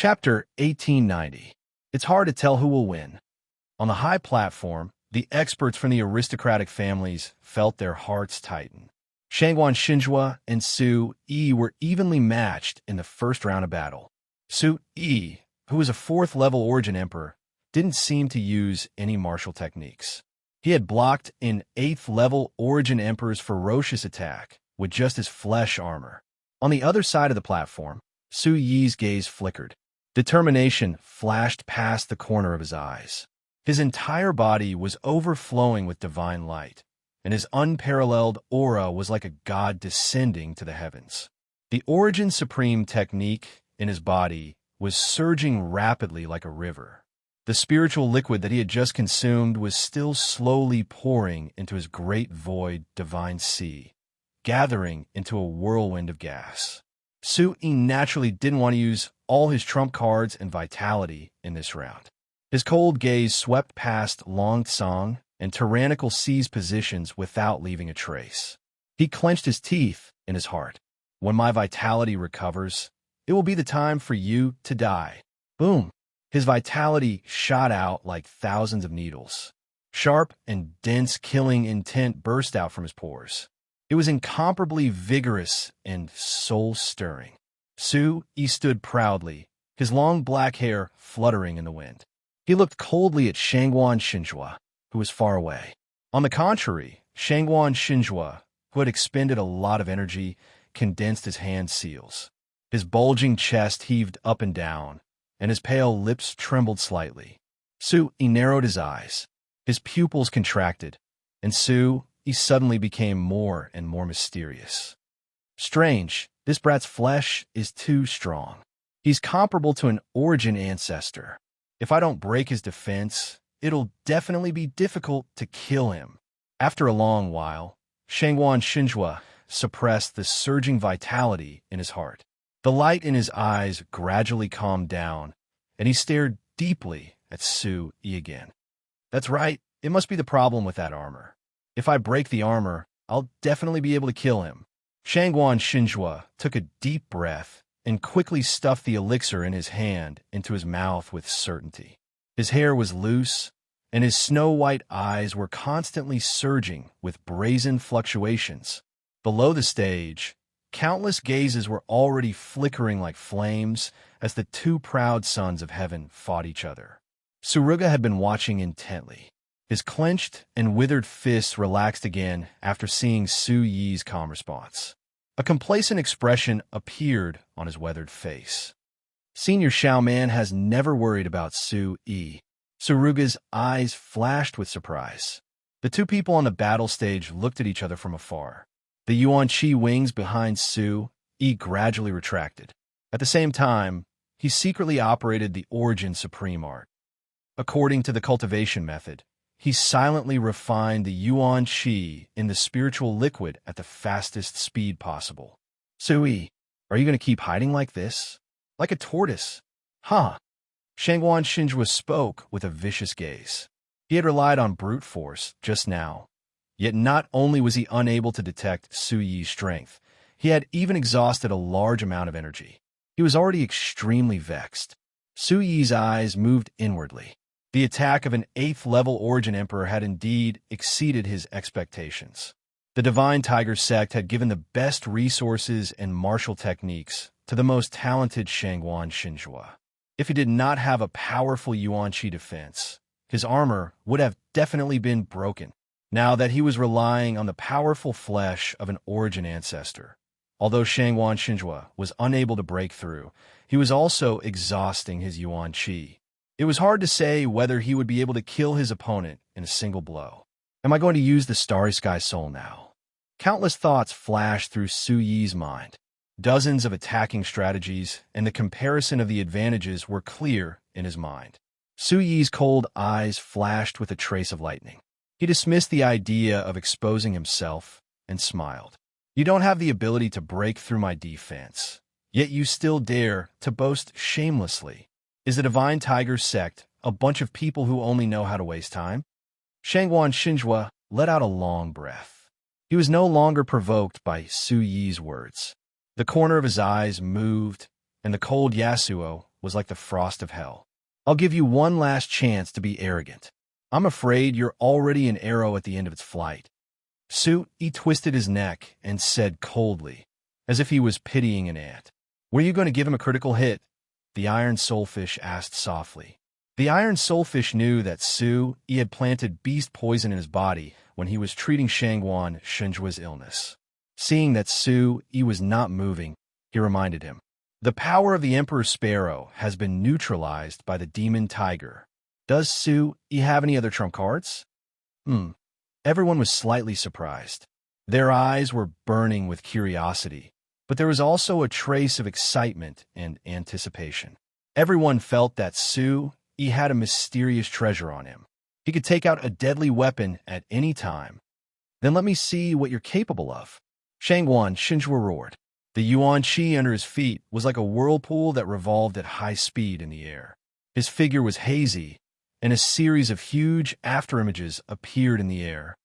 Chapter 1890. It's hard to tell who will win. On the high platform, the experts from the aristocratic families felt their hearts tighten. Shangguan Xinjue and Su Yi were evenly matched in the first round of battle. Su Yi, who was a fourth-level origin emperor, didn't seem to use any martial techniques. He had blocked an eighth-level origin emperor's ferocious attack with just his flesh armor. On the other side of the platform, Su Yi's gaze flickered. Determination flashed past the corner of his eyes. His entire body was overflowing with divine light, and his unparalleled aura was like a god descending to the heavens. The Origin Supreme technique in his body was surging rapidly like a river. The spiritual liquid that he had just consumed was still slowly pouring into his great void divine sea, gathering into a whirlwind of gas. Su Yi naturally didn't want to use all his trump cards and vitality in this round. His cold gaze swept past Long Tsang and tyrannical Si's positions without leaving a trace. He clenched his teeth in his heart. When my vitality recovers, it will be the time for you to die. Boom! His vitality shot out like thousands of needles. Sharp and dense killing intent burst out from his pores. It was incomparably vigorous and soul-stirring. Su Yi stood proudly, his long black hair fluttering in the wind. He looked coldly at Shangguan Xinjue, who was far away. On the contrary, Shangguan Xinjue, who had expended a lot of energy, condensed his hand seals. His bulging chest heaved up and down, and his pale lips trembled slightly. Su Yi narrowed his eyes. His pupils contracted, and Su Yi suddenly became more and more mysterious. Strange, this brat's flesh is too strong. He's comparable to an origin ancestor. If I don't break his defense, it'll definitely be difficult to kill him. After a long while, Shangguan Xinjue suppressed the surging vitality in his heart. The light in his eyes gradually calmed down, and he stared deeply at Su Yi again. That's right, it must be the problem with that armor. If I break the armor, I'll definitely be able to kill him. Shangguan Xinjue took a deep breath and quickly stuffed the elixir in his hand into his mouth with certainty. His hair was loose, and his snow-white eyes were constantly surging with brazen fluctuations. Below the stage, countless gazes were already flickering like flames as the two proud sons of heaven fought each other. Suruga had been watching intently. His clenched and withered fists relaxed again after seeing Su Yi's calm response. A complacent expression appeared on his weathered face. Senior Xiaoman has never worried about Su Yi. Suruga's eyes flashed with surprise. The two people on the battle stage looked at each other from afar. The Yuan Qi wings behind Su Yi gradually retracted. At the same time, he secretly operated the Origin Supreme art. According to the cultivation method, he silently refined the Yuan Qi in the spiritual liquid at the fastest speed possible. Su Yi, are you going to keep hiding like this? Like a tortoise? Huh? Shangguan Xinjue spoke with a vicious gaze. He had relied on brute force just now. Yet not only was he unable to detect Su Yi's strength, he had even exhausted a large amount of energy. He was already extremely vexed. Su Yi's eyes moved inwardly. The attack of an eighth-level origin emperor had indeed exceeded his expectations. The Divine Tiger sect had given the best resources and martial techniques to the most talented Shangguan Xinjue. If he did not have a powerful Yuan Qi defense, his armor would have definitely been broken. Now that he was relying on the powerful flesh of an origin ancestor, although Shangguan Xinjue was unable to break through, he was also exhausting his Yuan Qi. It was hard to say whether he would be able to kill his opponent in a single blow. Am I going to use the Starry Sky Soul now? Countless thoughts flashed through Su Yi's mind. Dozens of attacking strategies and the comparison of the advantages were clear in his mind. Su Yi's cold eyes flashed with a trace of lightning. He dismissed the idea of exposing himself and smiled. You don't have the ability to break through my defense, yet you still dare to boast shamelessly. Is the Divine Tiger sect a bunch of people who only know how to waste time? Shangguan Xinjue let out a long breath. He was no longer provoked by Su Yi's words. The corner of his eyes moved, and the cold Yasuo was like the frost of hell. I'll give you one last chance to be arrogant. I'm afraid you're already an arrow at the end of its flight. He twisted his neck and said coldly, as if he was pitying an ant. Were you going to give him a critical hit? The iron soulfish asked softly. The iron soulfish knew that He had planted beast poison in his body when he was treating Shangguan Shenjua's illness. Seeing that He was not moving, he reminded him. The power of the Emperor Sparrow has been neutralized by the demon tiger. Does He have any other trump cards? Everyone was slightly surprised. Their eyes were burning with curiosity, but there was also a trace of excitement and anticipation. Everyone felt that He had a mysterious treasure on him. He could take out a deadly weapon at any time. Then let me see what you're capable of. Shangguan Shenjua roared. The yuan qi under his feet was like a whirlpool that revolved at high speed in the air. His figure was hazy, and a series of huge afterimages appeared in the air.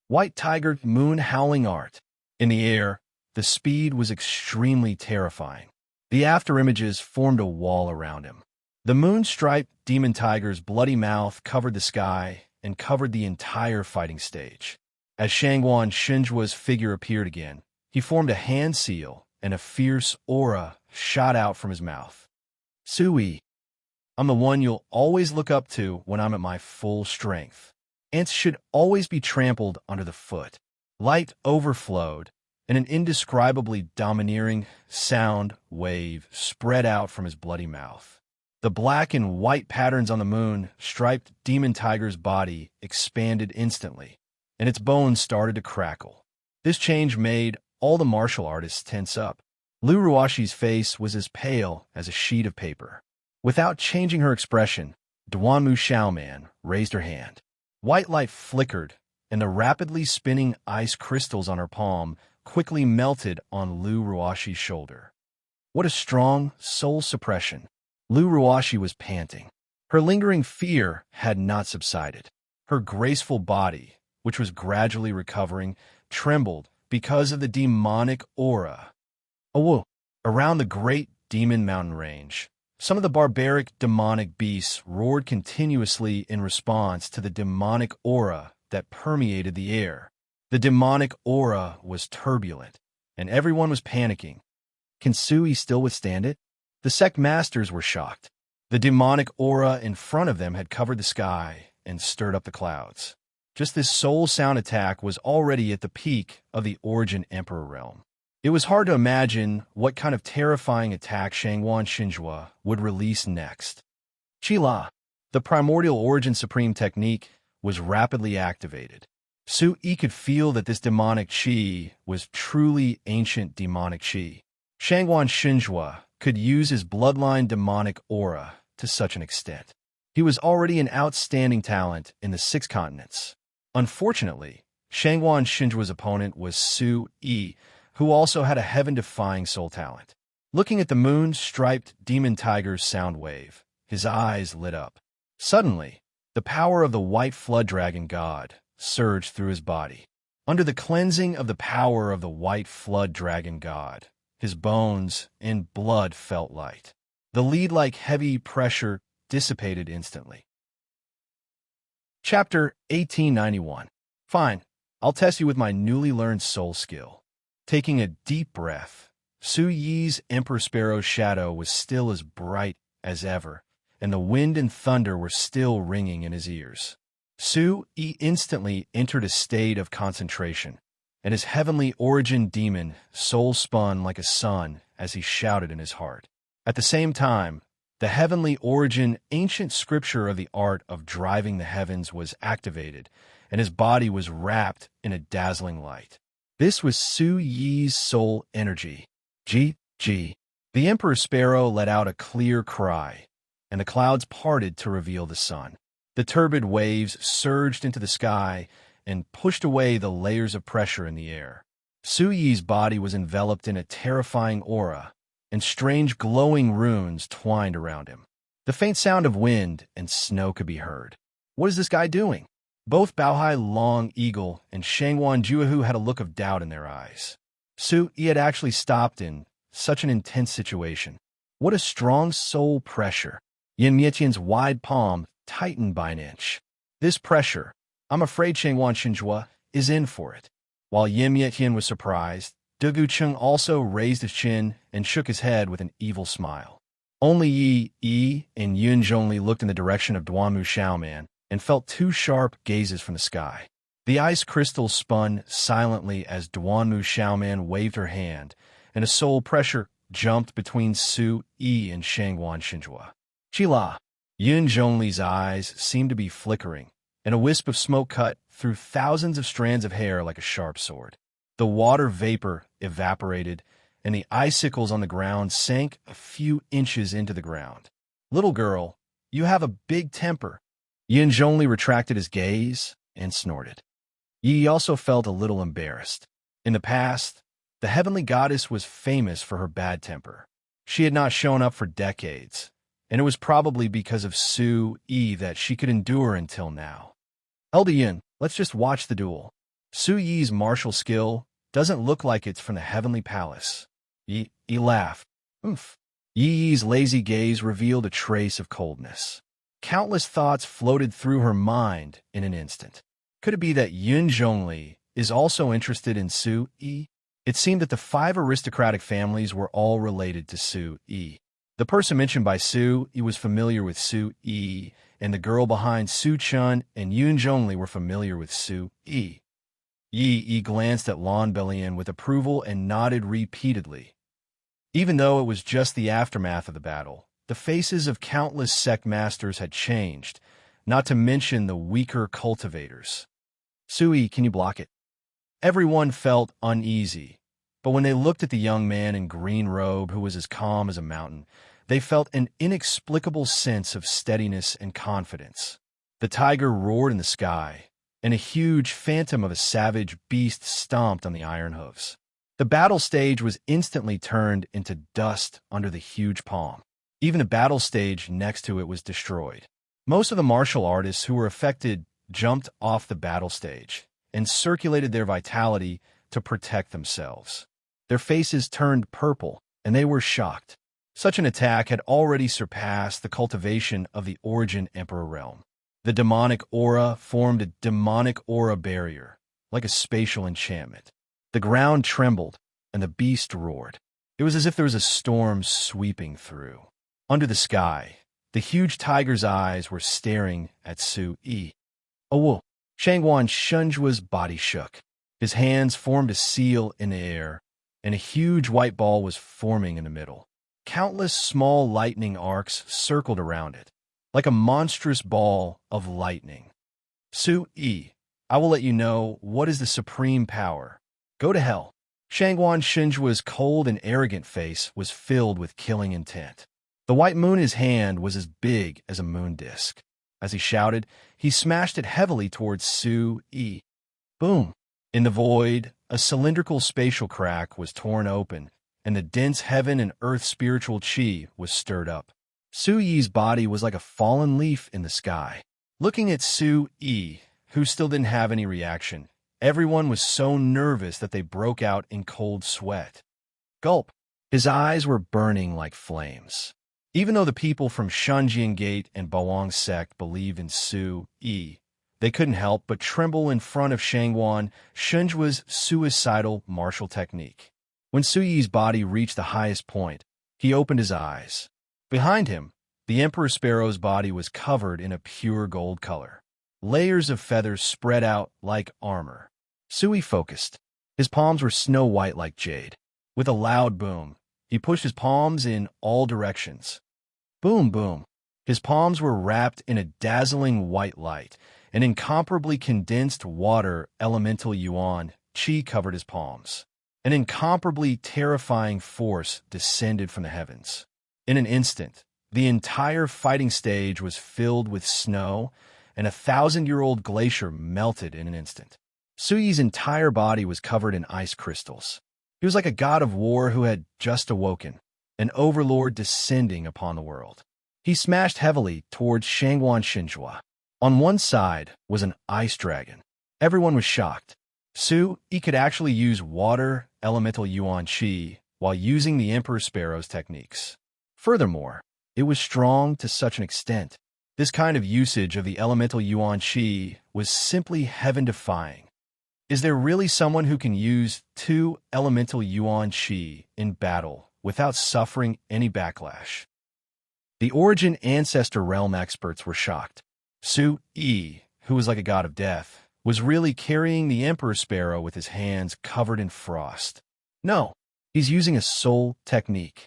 White tiger moon howling art. In the air, the speed was extremely terrifying. The afterimages formed a wall around him. The moon-striped demon tiger's bloody mouth covered the sky and covered the entire fighting stage. As Shangguan Shenjua's figure appeared again, he formed a hand seal and a fierce aura shot out from his mouth. Sui, I'm the one you'll always look up to when I'm at my full strength. Ants should always be trampled under the foot. Light overflowed, and an indescribably domineering sound wave spread out from his bloody mouth. The black and white patterns on the moon-striped demon tiger's body expanded instantly, and its bones started to crackle. This change made all the martial artists tense up. Lu Ruashi's face was as pale as a sheet of paper. Without changing her expression, Duanmu Xiaoman raised her hand. White light flickered, and the rapidly spinning ice crystals on her palm quickly melted on Lu Ruashi's shoulder. What a strong soul suppression! Lu Ruashi was panting. Her lingering fear had not subsided. Her graceful body, which was gradually recovering, trembled because of the demonic aura. Around the great demon mountain range, some of the barbaric demonic beasts roared continuously in response to the demonic aura that permeated the air. The demonic aura was turbulent, and everyone was panicking. Can Sui still withstand it? The sect masters were shocked. The demonic aura in front of them had covered the sky and stirred up the clouds. Just this soul sound attack was already at the peak of the Origin Emperor realm. It was hard to imagine what kind of terrifying attack Shangguan Shenjua would release next. Qila, the primordial Origin Supreme technique, was rapidly activated. Sui could feel that this demonic qi was truly ancient demonic qi. Shangguan Shenjua could use his bloodline demonic aura to such an extent. He was already an outstanding talent in the 6 continents. Unfortunately, Shangguan Shenjua's opponent was Sui, who also had a heaven-defying soul talent. Looking at the moon-striped demon tiger's sound wave, his eyes lit up. Suddenly, the power of the white flood dragon god surged through his body. Under the cleansing of the power of the white flood dragon god, his bones and blood felt light. The lead-like heavy pressure dissipated instantly. Chapter 1891. Fine, I'll test you with my newly learned soul skill. Taking a deep breath, Su Yi's Emperor Sparrow's shadow was still as bright as ever, and the wind and thunder were still ringing in his ears. Su Yi instantly entered a state of concentration, and his heavenly origin demon soul spun like a sun as he shouted in his heart. At the same time, the heavenly origin ancient scripture of the art of driving the heavens was activated, and his body was wrapped in a dazzling light. This was Su Yi's soul energy. G. The Emperor Sparrow let out a clear cry, and the clouds parted to reveal the sun. The turbid waves surged into the sky and pushed away the layers of pressure in the air. Su Yi's body was enveloped in a terrifying aura, and strange glowing runes twined around him. The faint sound of wind and snow could be heard. What is this guy doing? Both Baohai Long Eagle and Shangguan Juahu had a look of doubt in their eyes. Su Yi had actually stopped in such an intense situation. What a strong soul pressure. Yin Mietian's wide palm tightened by an inch. This pressure, I'm afraid Shangwan Xinjua is in for it. While Yin Mietian was surprised, De Gucheng also raised his chin and shook his head with an evil smile. Only Yi and Yun Zhongli looked in the direction of Duanmu Xiaoman and felt two sharp gazes from the sky. The ice crystals spun silently as Duanmu Xiaoman waved her hand, and a soul pressure jumped between Su Yi and Shangwan Xinjua. Chila! Yun Zhongli's eyes seemed to be flickering, and a wisp of smoke cut through thousands of strands of hair like a sharp sword. The water vapor evaporated, and the icicles on the ground sank a few inches into the ground. Little girl, you have a big temper. Yin Zhongli retracted his gaze and snorted. Yi also felt a little embarrassed. In the past, the heavenly goddess was famous for her bad temper. She had not shown up for decades, and it was probably because of Su Yi that she could endure until now. Elder Yin, let's just watch the duel. Su Yi's martial skill doesn't look like it's from the heavenly palace. Yi laughed. Oomph. Yi's lazy gaze revealed a trace of coldness. Countless thoughts floated through her mind in an instant. Could it be that Yun Zhongli is also interested in Su Yi? It seemed that the 5 aristocratic families were all related to Su Yi. The person mentioned by Su Yi was familiar with Su Yi, and the girl behind Su Chun and Yun Zhongli were familiar with Su Yi. Yi glanced at Lan Belian with approval and nodded repeatedly. Even though it was just the aftermath of the battle, the faces of countless sect masters had changed, not to mention the weaker cultivators. Sui, can you block it? Everyone felt uneasy, but when they looked at the young man in green robe who was as calm as a mountain, they felt an inexplicable sense of steadiness and confidence. The tiger roared in the sky, and a huge phantom of a savage beast stomped on the iron hooves. The battle stage was instantly turned into dust under the huge palm. Even the battle stage next to it was destroyed. Most of the martial artists who were affected jumped off the battle stage and circulated their vitality to protect themselves. Their faces turned purple, and they were shocked. Such an attack had already surpassed the cultivation of the Origin Emperor realm. The demonic aura formed a demonic aura barrier, like a spatial enchantment. The ground trembled, and the beast roared. It was as if there was a storm sweeping through. Under the sky, the huge tiger's eyes were staring at Su Yi. Oh, Shangwan Shunjua's body shook. His hands formed a seal in the air, and a huge white ball was forming in the middle. Countless small lightning arcs circled around it, like a monstrous ball of lightning. Su Yi, I will let you know what is the supreme power. Go to hell. Shangwan Shinjua's cold and arrogant face was filled with killing intent. The white moon in his hand was as big as a moon disk. As he shouted, he smashed it heavily towards Su Yi. Boom! In the void, a cylindrical spatial crack was torn open, and the dense heaven and earth spiritual chi was stirred up. Su Yi's body was like a fallen leaf in the sky. Looking at Su Yi, who still didn't have any reaction, everyone was so nervous that they broke out in cold sweat. Gulp! His eyes were burning like flames. Even though the people from Shanjian Gate and Bawang sect believed in Su Yi, they couldn't help but tremble in front of Shangwan Shunjua's suicidal martial technique. When Su Yi's body reached the highest point, he opened his eyes. Behind him, the Emperor Sparrow's body was covered in a pure gold color. Layers of feathers spread out like armor. Sui focused. His palms were snow white like jade. With a loud boom, he pushed his palms in all directions. Boom, boom. His palms were wrapped in a dazzling white light. An incomparably condensed water elemental yuan chi covered his palms. An incomparably terrifying force descended from the heavens. In an instant, the entire fighting stage was filled with snow, and a 1,000-year-old glacier melted in an instant. Suyi's entire body was covered in ice crystals. He was like a god of war who had just awoken, an overlord descending upon the world. He smashed heavily towards Shangwan Xinjua. On one side was an ice dragon. Everyone was shocked. Su Yi could actually use water elemental yuan chi while using the Emperor Sparrow's techniques. Furthermore, it was strong to such an extent. This kind of usage of the elemental yuan qi was simply heaven-defying. Is there really someone who can use 2 elemental yuan qi in battle without suffering any backlash? The Origin Ancestor Realm experts were shocked. Su Yi, who was like a god of death, was really carrying the Emperor Sparrow with his hands covered in frost. No, he's using a soul technique.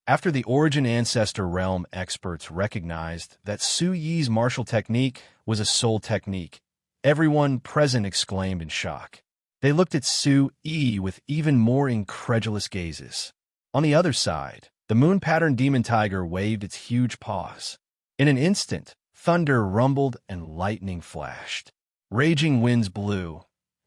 After the Origin Ancestor Realm experts recognized that Su Yi's martial technique was a soul technique, everyone present exclaimed in shock. They looked at Su Yi with even more incredulous gazes. On the other side, the moon-patterned demon tiger waved its huge paws. In an instant, thunder rumbled and lightning flashed. Raging winds blew,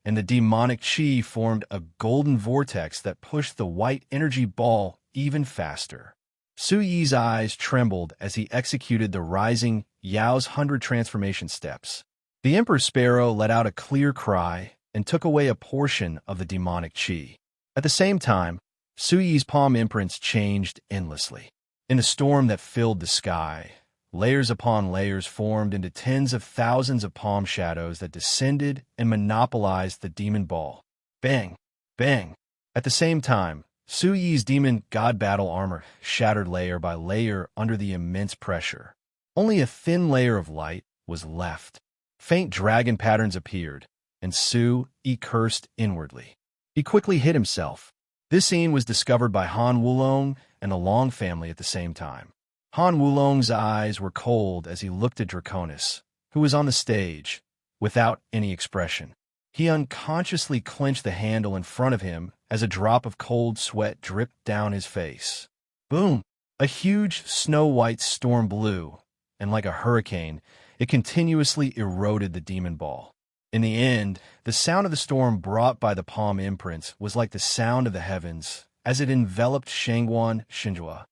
and the demonic chi formed a golden vortex that pushed the white energy ball even faster. Su Yi's eyes trembled as he executed the rising Yao's 100 transformation steps. The Emperor Sparrow let out a clear cry and took away a portion of the demonic chi. At the same time, Su Yi's palm imprints changed endlessly. In the storm that filled the sky, layers upon layers formed into tens of thousands of palm shadows that descended and monopolized the demon ball. Bang! Bang! At the same time, Su Yi's demon god battle armor shattered layer by layer under the immense pressure. Only a thin layer of light was left. Faint dragon patterns appeared, and Su Yi cursed inwardly. He quickly hid himself. This scene was discovered by Han Wulong and the Long family at the same time. Han Wulong's eyes were cold as he looked at Draconis, who was on the stage, without any expression. He unconsciously clenched the handle in front of him as a drop of cold sweat dripped down his face. Boom! A huge snow-white storm blew, and like a hurricane, it continuously eroded the demon ball. In the end, the sound of the storm brought by the palm imprints was like the sound of the heavens as it enveloped Shangguan Xinjua.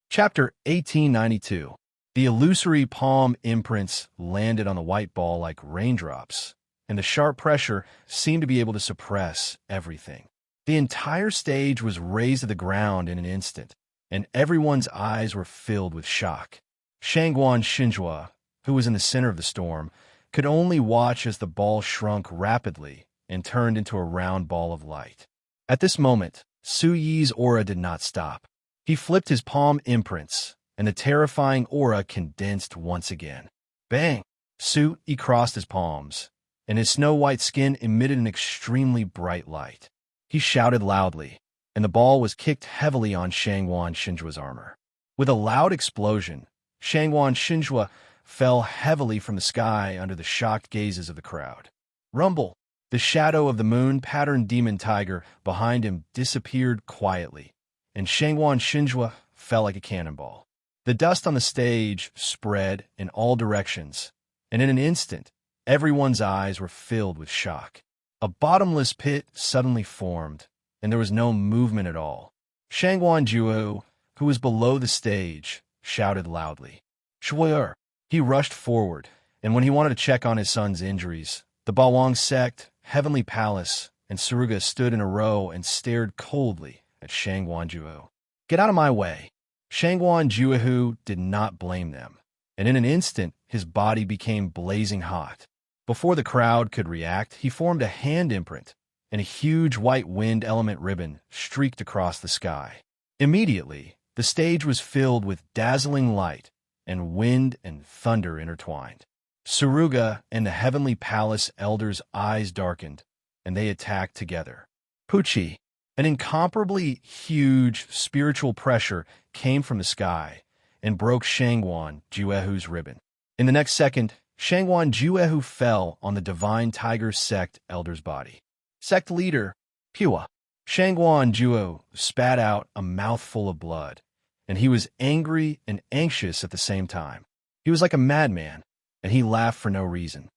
Chapter 1892. The illusory palm imprints landed on the white ball like raindrops, and the sharp pressure seemed to be able to suppress everything. The entire stage was razed to the ground in an instant, and everyone's eyes were filled with shock. Shangguan Xinjua, who was in the center of the storm, could only watch as the ball shrunk rapidly and turned into a round ball of light. At this moment, Su Yi's aura did not stop. He flipped his palm imprints, and the terrifying aura condensed once again. Bang! Su Yi crossed his palms, and his snow-white skin emitted an extremely bright light. He shouted loudly, and the ball was kicked heavily on Shangguan Xinjua's armor. With a loud explosion, Shangguan Xinjua fell heavily from the sky under the shocked gazes of the crowd. Rumble! The shadow of the moon-patterned demon tiger behind him disappeared quietly, and Shangguan Xinjua fell like a cannonball. The dust on the stage spread in all directions, and in an instant, everyone's eyes were filled with shock. A bottomless pit suddenly formed, and there was no movement at all. Shangguan Jiu, who was below the stage, shouted loudly. Shui'er! He rushed forward, and when he wanted to check on his son's injuries, the Bawang sect, Heavenly Palace, and Suruga stood in a row and stared coldly at Shangguan Jiu. Get out of my way! Shangguan Jiu did not blame them, and in an instant his body became blazing hot. Before the crowd could react, he formed a hand imprint, and a huge white wind element ribbon streaked across the sky. Immediately, the stage was filled with dazzling light, and wind and thunder intertwined. Suruga and the Heavenly Palace elders' eyes darkened, and they attacked together. Pucci! An incomparably huge spiritual pressure came from the sky and broke Shangguan Jiuhu's ribbon. In the next second, Shangguan Jiuhu fell on the Divine Tiger Sect elder's body. Sect leader, Pua. Shangguan Jiuhu spat out a mouthful of blood, and he was angry and anxious at the same time. He was like a madman, and he laughed for no reason.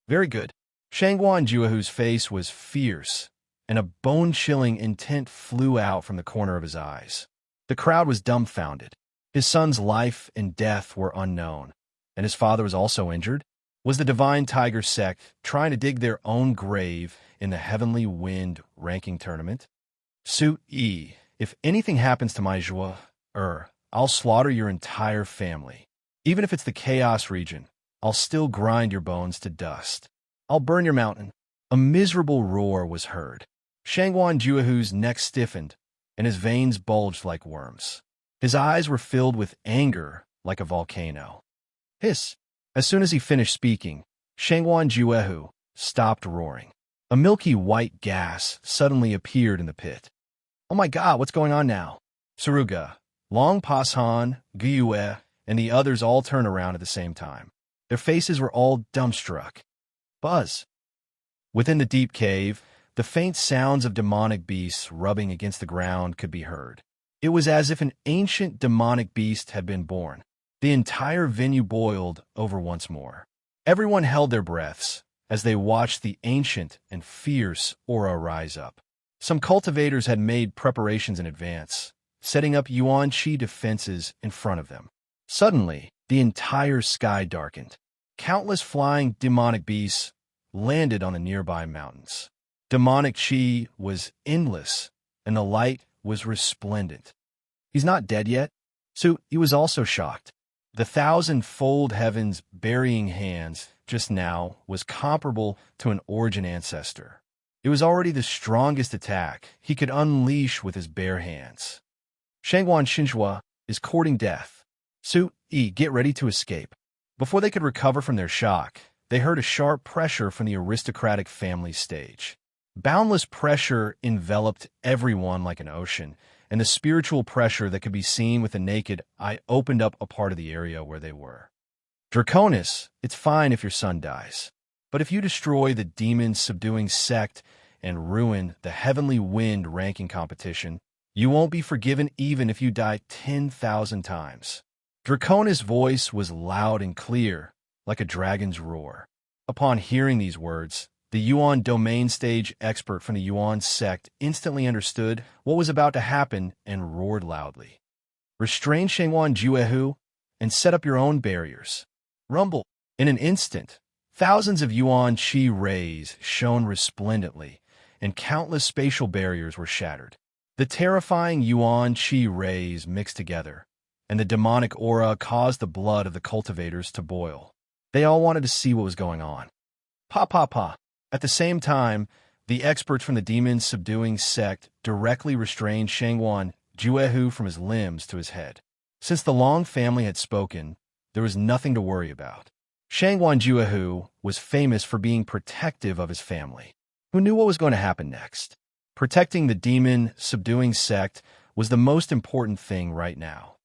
Very good. Shangguan Jiuhu's face was fierce, and a bone-chilling intent flew out from the corner of his eyes. The crowd was dumbfounded. His son's life and death were unknown, and his father was also injured. Was the Divine Tiger Sect trying to dig their own grave in the Heavenly Wind ranking tournament? Su Yi, If anything happens to my joie, I'll slaughter your entire family. Even if it's the Chaos region, I'll still grind your bones to dust. I'll burn your mountain." A miserable roar was heard. Shangwan Juahu's neck stiffened, and his veins bulged like worms. His eyes were filled with anger like a volcano. Hiss! As soon as he finished speaking, Shangwan Juehu stopped roaring. A milky white gas suddenly appeared in the pit. "Oh my God, what's going on now?" Suruga, Long Pashan, Gyue, and the others all turned around at the same time. Their faces were all dumbstruck. Buzz! Within the deep cave, the faint sounds of demonic beasts rubbing against the ground could be heard. It was as if an ancient demonic beast had been born. The entire venue boiled over once more. Everyone held their breaths as they watched the ancient and fierce aura rise up. Some cultivators had made preparations in advance, setting up Yuan Qi defenses in front of them. Suddenly, the entire sky darkened. Countless flying demonic beasts landed on the nearby mountains. Demonic Qi was endless, and the light was resplendent. "He's not dead yet?" So he was also shocked. The thousand-fold heavens burying hands just now was comparable to an origin ancestor. It was already the strongest attack he could unleash with his bare hands. Shangwan Xinhua is courting death. Su Yi, get ready to escape. Before they could recover from their shock, they heard a sharp pressure from the aristocratic family stage. Boundless pressure enveloped everyone like an ocean, and the spiritual pressure that could be seen with the naked eye opened up a part of the area where they were. "Draconis, it's fine if your son dies. But if you destroy the demon-subduing sect and ruin the heavenly wind ranking competition, you won't be forgiven even if you die 10,000 times." Draconis' voice was loud and clear, like a dragon's roar. Upon hearing these words, the Yuan domain stage expert from the Yuan sect instantly understood what was about to happen and roared loudly. "Restrain Shangwan Juehu and set up your own barriers." Rumble! In an instant, thousands of Yuan Qi rays shone resplendently, and countless spatial barriers were shattered. The terrifying Yuan Qi rays mixed together, and the demonic aura caused the blood of the cultivators to boil. They all wanted to see what was going on. Pa pa pa! At the same time, the experts from the demon-subduing sect directly restrained Shangwan Juehu from his limbs to his head. Since the Long family had spoken, there was nothing to worry about. Shangwan Juehu was famous for being protective of his family. Who knew what was going to happen next? Protecting the demon-subduing sect was the most important thing right now.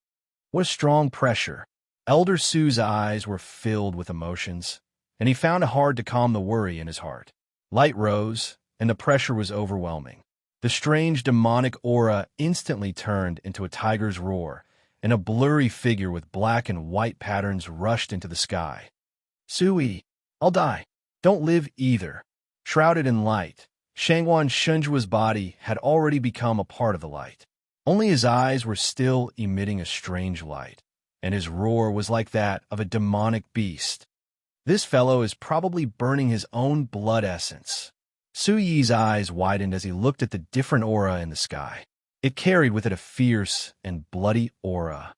What a strong pressure. Elder Su's eyes were filled with emotions, and he found it hard to calm the worry in his heart. Light rose, and the pressure was overwhelming. The strange demonic aura instantly turned into a tiger's roar, and a blurry figure with black and white patterns rushed into the sky. "Sui, I'll die. Don't live either." Shrouded in light, Shangwan Shunjua's body had already become a part of the light. Only his eyes were still emitting a strange light, and his roar was like that of a demonic beast. "This fellow is probably burning his own blood essence." Su Yi's eyes widened as he looked at the different aura in the sky. It carried with it a fierce and bloody aura.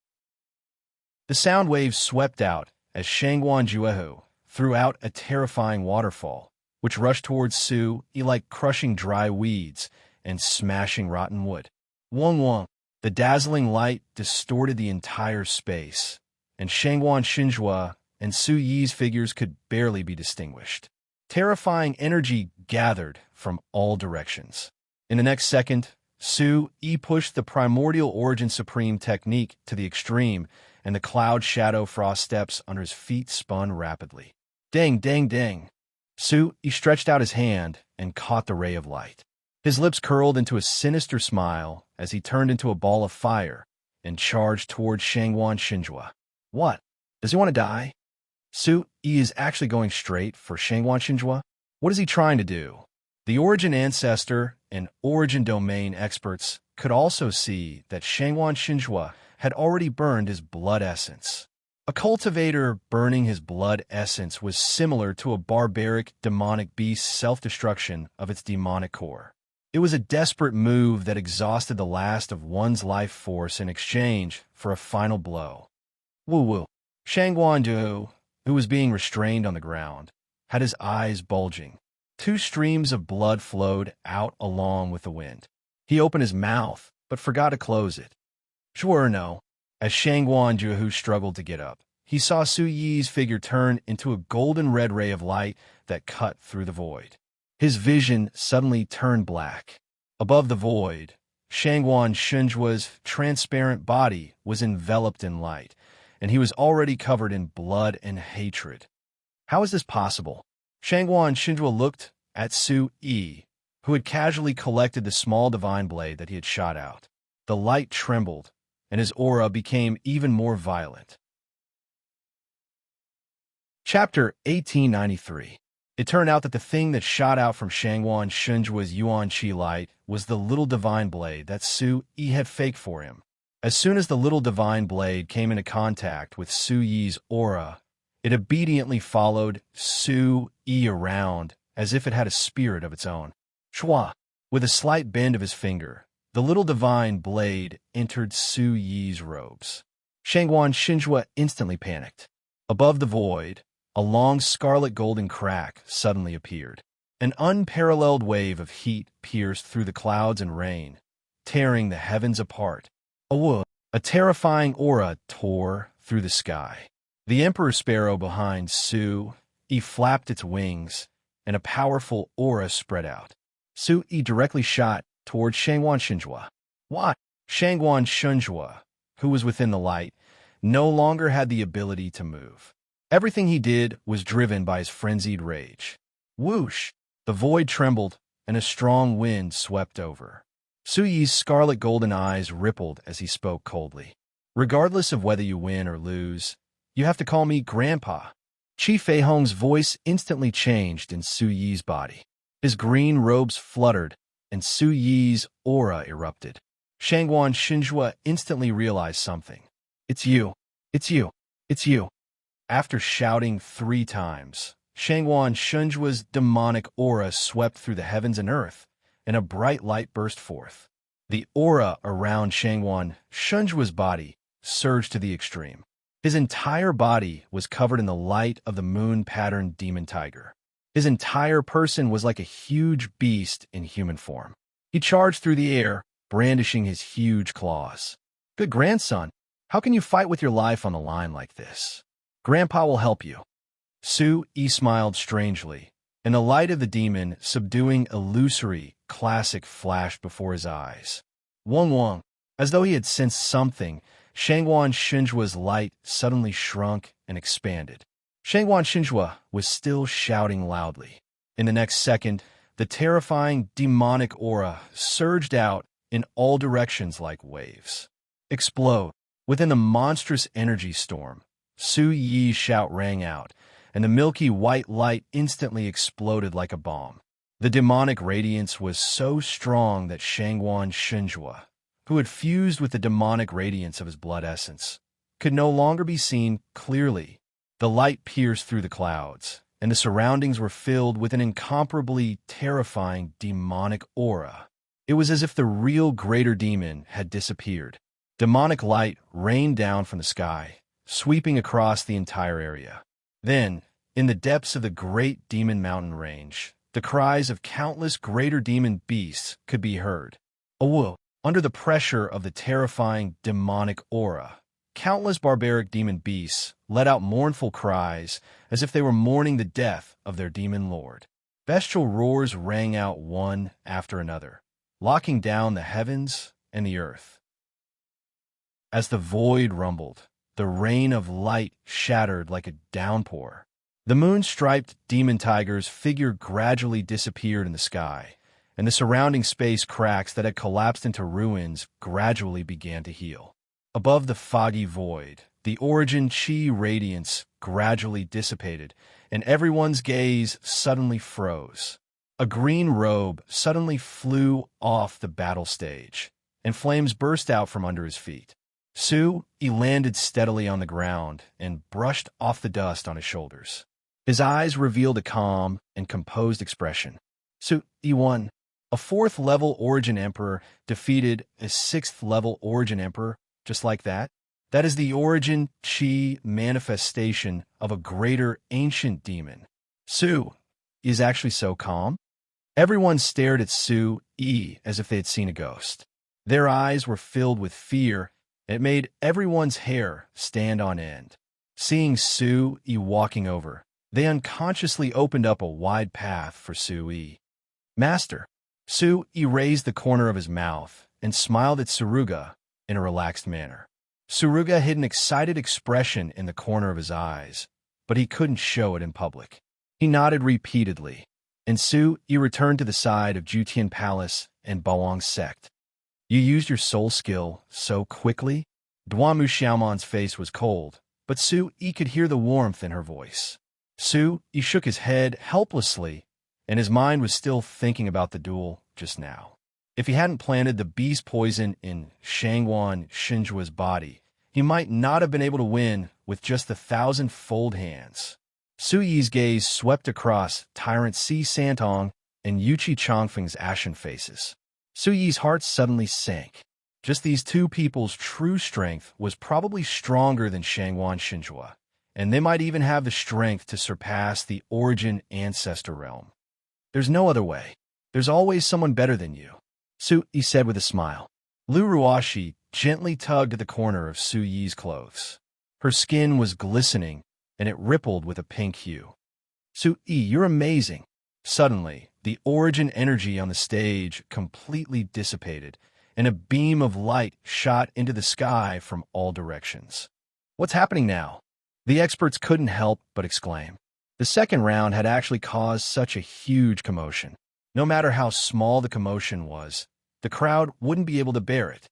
The sound waves swept out as Shangwan Juehu threw out a terrifying waterfall, which rushed towards Su Yi like crushing dry weeds and smashing rotten wood. Wong Wong! The dazzling light distorted the entire space, and Shangwan Xinhua and Su Yi's figures could barely be distinguished. Terrifying energy gathered from all directions. In the next second, Su Yi pushed the primordial origin supreme technique to the extreme, and the cloud shadow frost steps under his feet spun rapidly. Dang, dang, dang! Su Yi stretched out his hand and caught the ray of light. His lips curled into a sinister smile as he turned into a ball of fire and charged towards Shangwan Xinhua. What? Does he want to die? Su Yi is actually going straight for Shangwan Xinhua? What is he trying to do? The Origin Ancestor and Origin Domain experts could also see that Shangwan Xinhua had already burned his blood essence. A cultivator burning his blood essence was similar to a barbaric demonic beast's self-destruction of its demonic core. It was a desperate move that exhausted the last of one's life force in exchange for a final blow. Woo-woo. Shangguan, who was being restrained on the ground, had his eyes bulging. Two streams of blood flowed out along with the wind. He opened his mouth, but forgot to close it. Sure no. As Shangguan who struggled to get up, he saw Su Yi's figure turn into a golden-red ray of light that cut through the void. His vision suddenly turned black. Above the void, Shangguan Shunjua's transparent body was enveloped in light, and he was already covered in blood and hatred. How is this possible? Shangguan Shunjua looked at Su Yi, who had casually collected the small divine blade that he had shot out. The light trembled, and his aura became even more violent. Chapter 1893. It turned out that the thing that shot out from Shangguan Shunjua's Yuan Qi light was the little divine blade that Su Yi had faked for him. As soon as the little divine blade came into contact with Su Yi's aura, it obediently followed Su Yi around as if it had a spirit of its own. Shua! With a slight bend of his finger, the little divine blade entered Su Yi's robes. Shangguan Shunjua instantly panicked. Above the void, a long scarlet golden crack suddenly appeared. An unparalleled wave of heat pierced through the clouds and rain, tearing the heavens apart. A terrifying aura tore through the sky. The emperor sparrow behind Su Yi flapped its wings, and a powerful aura spread out. Su Yi directly shot towards Shangguan Shunjua. What? Shangguan Shunjua, who was within the light, no longer had the ability to move. Everything he did was driven by his frenzied rage. Whoosh! The void trembled, and a strong wind swept over. Su Yi's scarlet golden eyes rippled as he spoke coldly. Regardless of whether you win or lose, you have to call me Grandpa. Qi Feihong's voice instantly changed in Su Yi's body. His green robes fluttered, and Su Yi's aura erupted. Shangguan Shunjua instantly realized something. It's you. It's you. It's you. After shouting 3 times, Shangguan Shunjua's demonic aura swept through the heavens and earth, and a bright light burst forth. The aura around Shangguan Shunjua's body surged to the extreme. His entire body was covered in the light of the moon-patterned demon tiger. His entire person was like a huge beast in human form. He charged through the air, brandishing his huge claws. Good grandson, how can you fight with your life on the line like this? Grandpa will help you. Su Yi smiled strangely, and the light of the demon, subduing illusory, classic flashed before his eyes. Wong. As though he had sensed something, Shangguan Shunjua's light suddenly shrunk and expanded. Shangguan Shunjua was still shouting loudly. In the next second, the terrifying demonic aura surged out in all directions like waves. Explode! Within the monstrous energy storm, Su Yi's shout rang out, and the milky white light instantly exploded like a bomb. The demonic radiance was so strong that Shangguan Shunjua, who had fused with the demonic radiance of his blood essence, could no longer be seen clearly. The light pierced through the clouds, and the surroundings were filled with an incomparably terrifying demonic aura. It was as if the real greater demon had disappeared. Demonic light rained down from the sky, sweeping across the entire area. Then, in the depths of the great demon mountain range, the cries of countless greater demon beasts could be heard. Under the pressure of the terrifying demonic aura, countless barbaric demon beasts let out mournful cries as if they were mourning the death of their demon lord. Bestial roars rang out one after another, locking down the heavens and the earth. As the void rumbled, the rain of light shattered like a downpour. The moon-striped demon tiger's figure gradually disappeared in the sky, and the surrounding space cracks that had collapsed into ruins gradually began to heal. Above the foggy void, the origin Qi radiance gradually dissipated, and everyone's gaze suddenly froze. A green robe suddenly flew off the battle stage, and flames burst out from under his feet. Su Yi landed steadily on the ground and brushed off the dust on his shoulders. His eyes revealed a calm and composed expression. Su Yi won. A 4th-level Origin Emperor defeated a 6th-level Origin Emperor just like that? That is the Origin Chi manifestation of a greater ancient demon. Su is actually so calm. Everyone stared at Su Yi as if they had seen a ghost. Their eyes were filled with fear, and it made everyone's hair stand on end. Seeing Su Yi walking over, they unconsciously opened up a wide path for Su Yi. Master. Su Yi raised the corner of his mouth and smiled at Suruga in a relaxed manner. Suruga hid an excited expression in the corner of his eyes, but he couldn't show it in public. He nodded repeatedly, and Su Yi returned to the side of Jutian Palace and Bawang's sect. You used your soul skill so quickly? Duamu Xiaoman's face was cold, but Su Yi could hear the warmth in her voice. Su Yi shook his head helplessly, and his mind was still thinking about the duel just now. If he hadn't planted the beast poison in Shangwan Xinjua's body, he might not have been able to win with just the 1,000-fold hands. Su Yi's gaze swept across Tyrant Si Santong and Yuchi Chongfeng's ashen faces. Su Yi's heart suddenly sank. Just these two people's true strength was probably stronger than Shangwan Xinjua, and they might even have the strength to surpass the Origin Ancestor Realm. There's no other way. There's always someone better than you, Su Yi said with a smile. Lu Ruashi gently tugged at the corner of Su Yi's clothes. Her skin was glistening, and it rippled with a pink hue. Su Yi, you're amazing. Suddenly, the Origin energy on the stage completely dissipated, and a beam of light shot into the sky from all directions. What's happening now? The experts couldn't help but exclaim. The second round had actually caused such a huge commotion. No matter how small the commotion was, the crowd wouldn't be able to bear it.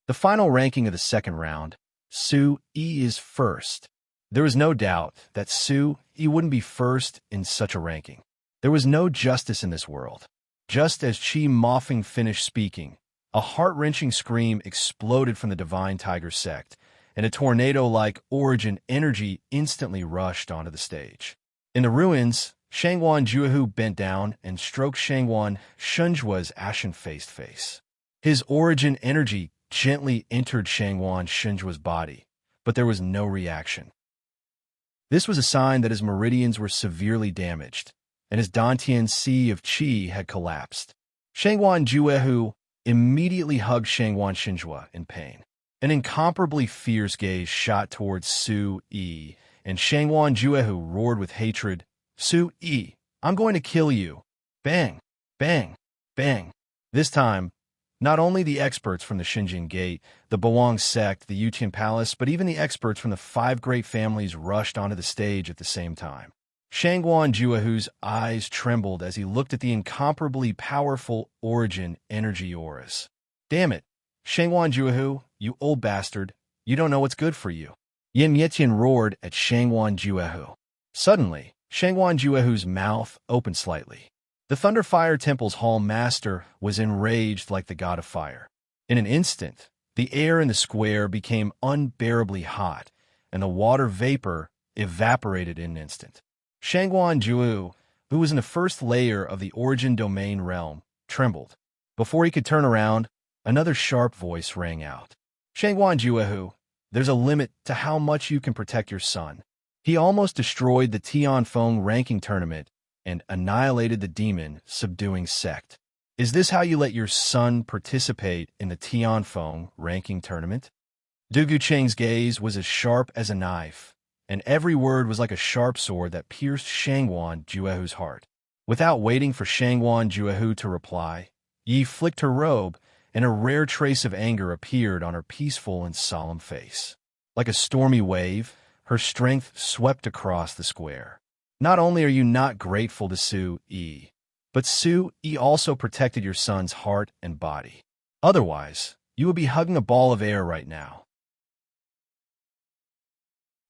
The final ranking of the second round, Su Yi is first. There was no doubt that Su Yi wouldn't be first in such a ranking. There was no justice in this world. Just as Chi Mofeng finished speaking, a heart-wrenching scream exploded from the Divine Tiger sect, and a tornado-like Origin energy instantly rushed onto the stage. In the ruins, Shangwan Juehu bent down and stroked Shangwan Shunjua's ashen-faced face. His Origin energy gently entered Shangwan Shunjua's body, but there was no reaction. This was a sign that his meridians were severely damaged, and his Dantian Sea of Qi had collapsed. Shangwan Juehu immediately hugged Shangwan Xinjua in pain. An incomparably fierce gaze shot towards Su Yi, and Shangwan Juehu roared with hatred, Su Yi, I'm going to kill you. Bang, bang, bang. This time, not only the experts from the Xinjiang Gate, the Bawang sect, the Yutian Palace, but even the experts from the 5 great families rushed onto the stage at the same time. Shangwan Juehu's eyes trembled as he looked at the incomparably powerful Origin energy auras. Damn it, Shangwan Juehu, you old bastard, you don't know what's good for you. Yin Yetian roared at Shangwan Juehu. Suddenly, Shangwan Juehu's mouth opened slightly. The Thunderfire Temple's Hall Master was enraged like the god of fire. In an instant, the air in the square became unbearably hot, and the water vapor evaporated in an instant. Shangwan Juehu, who was in the first layer of the Origin Domain realm, trembled. Before he could turn around, another sharp voice rang out. Shangwan Juehu, there's a limit to how much you can protect your son. He almost destroyed the Tianfeng ranking tournament and annihilated the demon subduing sect. Is this how you let your son participate in the Tianfeng ranking tournament? Du Gucheng's gaze was as sharp as a knife, and every word was like a sharp sword that pierced Shangwan Juehu's heart. Without waiting for Shangwan Juehu to reply, Yi flicked her robe, and a rare trace of anger appeared on her peaceful and solemn face. Like a stormy wave, her strength swept across the square. Not only are you not grateful to Su Yi, but Su Yi also protected your son's heart and body. Otherwise, you would be hugging a ball of air right now.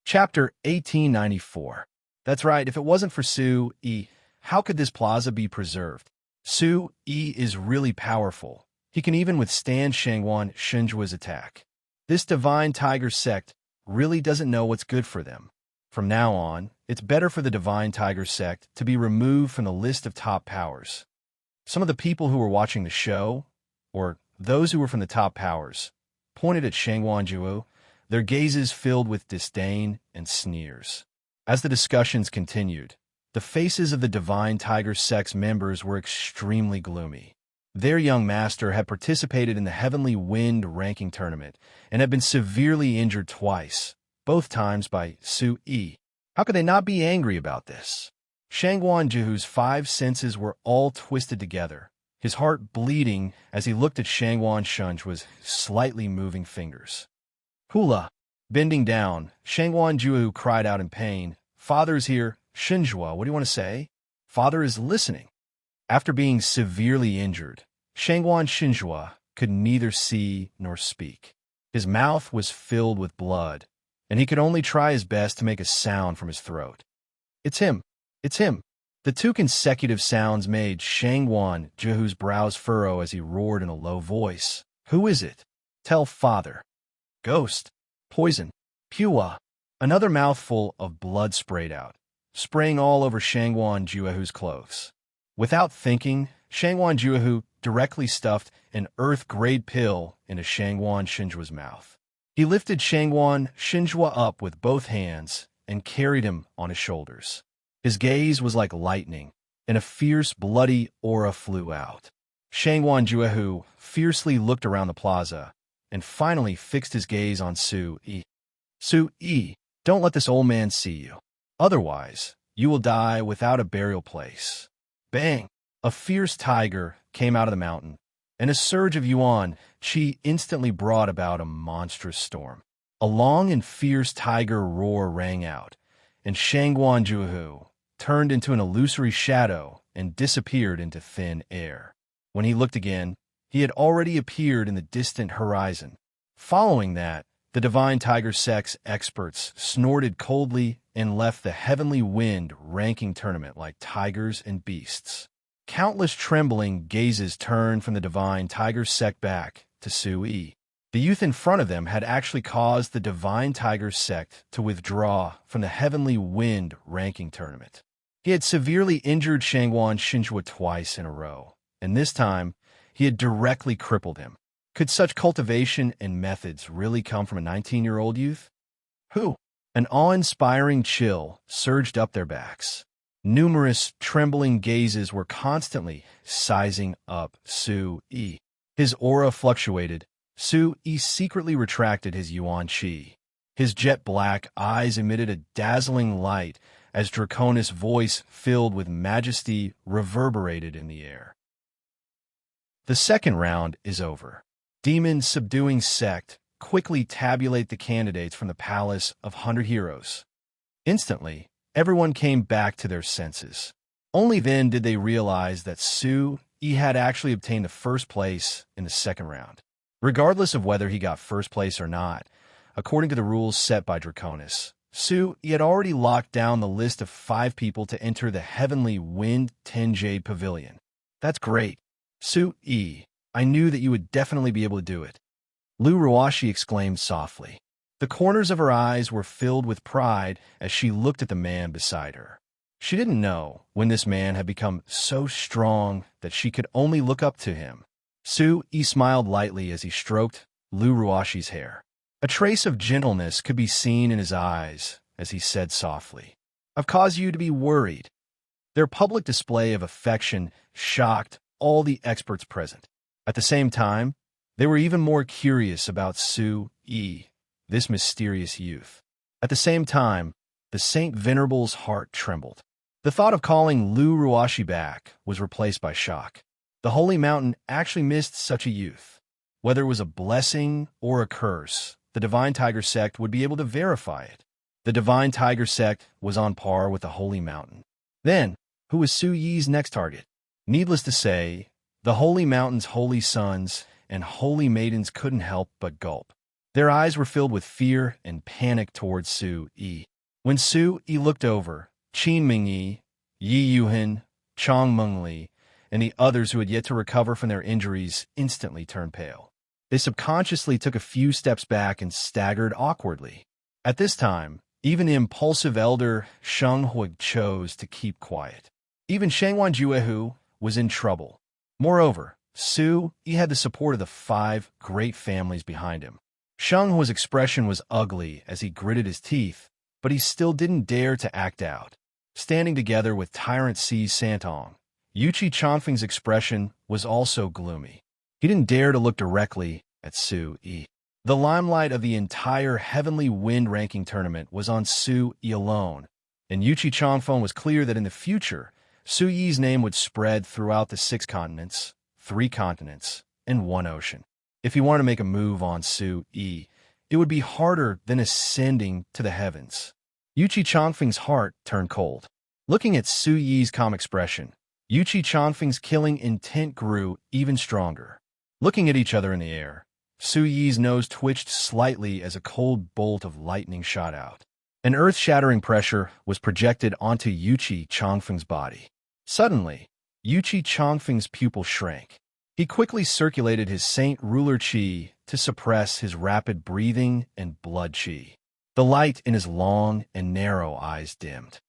Chapter 1894. That's right, if it wasn't for Su Yi, how could this plaza be preserved? Su Yi is really powerful. He can even withstand Shangwan Xinjua's attack. This Divine Tiger sect really doesn't know what's good for them. From now on, it's better for the Divine Tiger sect to be removed from the list of top powers. Some of the people who were watching the show, or those who were from the top powers, pointed at Shangguan, their gazes filled with disdain and sneers. As the discussions continued, the faces of the Divine Tiger Sect's members were extremely gloomy. Their young master had participated in the Heavenly Wind ranking tournament and had been severely injured twice, both times by Su Yi. How could they not be angry about this? Shangguan 5 senses were all twisted together, his heart bleeding as he looked at Shangguan Shun's slightly moving fingers. Hula! Bending down, Shangguan cried out in pain, "Father's here. Shinjua, what do you want to say?" "Father is listening." After being severely injured, Shangguan Shinjua could neither see nor speak. His mouth was filled with blood, and he could only try his best to make a sound from his throat. "It's him! It's him!" The two consecutive sounds made Shangguan Jihu's brows furrow as he roared in a low voice. "Who is it? Tell father." "Ghost. Poison. Pua." Another mouthful of blood sprayed out, spraying all over Shangguan Jihu's clothes. Without thinking, Shangguan Jihu directly stuffed an earth-grade pill into Shangguan Shinjua's mouth. He lifted Shangguan Shinjua up with both hands and carried him on his shoulders. His gaze was like lightning, and a fierce, bloody aura flew out. Shangguan Jihu fiercely looked around the plaza and finally fixed his gaze on Su Yi. "Su Yi, don't let this old man see you. Otherwise, you will die without a burial place." Bang! A fierce tiger came out of the mountain, and a surge of yuan qi instantly brought about a monstrous storm. A long and fierce tiger roar rang out, and Shangguan Jihu turned into an illusory shadow and disappeared into thin air. When he looked again, he had already appeared in the distant horizon. Following that, the Divine Tiger Sect's experts snorted coldly and left the Heavenly Wind ranking tournament like tigers and beasts. Countless trembling gazes turned from the Divine Tiger Sect back to Su Yi. The youth in front of them had actually caused the Divine Tiger Sect to withdraw from the Heavenly Wind ranking tournament. He had severely injured Shangguan Shinjua twice in a row, and this time he had directly crippled him. Could such cultivation and methods really come from a 19-year-old youth? Who? An awe-inspiring chill surged up their backs. Numerous trembling gazes were constantly sizing up Su Yi. His aura fluctuated. Su Yi secretly retracted his yuan qi. His jet-black eyes emitted a dazzling light as Draconis' voice filled with majesty reverberated in the air. The second round is over. Demon Subduing Sect quickly tabulate the candidates from the Palace of 100 Heroes. Instantly, everyone came back to their senses. Only then did they realize that Su Yi had actually obtained the first place in the second round. Regardless of whether he got first place or not, according to the rules set by Draconis, Su Yi had already locked down the list of 5 people to enter the Heavenly Wind Tenjade Pavilion. That's great. Su Yi, I knew that you would definitely be able to do it. Lu Ruashi exclaimed softly. The corners of her eyes were filled with pride as she looked at the man beside her. She didn't know when this man had become so strong that she could only look up to him. Su Yi smiled lightly as he stroked Lu Ruashi's hair. A trace of gentleness could be seen in his eyes as he said softly, "I've caused you to be worried." Their public display of affection shocked all the experts present. At the same time, they were even more curious about Su Yi, this mysterious youth. At the same time, the Saint Venerable's heart trembled. The thought of calling Lu Ruashi back was replaced by shock. The Holy Mountain actually missed such a youth. Whether it was a blessing or a curse, the Divine Tiger Sect would be able to verify it. The Divine Tiger Sect was on par with the Holy Mountain. Then, who was Su Yi's next target? Needless to say, the Holy Mountain's holy sons and holy maidens couldn't help but gulp. Their eyes were filled with fear and panic towards Su Yi. When Su Yi looked over, Qin Mingyi, Yi Yuhin, Chong Mengli, and the others who had yet to recover from their injuries instantly turned pale. They subconsciously took a few steps back and staggered awkwardly. At this time, even the impulsive elder Sheng Hui chose to keep quiet. Even Shangguan Juehu was in trouble. Moreover, Su Yi had the support of the 5 great families behind him. Sheng Hua's expression was ugly as he gritted his teeth, but he still didn't dare to act out. Standing together with Tyrant Si Santong, Yuchi Changfeng's expression was also gloomy. He didn't dare to look directly at Su Yi. The limelight of the entire Heavenly Wind ranking tournament was on Su Yi alone, and Yuchi Changfeng was clear that in the future, Su Yi's name would spread throughout the 6 continents, 3 continents, and 1 ocean. If he wanted to make a move on Su Yi, it would be harder than ascending to the heavens. Yuchi Changfeng's heart turned cold. Looking at Su Yi's calm expression, Yuchi Changfeng's killing intent grew even stronger. Looking at each other in the air, Su Yi's nose twitched slightly as a cold bolt of lightning shot out. An earth-shattering pressure was projected onto Yuchi Changfeng's body. Suddenly, Yuchi Changfeng's pupil shrank. He quickly circulated his Saint Ruler Qi to suppress his rapid breathing and blood Qi. The light in his long and narrow eyes dimmed.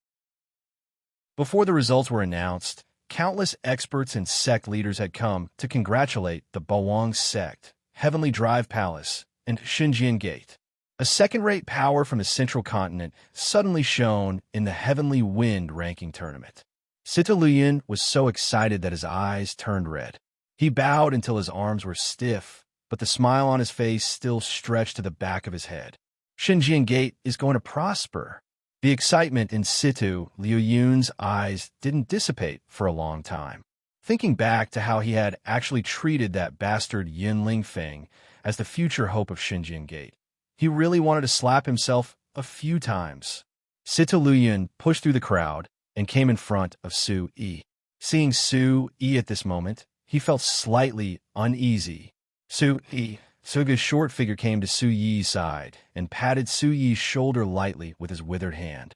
Before the results were announced, countless experts and sect leaders had come to congratulate the Bawang sect, Heavenly Drive Palace, and Xinjiang Gate. A second-rate power from the central continent suddenly shone in the Heavenly Wind ranking tournament. Sita Luyin was so excited that his eyes turned red. He bowed until his arms were stiff, but the smile on his face still stretched to the back of his head. Xinjiang Gate is going to prosper. The excitement in Situ Liu Yun's eyes didn't dissipate for a long time. Thinking back to how he had actually treated that bastard Yin Lingfeng as the future hope of Xinjiang Gate, he really wanted to slap himself a few times. Situ Liu Yun pushed through the crowd and came in front of Su Yi. Seeing Su Yi at this moment, he felt slightly uneasy. Su Yi, Suga's short figure came to Su Yi's side and patted Su Yi's shoulder lightly with his withered hand.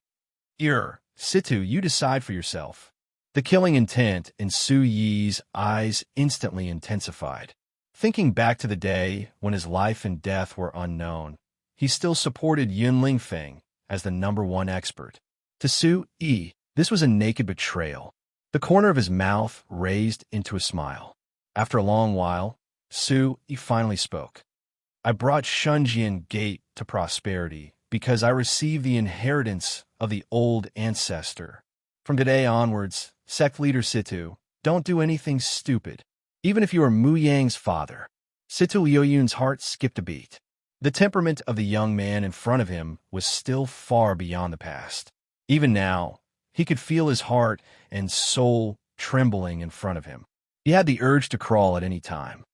Situ, you decide for yourself. The killing intent in Su Yi's eyes instantly intensified. Thinking back to the day when his life and death were unknown, he still supported Yun Lingfeng as the #1 expert. To Su Yi, this was a naked betrayal. The corner of his mouth raised into a smile. After a long while, Su Yi finally spoke. I brought Xinjiang Gate to prosperity because I received the inheritance of the old ancestor. From today onwards, sect leader Situ, don't do anything stupid, even if you are Mu Yang's father. Situ Liuyun's heart skipped a beat. The temperament of the young man in front of him was still far beyond the past. Even now, he could feel his heart and soul trembling in front of him. He had the urge to crawl at any time.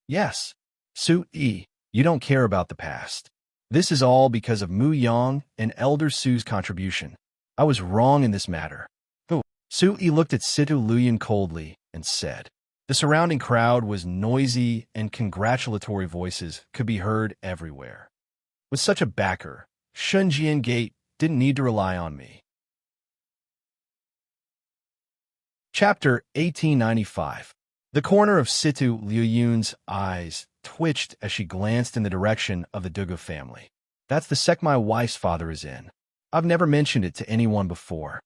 Yes, Su Yi, you don't care about the past. This is all because of Mu Yang and Elder Su's contribution. I was wrong in this matter. Su Yi looked at Situ Luyin coldly and said. The surrounding crowd was noisy and congratulatory voices could be heard everywhere. With such a backer, Xinjiang Gate didn't need to rely on me. Chapter 1895. The corner of Situ Liuyun's eyes twitched as she glanced in the direction of the Dugu family. That's the sect my wife's father is in. I've never mentioned it to anyone before.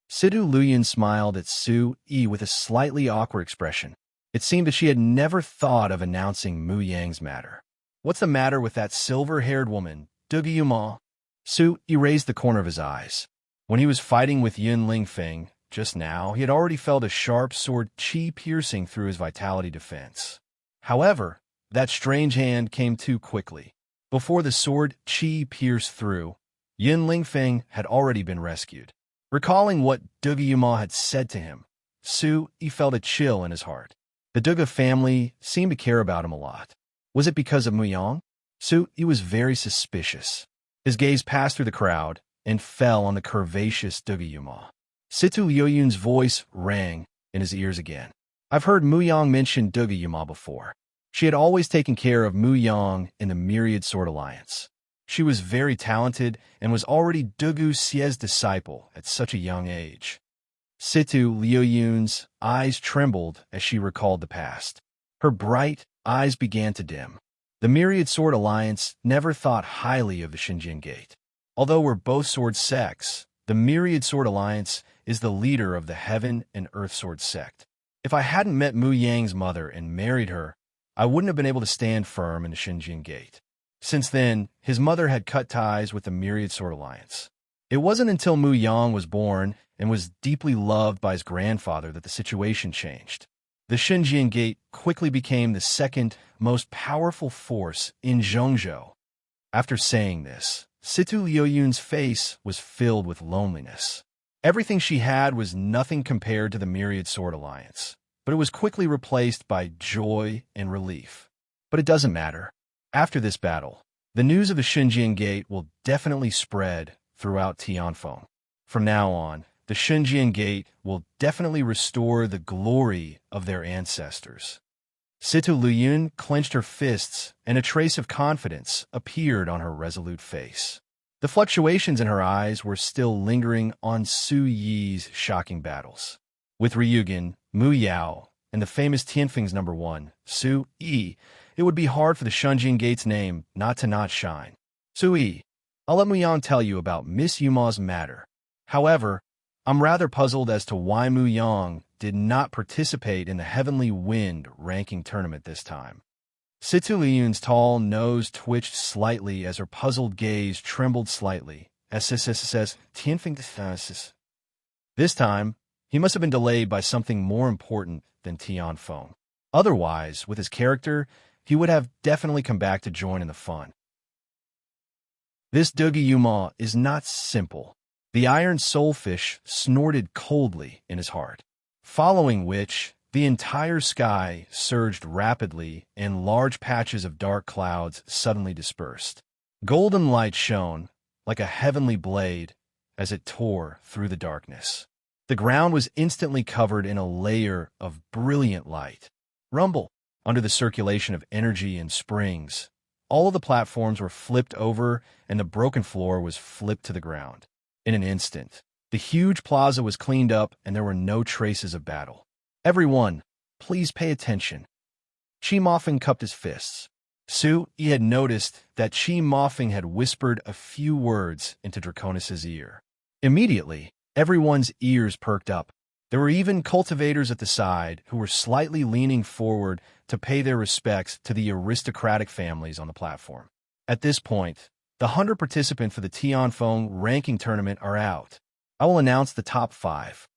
Situ Luyin smiled at Su Yi with a slightly awkward expression. It seemed that she had never thought of announcing Mu Yang's matter. What's the matter with that silver-haired woman, Dugu Yuma? Su Yi raised the corner of his eyes. When he was fighting with Yun Lingfeng, just now, he had already felt a sharp sword Qi piercing through his vitality defense. However, that strange hand came too quickly. Before the sword Qi pierced through, Yun Lingfeng had already been rescued. Recalling what Dugu Yuma had said to him, Su Yi felt a chill in his heart. The Dugu family seemed to care about him a lot. Was it because of Mu Yang? Su Yi was very suspicious. His gaze passed through the crowd and fell on the curvaceous Dugu Yuma. Situ Liuyun's voice rang in his ears again. I've heard Mu Yang mention Dugu Yuma before. She had always taken care of Mu Yang in the Myriad Sword Alliance. She was very talented and was already Dugu Xie's disciple at such a young age. Situ Liuyun's eyes trembled as she recalled the past. Her bright eyes began to dim. The Myriad Sword Alliance never thought highly of the Xinjiang Gate. Although we're both sword sects, the Myriad Sword Alliance is the leader of the Heaven and Earth Sword sect. If I hadn't met Mu Yang's mother and married her, I wouldn't have been able to stand firm in the Xinjiang Gate. Since then, his mother had cut ties with the Myriad Sword Alliance. It wasn't until Mu Yang was born and was deeply loved by his grandfather that the situation changed. The Xinjiang Gate quickly became the second most powerful force in Zhongzhou. After saying this, Situ Liuyun's face was filled with loneliness. Everything she had was nothing compared to the Myriad Sword Alliance, but it was quickly replaced by joy and relief. But it doesn't matter. After this battle, the news of the Xinjiang Gate will definitely spread throughout Tianfeng. From now on, the Xinjiang Gate will definitely restore the glory of their ancestors. Situ Liyun clenched her fists, and a trace of confidence appeared on her resolute face. The fluctuations in her eyes were still lingering on Su Yi's shocking battles. With Ryugen, Mu Yao, and the famous Tianfeng's number 1, Su Yi, it would be hard for the Xinjiang Gate's name not to shine. Su Yi, I'll let Mu Yang tell you about Miss Yuma's matter. However, I'm rather puzzled as to why Mu Yang did not participate in the Heavenly Wind ranking tournament this time. Situ Liyun's tall nose twitched slightly as her puzzled gaze trembled slightly. Tianfeng. This time, he must have been delayed by something more important than Tianfeng. Otherwise, with his character, he would have definitely come back to join in the fun. This Dugi Yuma is not simple. The iron soulfish snorted coldly in his heart, following which the entire sky surged rapidly and large patches of dark clouds suddenly dispersed. Golden light shone like a heavenly blade as it tore through the darkness. The ground was instantly covered in a layer of brilliant light. Rumble, under the circulation of energy and springs, all of the platforms were flipped over and the broken floor was flipped to the ground. In an instant, the huge plaza was cleaned up and there were no traces of battle. Everyone, please pay attention. Chi Mofeng cupped his fists. Su Yi had noticed that Chi Mofeng had whispered a few words into Draconis's ear. Immediately, everyone's ears perked up. There were even cultivators at the side who were slightly leaning forward to pay their respects to the aristocratic families on the platform. At this point, the 100 participants for the Tianfeng ranking tournament are out. I will announce the top 5.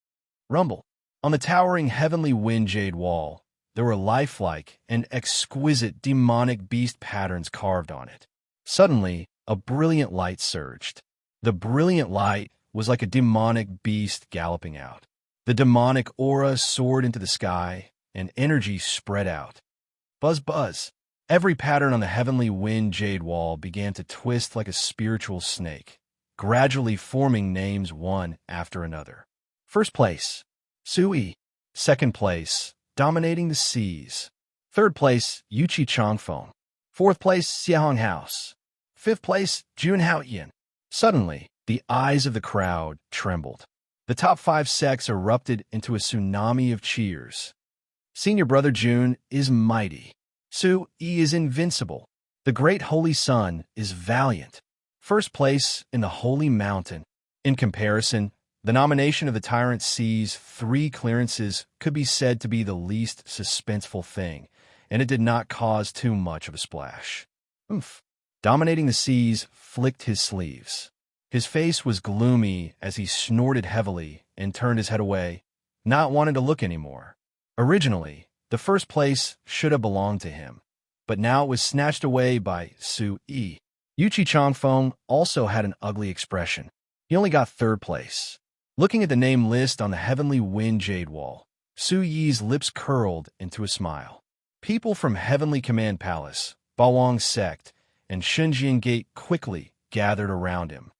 Rumble. On the towering heavenly wind jade wall, there were lifelike and exquisite demonic beast patterns carved on it. Suddenly, a brilliant light surged. The brilliant light was like a demonic beast galloping out. The demonic aura soared into the sky, and energy spread out. Buzz, buzz. Every pattern on the heavenly wind jade wall began to twist like a spiritual snake, gradually forming names one after another. First place, Su Yi. Second place, Dominating the Seas. Third place, Yuchi Changfeng. Fourth place, Xiahong House. Fifth place, Jun Haoyan. Suddenly, the eyes of the crowd trembled. The top 5 sects erupted into a tsunami of cheers. Senior brother Jun is mighty. Su Yi is invincible. The great holy sun is valiant. First place in the holy mountain. In comparison, the nomination of the Tyrant Sea's 3 clearances could be said to be the least suspenseful thing, and it did not cause too much of a splash. Oomph. Dominating the Seas flicked his sleeves. His face was gloomy as he snorted heavily and turned his head away, not wanting to look anymore. Originally, the first place should have belonged to him, but now it was snatched away by Su Yi. Yuchi Changfeng also had an ugly expression. He only got 3rd place. Looking at the name list on the heavenly wind jade wall, Su Yi's lips curled into a smile. People from Heavenly Command Palace, Bawang Sect, and Xinjiang Gate quickly gathered around him.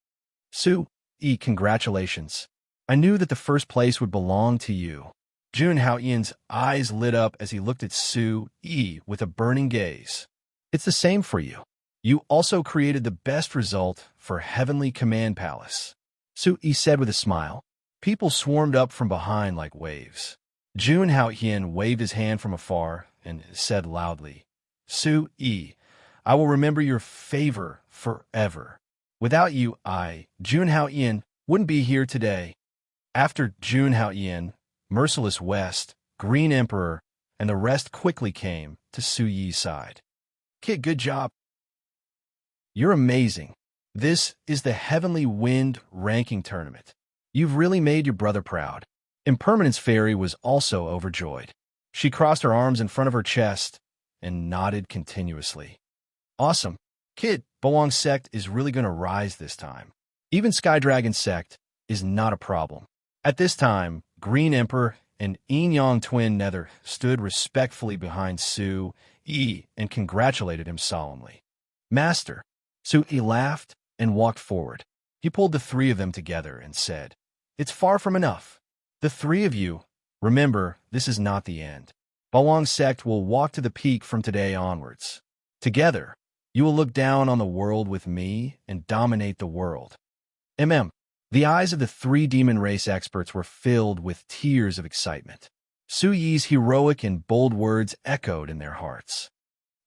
Su Yi, congratulations. I knew that the first place would belong to you. Jun Haoyan's eyes lit up as he looked at Su Yi with a burning gaze. It's the same for you. You also created the best result for Heavenly Command Palace. Su Yi said with a smile. People swarmed up from behind like waves. Jun Haoyan waved his hand from afar and said loudly, Su Yi, I will remember your favor forever. Without you, Jun Haoyan, wouldn't be here today. After Jun Haoyan, Merciless West Green Emperor, and the rest quickly came to Su Yi's side. Kid, good job. You're amazing. This is the Heavenly Wind ranking tournament. You've really made your brother proud. Impermanence Fairy was also overjoyed. She crossed her arms in front of her chest and nodded continuously. Awesome. Kid, Bawang Sect is really going to rise this time. Even Sky Dragon Sect is not a problem. At this time, Green Emperor and Yin Yang Twin Nether stood respectfully behind Su Yi and congratulated him solemnly. Master, Su Yi laughed and walked forward. He pulled the three of them together and said, "It's far from enough. The three of you, remember, this is not the end. Bawang Sect will walk to the peak from today onwards. Together, you will look down on the world with me and dominate the world." The eyes of the three demon race experts were filled with tears of excitement. Su Yi's heroic and bold words echoed in their hearts.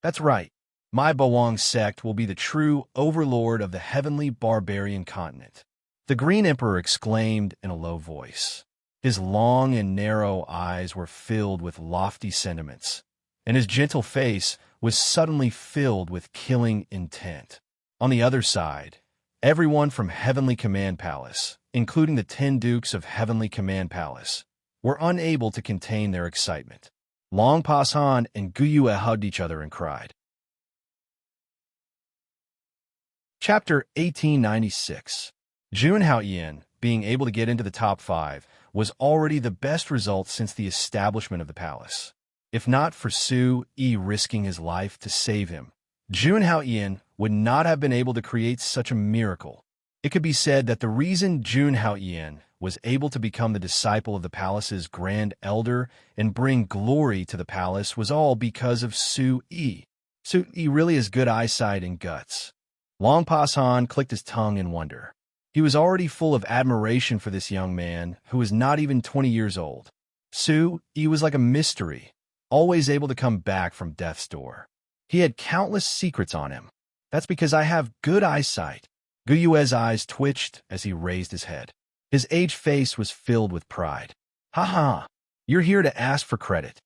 That's right. My Bawang Sect will be the true overlord of the heavenly barbarian continent. The Green Emperor exclaimed in a low voice. His long and narrow eyes were filled with lofty sentiments, and his gentle face was suddenly filled with killing intent. On the other side, everyone from Heavenly Command Palace, including the 10 Dukes of Heavenly Command Palace, were unable to contain their excitement. Long Pasan and Guyue hugged each other and cried. Chapter 1896. Jun Haoyan, being able to get into the top 5, was already the best result since the establishment of the palace. If not for Su Yi risking his life to save him, Jun Haoyan would not have been able to create such a miracle. It could be said that the reason Jun Haoyan was able to become the disciple of the palace's grand elder and bring glory to the palace was all because of Su Yi. Su Yi really has good eyesight and guts. Long Pasan clicked his tongue in wonder. He was already full of admiration for this young man who was not even 20 years old. Su Yi was like a mystery, always able to come back from death's door. He had countless secrets on him. That's because I have good eyesight. Guyue's eyes twitched as he raised his head. His aged face was filled with pride. Ha ha, you're here to ask for credit.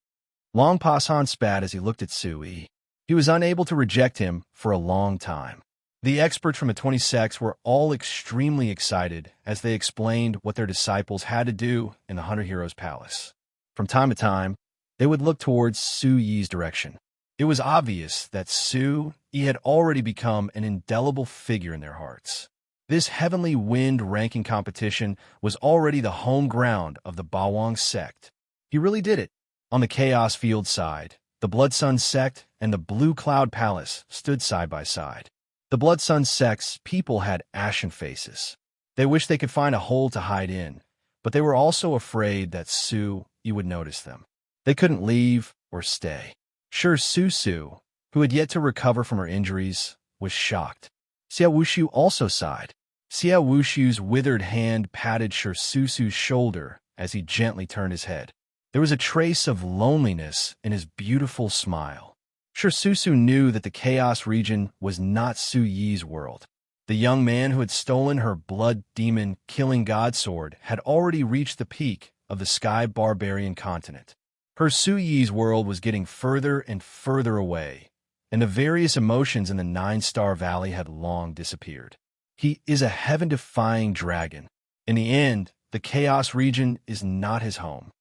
Long Pasan spat as he looked at Su Yi. He was unable to reject him for a long time. The experts from the 20 sects were all extremely excited as they explained what their disciples had to do in the 100 Heroes Palace. From time to time, they would look towards Su Yi's direction. It was obvious that Su Yi had already become an indelible figure in their hearts. This Heavenly Wind ranking competition was already the home ground of the Bawang Sect. He really did it. On the Chaos Field side, the Blood Sun Sect and the Blue Cloud Palace stood side by side. The Blood Sun Sect's people had ashen faces. They wished they could find a hole to hide in, but they were also afraid that Su Yi would notice them. They couldn't leave or stay. Sure, Su, who had yet to recover from her injuries, was shocked. Xiao Wushu also sighed. Xiao Wushu's withered hand patted Sure Susu's shoulder as he gently turned his head. There was a trace of loneliness in his beautiful smile. Sure Susu knew that the Chaos region was not Su Yi's world. The young man who had stolen her blood demon killing god sword had already reached the peak of the sky barbarian continent. Her Su Yi's world was getting further and further away, and the various emotions in the 9-Star Valley had long disappeared. He is a heaven-defying dragon. In the end, the Chaos region is not his home.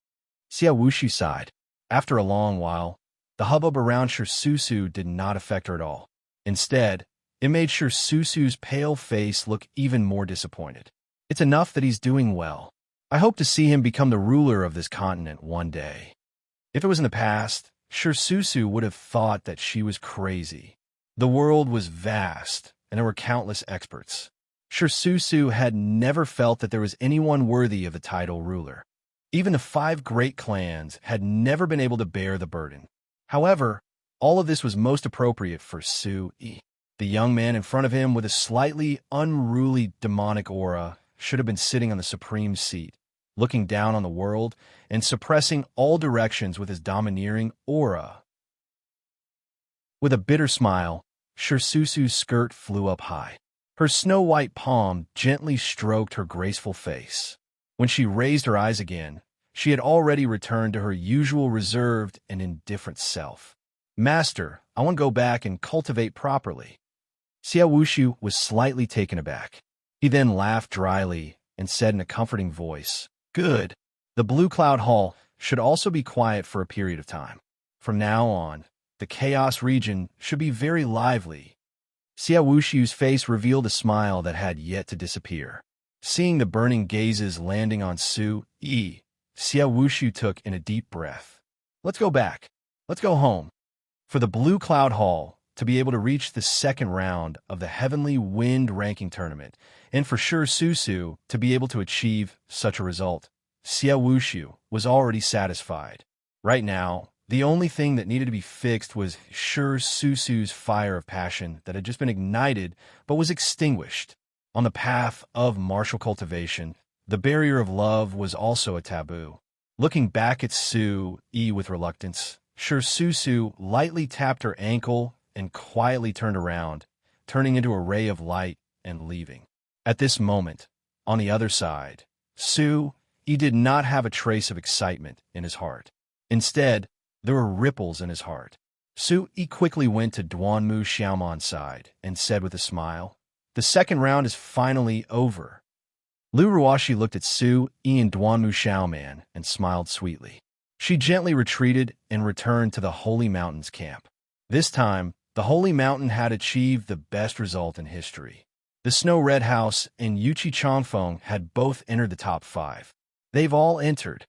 Xiao Wushu sighed. After a long while, the hubbub around Sure Susu did not affect her at all. Instead, it made Sure Susu's pale face look even more disappointed. It's enough that he's doing well. I hope to see him become the ruler of this continent one day. If it was in the past, Sure Susu would have thought that she was crazy. The world was vast, and there were countless experts. Sure Susu had never felt that there was anyone worthy of the title ruler. Even the 5 great clans had never been able to bear the burden. However, all of this was most appropriate for Su Yi. The young man in front of him with a slightly unruly demonic aura should have been sitting on the supreme seat, looking down on the world and suppressing all directions with his domineering aura. With a bitter smile, Sure Susu's skirt flew up high. Her snow-white palm gently stroked her graceful face. When she raised her eyes again, She had already returned to her usual reserved and indifferent self. "Master, I want to go back and cultivate properly." Xiao Wushu was slightly taken aback. He then laughed dryly and said in a comforting voice, "Good. The Blue Cloud Hall should also be quiet for a period of time. From now on, the Chaos region should be very lively." Xiao Wushu's face revealed a smile that had yet to disappear. Seeing the burning gazes landing on Su Yi, Xiao Wushu took in a deep breath. "Let's go back. Let's go home." For the Blue Cloud Hall to be able to reach the second round of the Heavenly Wind Ranking Tournament, and for sure Su to be able to achieve such a result, Xiao Wushu was already satisfied. Right now, the only thing that needed to be fixed was Sure Susu's fire of passion that had just been ignited but was extinguished. On the path of martial cultivation, the barrier of love was also a taboo. Looking back at Su Yi with reluctance, Sure Susu lightly tapped her ankle and quietly turned around, turning into a ray of light and leaving. At this moment, on the other side, Su Yi did not have a trace of excitement in his heart. Instead, there were ripples in his heart. Su Yi quickly went to Duanmu Xiaoman's side and said with a smile, "The second round is finally over." Lu Ruashi looked at Su Yi and Duanmu Xiaoman and smiled sweetly. She gently retreated and returned to the Holy Mountains camp. This time, the Holy Mountain had achieved the best result in history. The Snow Red House and Yuchi Changfeng had both entered the top 5. "They've all entered,"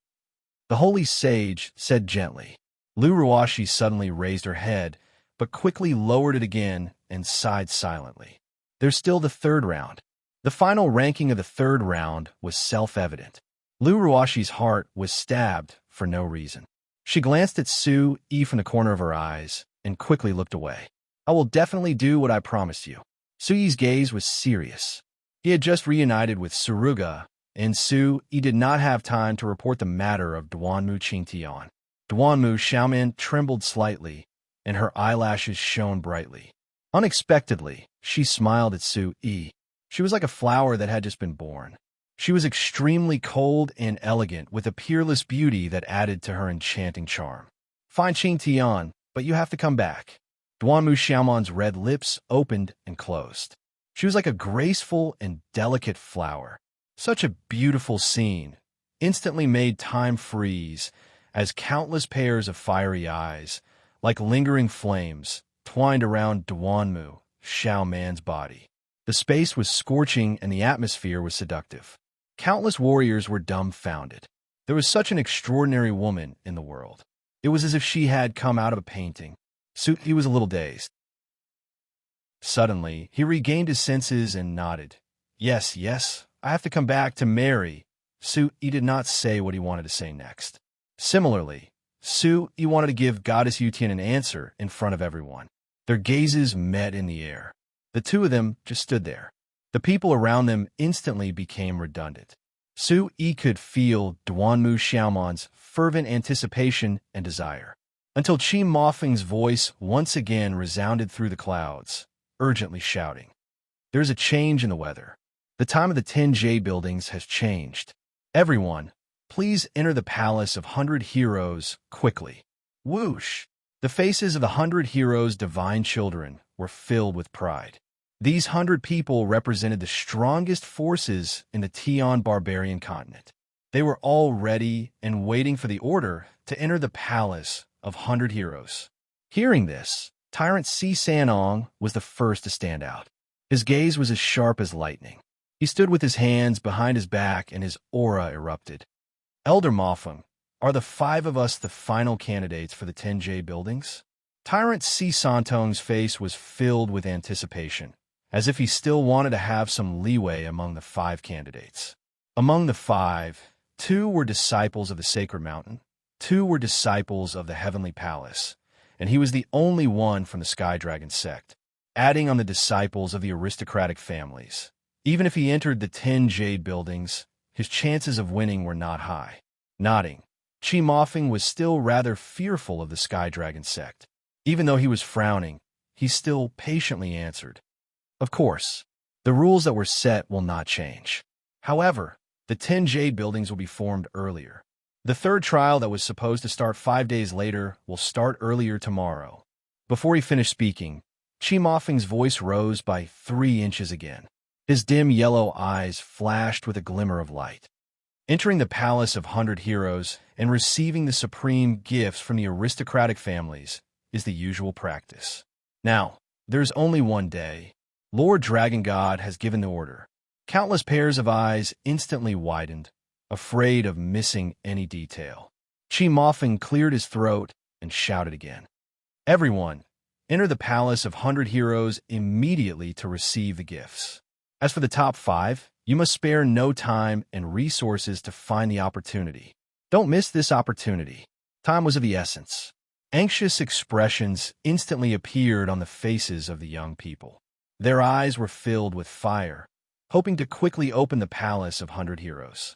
the Holy Sage said gently. Lu Ruashi suddenly raised her head, but quickly lowered it again and sighed silently. There's still the third round. The final ranking of the third round was self-evident. Lu Ruashi's heart was stabbed for no reason. She glanced at Su Yi from the corner of her eyes and quickly looked away. "I will definitely do what I promised you." Su Yi's gaze was serious. He had just reunited with Suruga, and Su Yi did not have time to report the matter of Duanmu Qingtian. Duanmu Xiaoman trembled slightly, and her eyelashes shone brightly. Unexpectedly, she smiled at Su Yi. She was like a flower that had just been born. She was extremely cold and elegant, with a peerless beauty that added to her enchanting charm. "Fine Qingtian, but you have to come back." Duanmu Xiaoman's red lips opened and closed. She was like a graceful and delicate flower. Such a beautiful scene instantly made time freeze as countless pairs of fiery eyes, like lingering flames, twined around Duanmu Xiaoman's body. The space was scorching and the atmosphere was seductive. Countless warriors were dumbfounded. There was such an extraordinary woman in the world. It was as if she had come out of a painting. He was a little dazed. Suddenly, he regained his senses and nodded. Yes, I have to come back to marry." He did not say what he wanted to say next. Similarly, he wanted to give Goddess Yutian an answer in front of everyone. Their gazes met in the air. The two of them just stood there. The people around them instantly became redundant. Su Yi could feel Duanmu Xiaoman's fervent anticipation and desire, until Qi Mofeng's voice once again resounded through the clouds, urgently shouting, "There's a change in the weather. The time of the 10J buildings has changed. Everyone, please enter the Palace of 100 Heroes quickly." Whoosh! The faces of the 100 Heroes' divine children were filled with pride. These 100 people represented the strongest forces in the Tian barbarian continent. They were all ready and waiting for the order to enter the Palace of 100 Heroes. Hearing this, Tyrant Si Sanong was the first to stand out. His gaze was as sharp as lightning. He stood with his hands behind his back and his aura erupted. "Elder Mofeng, are the 5 of us the final candidates for the 10J buildings?" Tyrant Si Santong's face was filled with anticipation, as if he still wanted to have some leeway among the 5 candidates. Among the 5, 2 were disciples of the Sacred Mountain, 2 were disciples of the Heavenly Palace, and he was the only one from the Sky Dragon sect. Adding on the disciples of the aristocratic families, even if he entered the 10 Jade buildings, his chances of winning were not high. Nodding, Qi Mofeng was still rather fearful of the Sky Dragon sect. Even though he was frowning, he still patiently answered, "Of course, the rules that were set will not change. However, the 10 Jade buildings will be formed earlier. The third trial that was supposed to start 5 days later will start earlier tomorrow. Before he finished speaking, Chi Mofeng's voice rose by 3 inches again. His dim yellow eyes flashed with a glimmer of light. Entering the palace of 100 heroes and receiving the supreme gifts from the aristocratic families is the usual practice. Now, there's only one day. Lord Dragon God has given the order. Countless pairs of eyes instantly widened, afraid of missing any detail. Chi Mofeng cleared his throat and shouted again. Everyone, enter the palace of 100 heroes immediately to receive the gifts. As for the top 5, you must spare no time and resources to find the opportunity. Don't miss this opportunity. Time was of the essence. Anxious expressions instantly appeared on the faces of the young people. Their eyes were filled with fire, hoping to quickly open the palace of 100 heroes.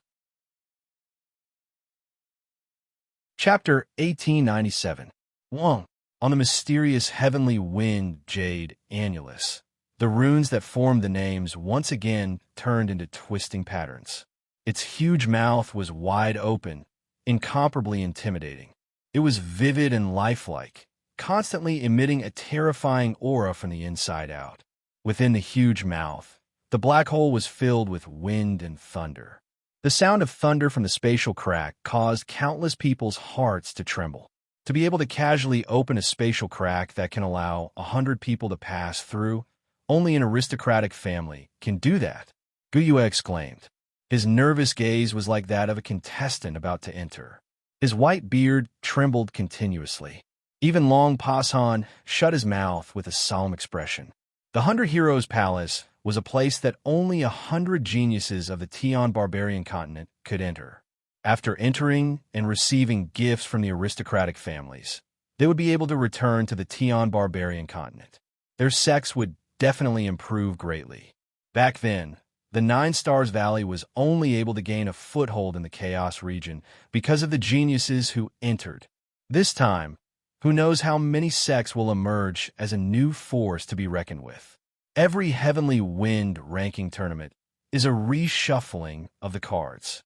Chapter 1897. Wong. On the mysterious heavenly wind jade annulus, the runes that formed the names once again turned into twisting patterns. Its huge mouth was wide open, incomparably intimidating. It was vivid and lifelike, constantly emitting a terrifying aura from the inside out. Within the huge mouth, the black hole was filled with wind and thunder. The sound of thunder from the spatial crack caused countless people's hearts to tremble. To be able to casually open a spatial crack that can allow 100 people to pass through, only an aristocratic family can do that, Guyue exclaimed. His nervous gaze was like that of a contestant about to enter. His white beard trembled continuously. Even Long Pasan shut his mouth with a solemn expression. The 100 Heroes Palace was a place that only 100 geniuses of the Tian barbarian continent could enter. After entering and receiving gifts from the aristocratic families, they would be able to return to the Tian barbarian continent. Their sex would definitely improve greatly. Back then, the Nine Stars Valley was only able to gain a foothold in the Chaos region because of the geniuses who entered. This time, who knows how many sects will emerge as a new force to be reckoned with. Every Heavenly Wind ranking tournament is a reshuffling of the cards.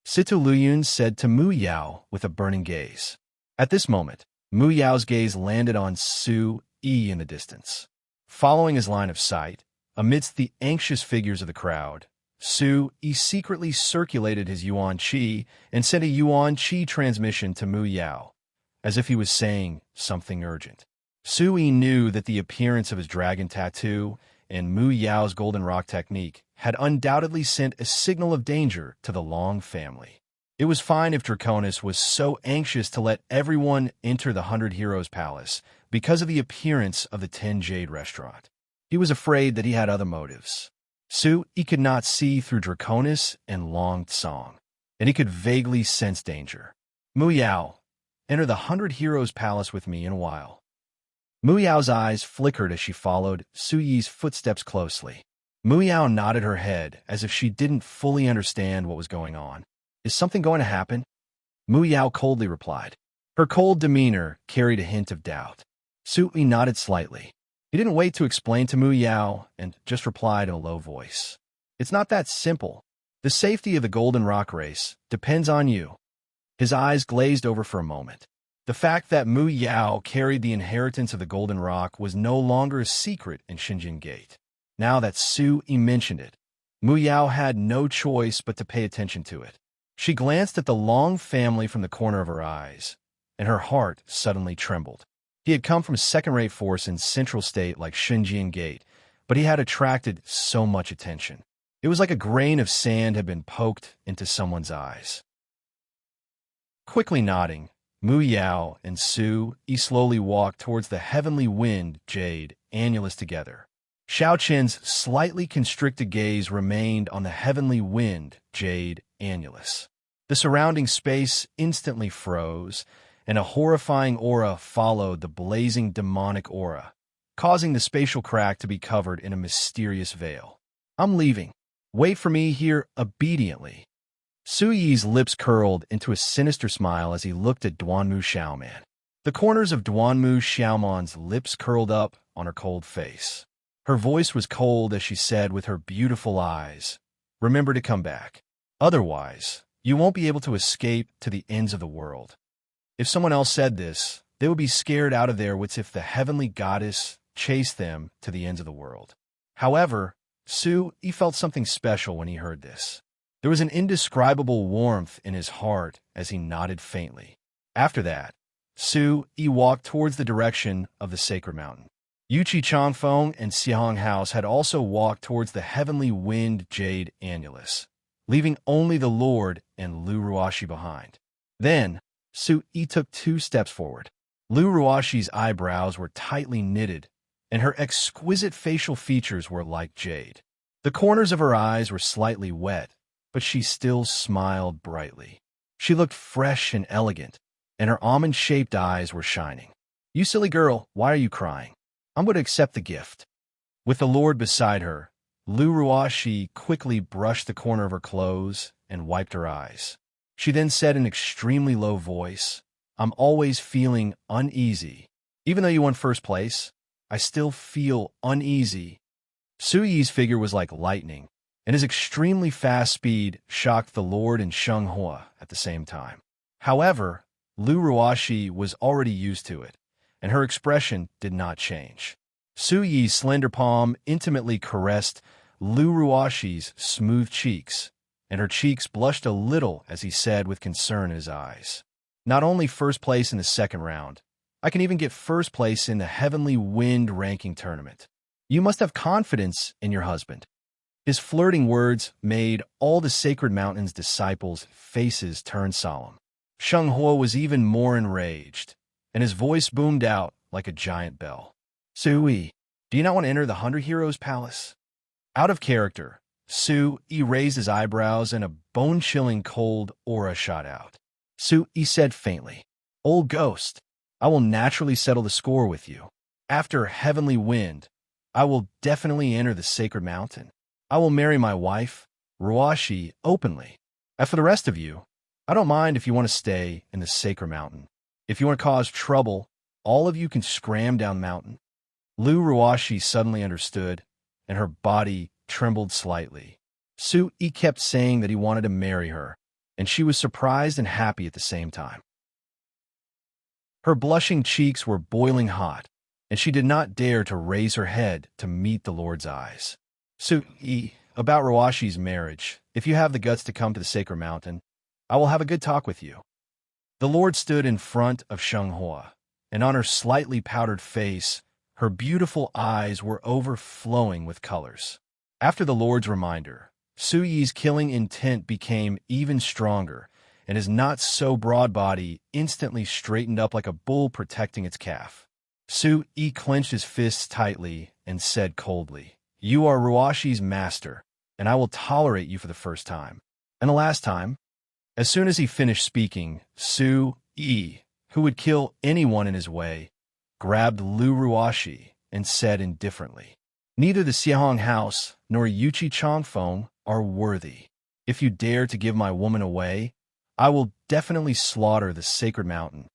Situ Luyun said to Mu Yao with a burning gaze. At this moment, Mu Yao's gaze landed on Su Yi in the distance. Following his line of sight, amidst the anxious figures of the crowd, Su Yi secretly circulated his Yuan Qi and sent a Yuan Qi transmission to Mu Yao, as if he was saying something urgent. Su Yi knew that the appearance of his dragon tattoo and Mu Yao's golden rock technique had undoubtedly sent a signal of danger to the Long family. It was fine if Draconis was so anxious to let everyone enter the 100 Heroes Palace because of the appearance of the 10 Jade restaurant. He was afraid that he had other motives. He could not see through Draconis and Long Tsong, and he could vaguely sense danger. Mu Yao, enter the 100 Heroes Palace with me in a while. Mu Yao's eyes flickered as she followed Su Yi's footsteps closely. Mu Yao nodded her head as if she didn't fully understand what was going on. Is something going to happen? Mu Yao coldly replied. Her cold demeanor carried a hint of doubt. Su Yi nodded slightly. He didn't wait to explain to Mu Yao and just replied in a low voice. It's not that simple. The safety of the Golden Rock race depends on you. His eyes glazed over for a moment. The fact that Mu Yao carried the inheritance of the Golden Rock was no longer a secret in Xinjiang Gate. Now that Su Yi mentioned it, Mu Yao had no choice but to pay attention to it. She glanced at the Long family from the corner of her eyes, and her heart suddenly trembled. He had come from a second-rate force in Central State like Xinjiang Gate, but he had attracted so much attention. It was like a grain of sand had been poked into someone's eyes. Quickly nodding, Mu Yao and Su Yi slowly walked towards the Heavenly Wind Jade annulus together. Xiao Qin's slightly constricted gaze remained on the Heavenly Wind Jade annulus. The surrounding space instantly froze, and a horrifying aura followed the blazing demonic aura, causing the spatial crack to be covered in a mysterious veil. I'm leaving. Wait for me here obediently. Su Yi's lips curled into a sinister smile as he looked at Duanmu Xiaoman. The corners of Duanmu Xiaoman's lips curled up on her cold face. Her voice was cold as she said with her beautiful eyes, remember to come back. Otherwise, You won't be able to escape to the ends of the world. If someone else said this, they would be scared out of their wits if the heavenly goddess chased them to the ends of the world. However, he felt something special when he heard this. There was an indescribable warmth in his heart as he nodded faintly. After that, he walked towards the direction of the sacred mountain. Yuchi Changfeng and Xiahong House had also walked towards the heavenly wind jade annulus, leaving only the Lord and Lu Ruashi behind. Then, Yi took 2 steps forward. Lu Ruashi's eyebrows were tightly knitted, and her exquisite facial features were like jade. The corners of her eyes were slightly wet, but she still smiled brightly. She looked fresh and elegant, and her almond-shaped eyes were shining. "You silly girl, why are you crying? I'm going to accept the gift." With the Lord beside her, Lu Ruashi quickly brushed the corner of her clothes and wiped her eyes. She then said in an extremely low voice, "I'm always feeling uneasy. Even though you won first place, I still feel uneasy." Yi's figure was like lightning, and his extremely fast speed shocked the Lord and Sheng Hua at the same time. However, Lu Ruashi was already used to it, and her expression did not change. Yi's slender palm intimately caressed Lu Ruashi's smooth cheeks, and her cheeks blushed a little as he said with concern in his eyes, "Not only first place in the second round, I can even get first place in the Heavenly Wind ranking tournament. You must have confidence in your husband." His flirting words made all the Sacred Mountain's disciples' faces turn solemn. Sheng Hua was even more enraged, and his voice boomed out like a giant bell. "Yi, do you not want to enter the 100 Heroes Palace?" Out of character, Yi raised his eyebrows and a bone-chilling cold aura shot out. Yi said faintly, "Old ghost, I will naturally settle the score with you. After Heavenly Wind, I will definitely enter the Sacred Mountain. I will marry my wife, Ruashi, openly. As for the rest of you, I don't mind if you want to stay in the Sacred Mountain. If you want to cause trouble, all of you can scram down the mountain." Lu Ruashi suddenly understood, and her body trembled slightly. Yi kept saying that he wanted to marry her, and she was surprised and happy at the same time. Her blushing cheeks were boiling hot, and she did not dare to raise her head to meet the Lord's eyes. "Yi, about Ruashi's marriage, if you have the guts to come to the Sacred Mountain, I will have a good talk with you." The Lord stood in front of Sheng Hua, and on her slightly powdered face, her beautiful eyes were overflowing with colors. After the Lord's reminder, Yi's killing intent became even stronger, and his not-so-broad body instantly straightened up like a bull protecting its calf. Yi clenched his fists tightly and said coldly, "You are Ruashi's master, and I will tolerate you for the first time. And the last time." As soon as he finished speaking, Yi, who would kill anyone in his way, grabbed Lu Ruashi and said indifferently, "Neither the Xiahong House nor Yuchi Changfeng are worthy. If you dare to give my woman away, I will definitely slaughter the Sacred Mountain."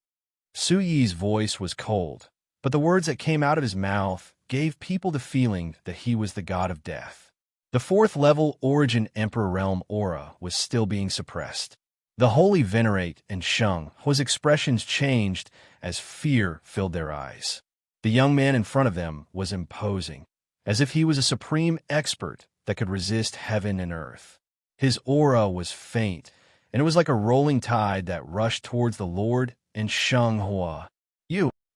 Yi's voice was cold, but the words that came out of his mouth gave people the feeling that he was the god of death. The 4th-level Origin Emperor Realm aura was still being suppressed. The Holy Venerate and Sheng Hua's expressions changed as fear filled their eyes. The young man in front of them was imposing, as if he was a supreme expert that could resist heaven and earth. His aura was faint, and it was like a rolling tide that rushed towards the Lord and Sheng Hua.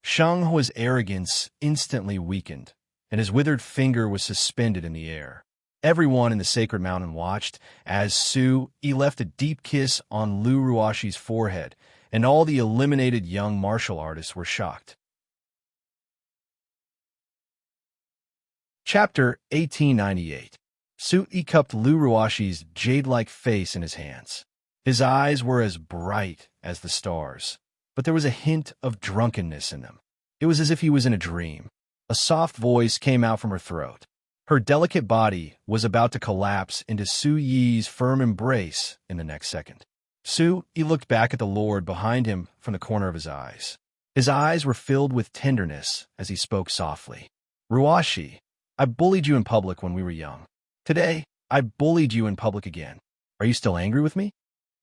Sheng Hua's arrogance instantly weakened, and his withered finger was suspended in the air. Everyone in the Sacred Mountain watched as Yi left a deep kiss on Lu Ruashi's forehead, and all the eliminated young martial artists were shocked. Chapter 1898. Yi cupped Lu Ruashi's jade-like face in his hands. His eyes were as bright as the stars, but there was a hint of drunkenness in them. It was as if he was in a dream. A soft voice came out from her throat. Her delicate body was about to collapse into Yi's firm embrace in the next second. Yi looked back at the Lord behind him from the corner of his eyes. His eyes were filled with tenderness as he spoke softly. "Ruashi, I bullied you in public when we were young. Today, I bullied you in public again. Are you still angry with me?"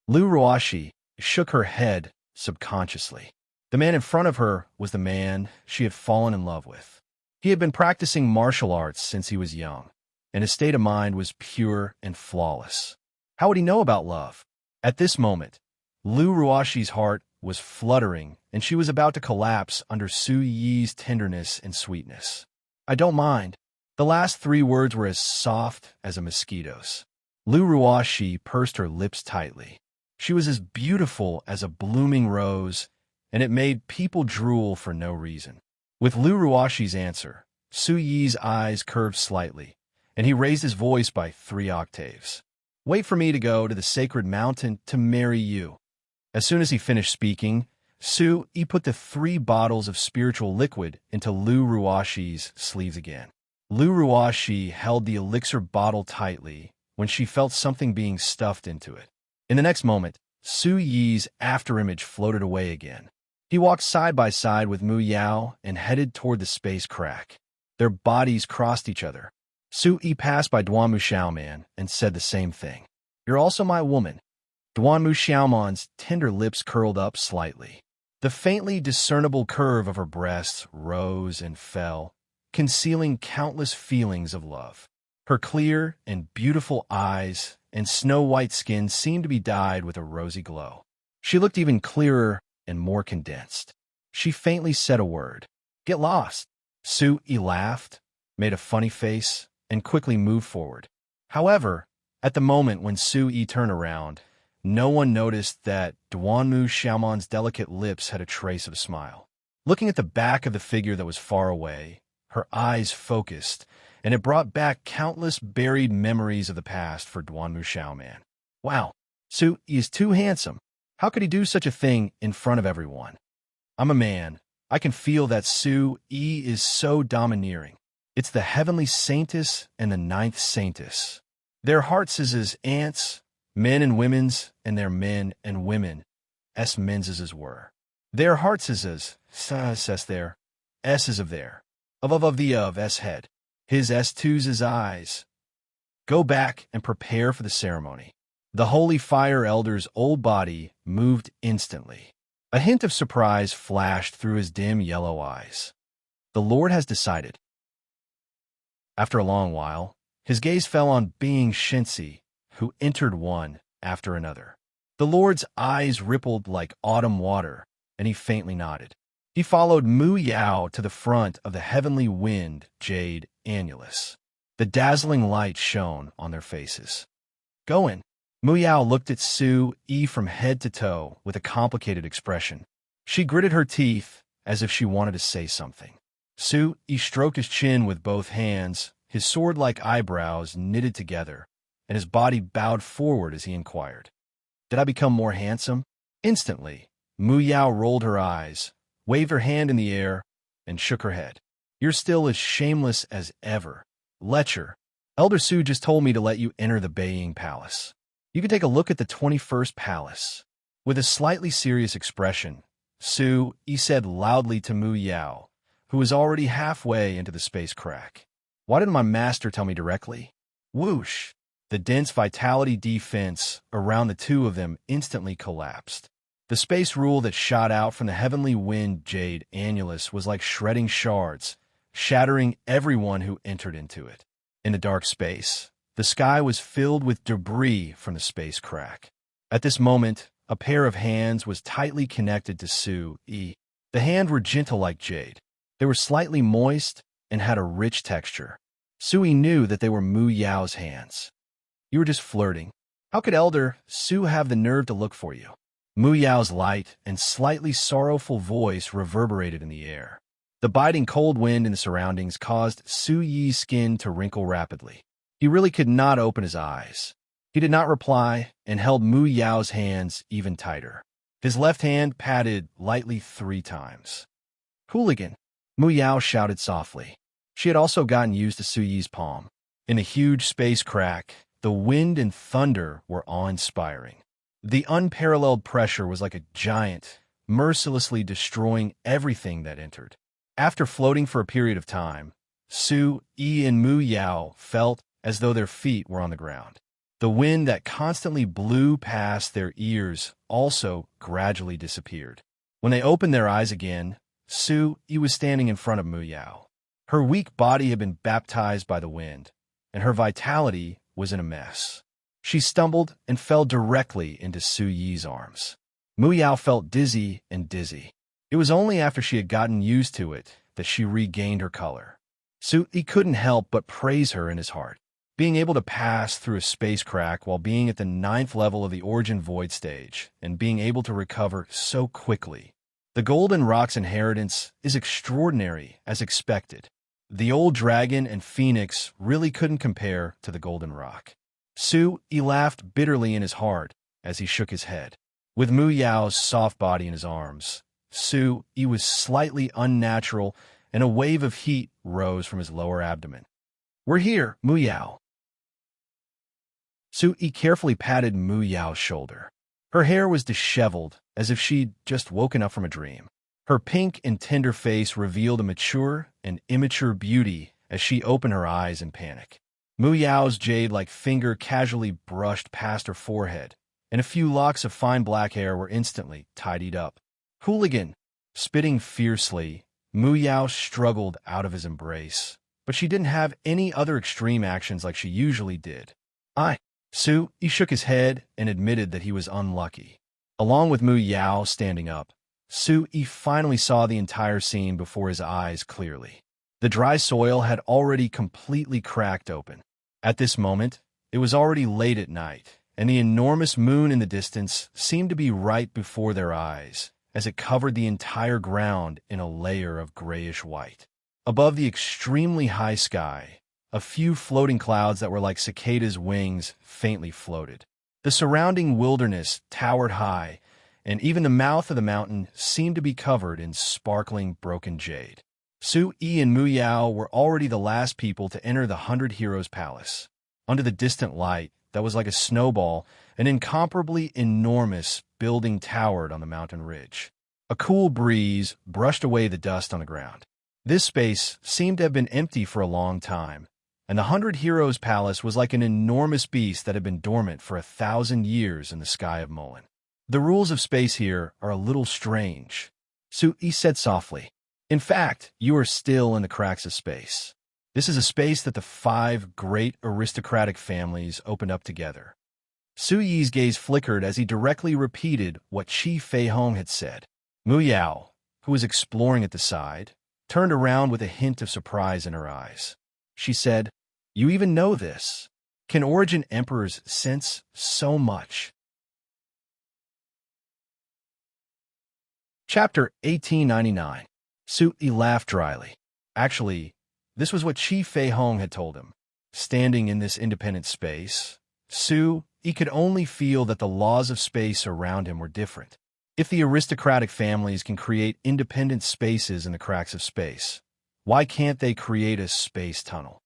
Lu Ruashi shook her head subconsciously. The man in front of her was the man she had fallen in love with. He had been practicing martial arts since he was young, and his state of mind was pure and flawless. How would he know about love? At this moment, Lu Ruashi's heart was fluttering, and she was about to collapse under Su Yi's tenderness and sweetness. I don't mind. The last three words were as soft as a mosquito's. Lu Ruashi pursed her lips tightly. She was as beautiful as a blooming rose, and it made people drool for no reason. With Lu Ruashi's answer, Su Yi's eyes curved slightly, and he raised his voice by 3 octaves. Wait for me to go to the sacred mountain to marry you. As soon as he finished speaking, Su Yi put the 3 bottles of spiritual liquid into Lu Ruashi's sleeves again. Lu Ruashi held the elixir bottle tightly when she felt something being stuffed into it. In the next moment, Su Yi's afterimage floated away again. He walked side by side with Mu Yao and headed toward the space crack. Their bodies crossed each other. Su Yi passed by Duanmu Xiaoman and said the same thing. You're also my woman. Duanmu Xiaoman's tender lips curled up slightly. The faintly discernible curve of her breasts rose and fell, concealing countless feelings of love. Her clear and beautiful eyes and snow-white skin seemed to be dyed with a rosy glow. She looked even clearer and more condensed. She faintly said a word. Get lost. Su Yi laughed, made a funny face, and quickly moved forward. However, at the moment when Su Yi turned around, no one noticed that Duanmu Xiaoman's delicate lips had a trace of a smile. Looking at the back of the figure that was far away, her eyes focused, and it brought back countless buried memories of the past for Duanmu Xiaoman. Wow, Su Yi is too handsome. How could he do such a thing in front of everyone? I'm a man. I can feel that Su Yi is so domineering. It's the heavenly saintess and the 9th saintess. Their hearts is as ants, men and women's, and their men and women, s men's as were. Their hearts is as, s there, s is of there, of the of s head. His S2's his eyes. Go back and prepare for the ceremony. The Holy Fire Elder's old body moved instantly. A hint of surprise flashed through his dim yellow eyes. The Lord has decided. After a long while, his gaze fell on Being Shinsi, who entered one after another. The Lord's eyes rippled like autumn water, and he faintly nodded. He followed Mu Yao to the front of the heavenly wind jade annulus. The dazzling light shone on their faces. Go in. Mu Yao looked at Su Yi from head to toe with a complicated expression. She gritted her teeth as if she wanted to say something. Su Yi stroked his chin with both hands, his sword-like eyebrows knitted together, and his body bowed forward as he inquired, Did I become more handsome? Instantly, Mu Yao rolled her eyes, waved her hand in the air, and shook her head. You're still as shameless as ever. Lecher, Elder Su just told me to let you enter the Beiying Palace. You can take a look at the 21st Palace. With a slightly serious expression, Su Yi said loudly to Mu Yao, who was already halfway into the space crack. Why didn't my master tell me directly? Whoosh! The dense vitality defense around the two of them instantly collapsed. The space rule that shot out from the heavenly wind jade annulus was like shredding shards, shattering everyone who entered into it. In the dark space, the sky was filled with debris from the space crack. At this moment, a pair of hands was tightly connected to Su Yi. The hands were gentle like jade. They were slightly moist and had a rich texture. Su Yi knew that they were Mu Yao's hands. You were just flirting. How could Elder Su have the nerve to look for you? Mu Yao's light and slightly sorrowful voice reverberated in the air. The biting cold wind in the surroundings caused Su Yi's skin to wrinkle rapidly. He really could not open his eyes. He did not reply and held Mu Yao's hands even tighter. His left hand patted lightly 3 times. Hooligan, Mu Yao shouted softly. She had also gotten used to Su Yi's palm. In the huge space crack, the wind and thunder were awe-inspiring. The unparalleled pressure was like a giant, mercilessly destroying everything that entered. After floating for a period of time, Su Yi and Mu Yao felt as though their feet were on the ground. The wind that constantly blew past their ears also gradually disappeared. When they opened their eyes again, Su-yi was standing in front of Mu-Yao. Her weak body had been baptized by the wind, and her vitality was in a mess. She stumbled and fell directly into Su-yi's arms. Mu-Yao felt dizzy and dizzy. It was only after she had gotten used to it that she regained her color. Su-yi couldn't help but praise her in his heart. Being able to pass through a space crack while being at the 9th level of the Origin Void stage and being able to recover so quickly. The Golden Rock's inheritance is extraordinary as expected. The old dragon and phoenix really couldn't compare to the Golden Rock. Su-yi laughed bitterly in his heart as he shook his head. With Mu-Yao's soft body in his arms, Su-yi was slightly unnatural and a wave of heat rose from his lower abdomen. "We're here, Mu-Yao." Su-yi carefully patted Mu-Yao's shoulder. Her hair was disheveled, as if she'd just woken up from a dream. Her pink and tender face revealed a mature and immature beauty as she opened her eyes in panic. Mu-Yao's jade-like finger casually brushed past her forehead, and a few locks of fine black hair were instantly tidied up. "Hooligan!" Spitting fiercely, Mu-Yao struggled out of his embrace, but she didn't have any other extreme actions like she usually did. Su-yi shook his head and admitted that he was unlucky. Along with Mu-Yao standing up, Su-yi finally saw the entire scene before his eyes clearly. The dry soil had already completely cracked open. At this moment, it was already late at night, and the enormous moon in the distance seemed to be right before their eyes, as it covered the entire ground in a layer of grayish white. Above the extremely high sky, a few floating clouds that were like cicadas' wings faintly floated. The surrounding wilderness towered high, and even the mouth of the mountain seemed to be covered in sparkling broken jade. Su-yi and Mu-Yao were already the last people to enter the 100 Heroes Palace. Under the distant light that was like a snowball, an incomparably enormous building towered on the mountain ridge. A cool breeze brushed away the dust on the ground. This space seemed to have been empty for a long time, and the 100 Heroes Palace was like an enormous beast that had been dormant for 1,000 years in the sky of Mullen. "The rules of space here are a little strange," Su-yi said softly. "In fact, you are still in the cracks of space. This is a space that the 5 great aristocratic families opened up together." Su-yi's gaze flickered as he directly repeated what Qi Feihong had said. Mu-Yao, who was exploring at the side, turned around with a hint of surprise in her eyes. She said, "You even know this? Can Origin Emperors sense so much?" Chapter 1899. Su-yi laughed dryly. Actually, this was what Qi Feihong had told him. Standing in this independent space, Su-yi could only feel that the laws of space around him were different. If the aristocratic families can create independent spaces in the cracks of space, why can't they create a space tunnel?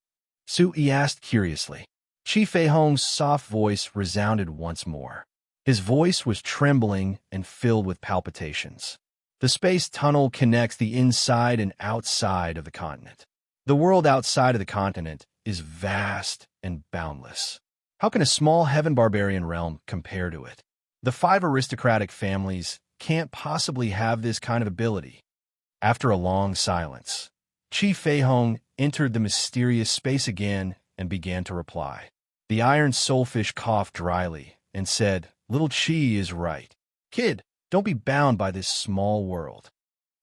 Su-yi asked curiously. Qi Feihong's soft voice resounded once more. His voice was trembling and filled with palpitations. The space tunnel connects the inside and outside of the continent. The world outside of the continent is vast and boundless. How can a small heaven barbarian realm compare to it? The 5 aristocratic families can't possibly have this kind of ability. After a long silence, Qi Feihong entered the mysterious space again and began to reply. The iron soulfish coughed dryly and said, "Little Qi is right. Kid, don't be bound by this small world."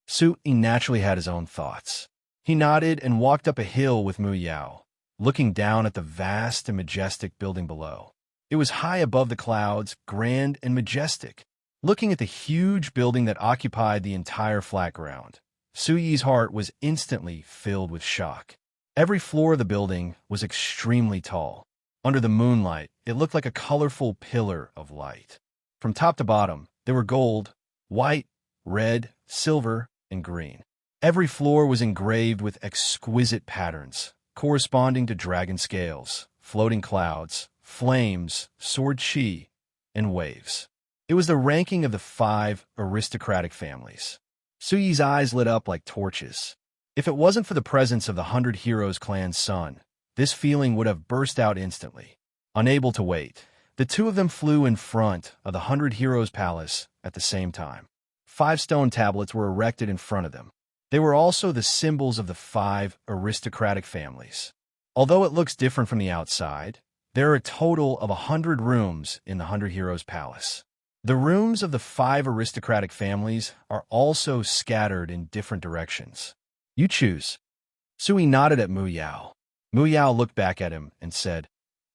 Su-yi naturally had his own thoughts. He nodded and walked up a hill with Mu-Yao, looking down at the vast and majestic building below. It was high above the clouds, grand and majestic. Looking at the huge building that occupied the entire flat ground, Su-yi's heart was instantly filled with shock. Every floor of the building was extremely tall. Under the moonlight, it looked like a colorful pillar of light. From top to bottom, there were gold, white, red, silver, and green. Every floor was engraved with exquisite patterns, corresponding to dragon scales, floating clouds, flames, sword chi, and waves. It was the ranking of the 5 aristocratic families. Su-yi's eyes lit up like torches. If it wasn't for the presence of the 100 Heroes clan's son, this feeling would have burst out instantly. Unable to wait, the two of them flew in front of the 100 Heroes Palace at the same time. 5 stone tablets were erected in front of them. They were also the symbols of the 5 aristocratic families. Although it looks different from the outside, there are a total of 100 rooms in the 100 Heroes Palace. The rooms of the 5 aristocratic families are also scattered in different directions. You choose. Sui nodded at Mu Yao. Mu Yao looked back at him and said,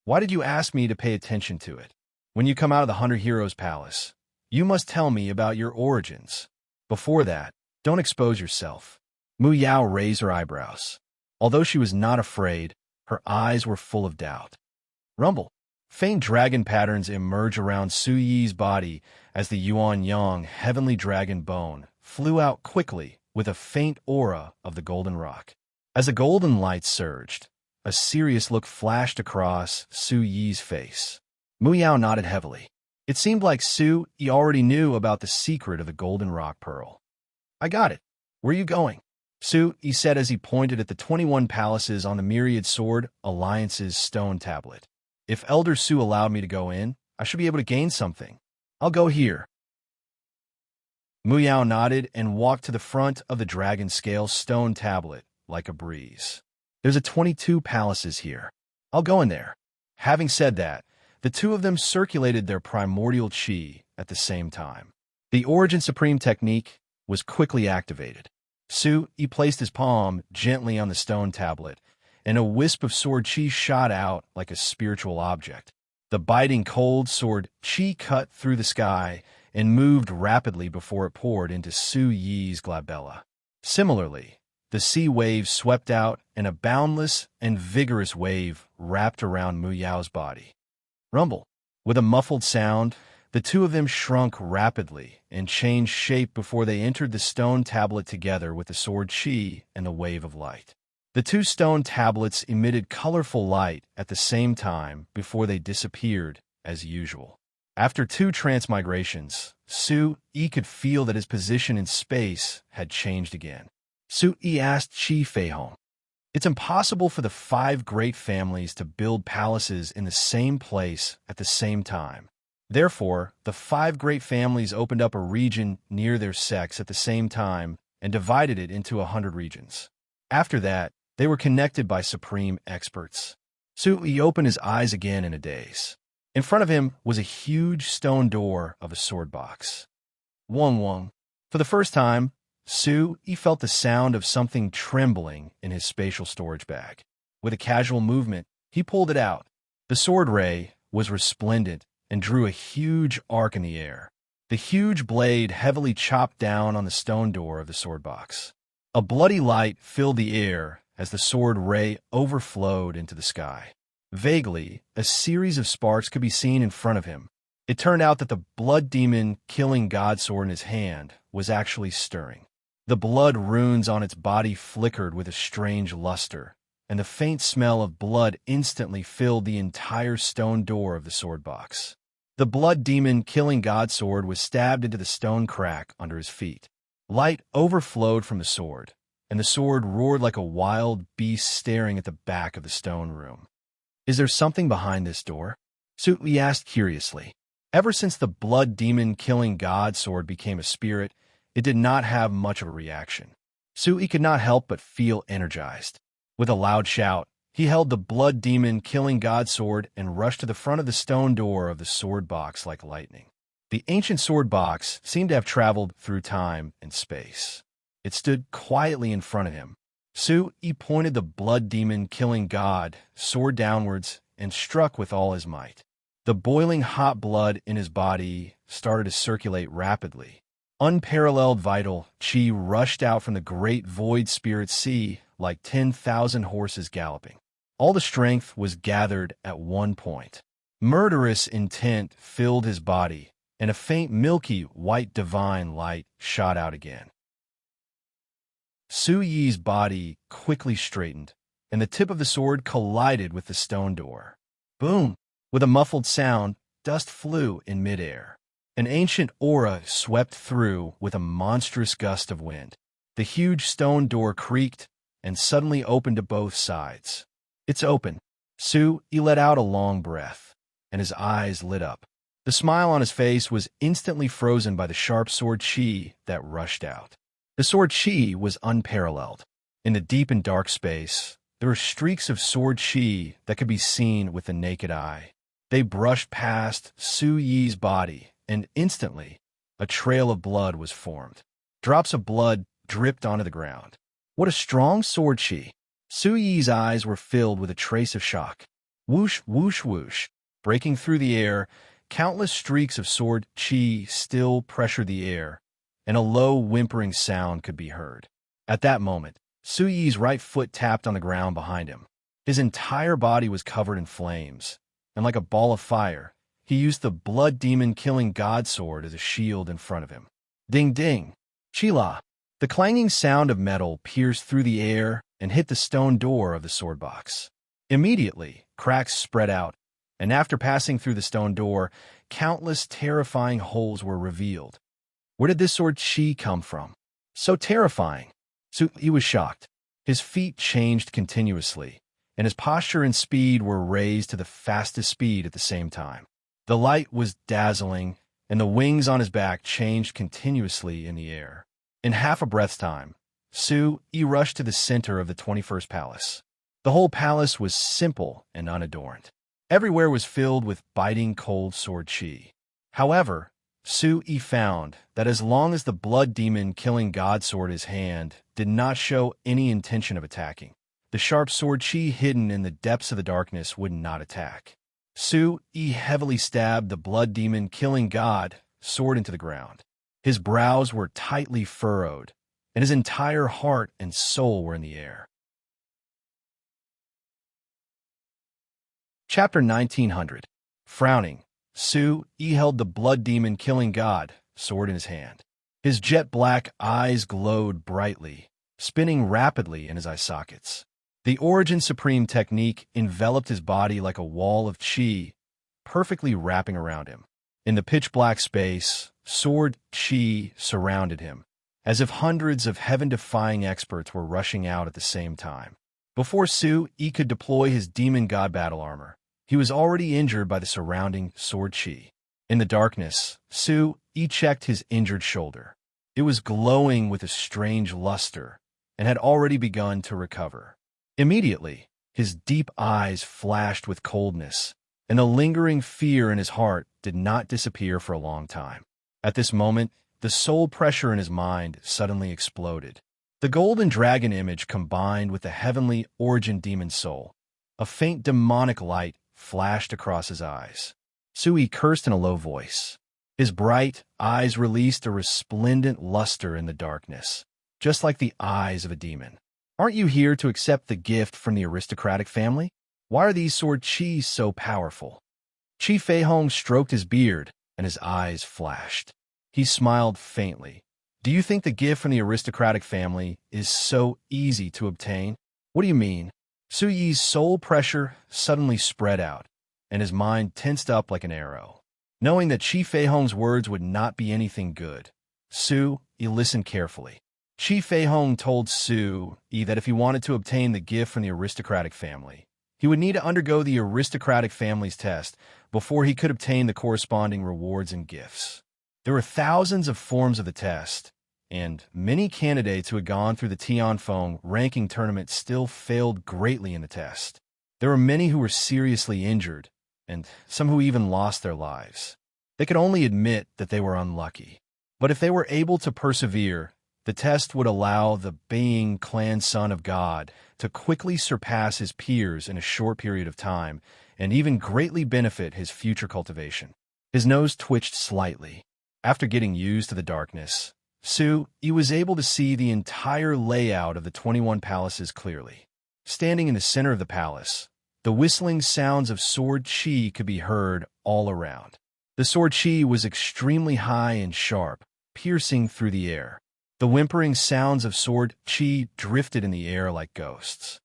"Why did you ask me to pay attention to it? When you come out of the 100 Heroes Palace, you must tell me about your origins. Before that, don't expose yourself." Mu Yao raised her eyebrows. Although she was not afraid, her eyes were full of doubt. Rumble. Faint dragon patterns emerge around Su Yi's body as the Yuan Yang heavenly dragon bone flew out quickly with a faint aura of the golden rock. As the golden light surged, a serious look flashed across Su Yi's face. Mu Yao nodded heavily. It seemed like Su Yi already knew about the secret of the golden rock pearl. "I got it. Where are you going?" Su Yi said as he pointed at the 21 palaces on the Myriad Sword Alliance's stone tablet. "If Elder Su allowed me to go in, I should be able to gain something. I'll go here." Mu Yao nodded and walked to the front of the dragon scale stone tablet like a breeze. "There's a 22 palaces here. I'll go in there." Having said that, the two of them circulated their primordial chi at the same time. The Origin Supreme technique was quickly activated. Su Yi placed his palm gently on the stone tablet, and a wisp of sword chi shot out like a spiritual object. The biting cold sword chi cut through the sky and moved rapidly before it poured into Su Yi's glabella. Similarly, the sea wave swept out, and a boundless and vigorous wave wrapped around Mu Yao's body. Rumble. With a muffled sound, the two of them shrunk rapidly and changed shape before they entered the stone tablet together with the sword chi and the wave of light. The 2 stone tablets emitted colorful light at the same time before they disappeared as usual. After 2 transmigrations, Su Yi could feel that his position in space had changed again. Su Yi asked Qi Feihong, "It's impossible for the 5 great families to build palaces in the same place at the same time. Therefore, the 5 great families opened up a region near their sects at the same time and divided it into 100 regions. After that, they were connected by supreme experts." Su Yi opened his eyes again in a daze. In front of him was a huge stone door of a sword box. Wong wong. For the first time, Su Yi felt the sound of something trembling in his spatial storage bag. With a casual movement, he pulled it out. The sword ray was resplendent and drew a huge arc in the air. The huge blade heavily chopped down on the stone door of the sword box. A bloody light filled the air as the sword ray overflowed into the sky. Vaguely, a series of sparks could be seen in front of him. It turned out that the blood demon killing god sword in his hand was actually stirring. The blood runes on its body flickered with a strange luster, and the faint smell of blood instantly filled the entire stone door of the sword box. The blood demon killing god sword was stabbed into the stone crack under his feet. Light overflowed from the sword, and the sword roared like a wild beast staring at the back of the stone room. "Is there something behind this door?" Su Yi asked curiously. Ever since the blood demon killing god sword became a spirit, it did not have much of a reaction. Su Yi could not help but feel energized. With a loud shout, he held the blood demon killing god sword and rushed to the front of the stone door of the sword box like lightning. The ancient sword box seemed to have traveled through time and space. It stood quietly in front of him. Su Yi pointed the blood demon killing god sword downwards and struck with all his might. The boiling hot blood in his body started to circulate rapidly. Unparalleled vital chi rushed out from the great void spirit sea like 10,000 horses galloping. All the strength was gathered at one point. Murderous intent filled his body, and a faint milky white divine light shot out again. Su Yi's body quickly straightened, and the tip of the sword collided with the stone door. Boom! With a muffled sound, dust flew in midair. An ancient aura swept through with a monstrous gust of wind. The huge stone door creaked and suddenly opened to both sides. "It's open." Su Yi let out a long breath. and his eyes lit up. The smile on his face was instantly frozen by the sharp sword chi that rushed out. The sword chi was unparalleled. In the deep and dark space, there were streaks of sword chi that could be seen with the naked eye. They brushed past Su Yi's body, and instantly, a trail of blood was formed. Drops of blood dripped onto the ground. What a strong sword chi! Su Yi's eyes were filled with a trace of shock. Whoosh, whoosh, whoosh. Breaking through the air, countless streaks of sword chi still pressured the air, and a low whimpering sound could be heard. At that moment, Su Yi's right foot tapped on the ground behind him. His entire body was covered in flames, and like a ball of fire, he used the blood demon killing god sword as a shield in front of him. Ding ding! Chila! The clanging sound of metal pierced through the air and hit the stone door of the sword box. Immediately, cracks spread out, and after passing through the stone door, countless terrifying holes were revealed. Where did this sword chi come from? So terrifying! He was shocked. His feet changed continuously, and his posture and speed were raised to the fastest speed at the same time. The light was dazzling, and the wings on his back changed continuously in the air. In half a breath's time, Su Yi rushed to the center of the 21st palace. The whole palace was simple and unadorned. Everywhere was filled with biting cold sword chi. However, Su Yi found that as long as the blood demon killing god sword in his hand did not show any intention of attacking, the sharp sword chi hidden in the depths of the darkness would not attack. Su Yi heavily stabbed the blood demon killing god sword into the ground. His brows were tightly furrowed, and his entire heart and soul were in the air. Chapter 1900. Frowning, Su Yi held the blood demon killing god sword in his hand. His jet-black eyes glowed brightly, spinning rapidly in his eye sockets. The Origin Supreme technique enveloped his body like a wall of chi, perfectly wrapping around him. In the pitch-black space, sword chi surrounded him, as if hundreds of heaven-defying experts were rushing out at the same time. Before Su Yi could deploy his demon god battle armor, he was already injured by the surrounding sword chi. In the darkness, Su Yi checked his injured shoulder. It was glowing with a strange luster and had already begun to recover. Immediately, his deep eyes flashed with coldness, and the lingering fear in his heart did not disappear for a long time. At this moment, the soul pressure in his mind suddenly exploded. The golden dragon image combined with the heavenly origin demon soul. A faint demonic light flashed across his eyes. Su Yi cursed in a low voice. His bright eyes released a resplendent luster in the darkness, just like the eyes of a demon. Aren't you here to accept the gift from the aristocratic family? Why are these sword chi so powerful? Chi Feihong stroked his beard, and his eyes flashed. He smiled faintly. Do you think the gift from the aristocratic family is so easy to obtain? What do you mean? Su Yi's soul pressure suddenly spread out, and his mind tensed up like an arrow. Knowing that Chi Feihong's words would not be anything good, Su Yi listened carefully. Chi Feihong told Su Yi that if he wanted to obtain the gift from the aristocratic family, he would need to undergo the aristocratic family's test before he could obtain the corresponding rewards and gifts. There were thousands of forms of the test, and many candidates who had gone through the Tianfeng ranking tournament still failed greatly in the test. There were many who were seriously injured, and some who even lost their lives. They could only admit that they were unlucky. But if they were able to persevere, the test would allow the Being clan son of God to quickly surpass his peers in a short period of time and even greatly benefit his future cultivation. His nose twitched slightly. After getting used to the darkness, Su Yi was able to see the entire layout of the 21 palaces clearly. Standing in the center of the palace, the whistling sounds of sword chi could be heard all around. The sword chi was extremely high and sharp, piercing through the air. The whimpering sounds of sword chi drifted in the air like ghosts.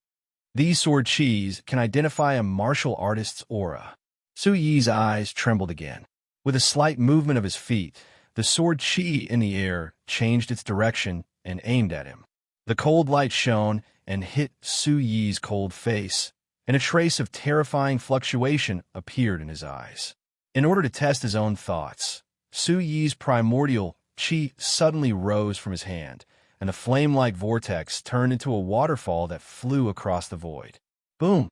These sword chis can identify a martial artist's aura. Su Yi's eyes trembled again. With a slight movement of his feet, the sword chi in the air changed its direction and aimed at him. The cold light shone and hit Su Yi's cold face, and a trace of terrifying fluctuation appeared in his eyes. In order to test his own thoughts, Su Yi's primordial qi suddenly rose from his hand, and the flame-like vortex turned into a waterfall that flew across the void. Boom!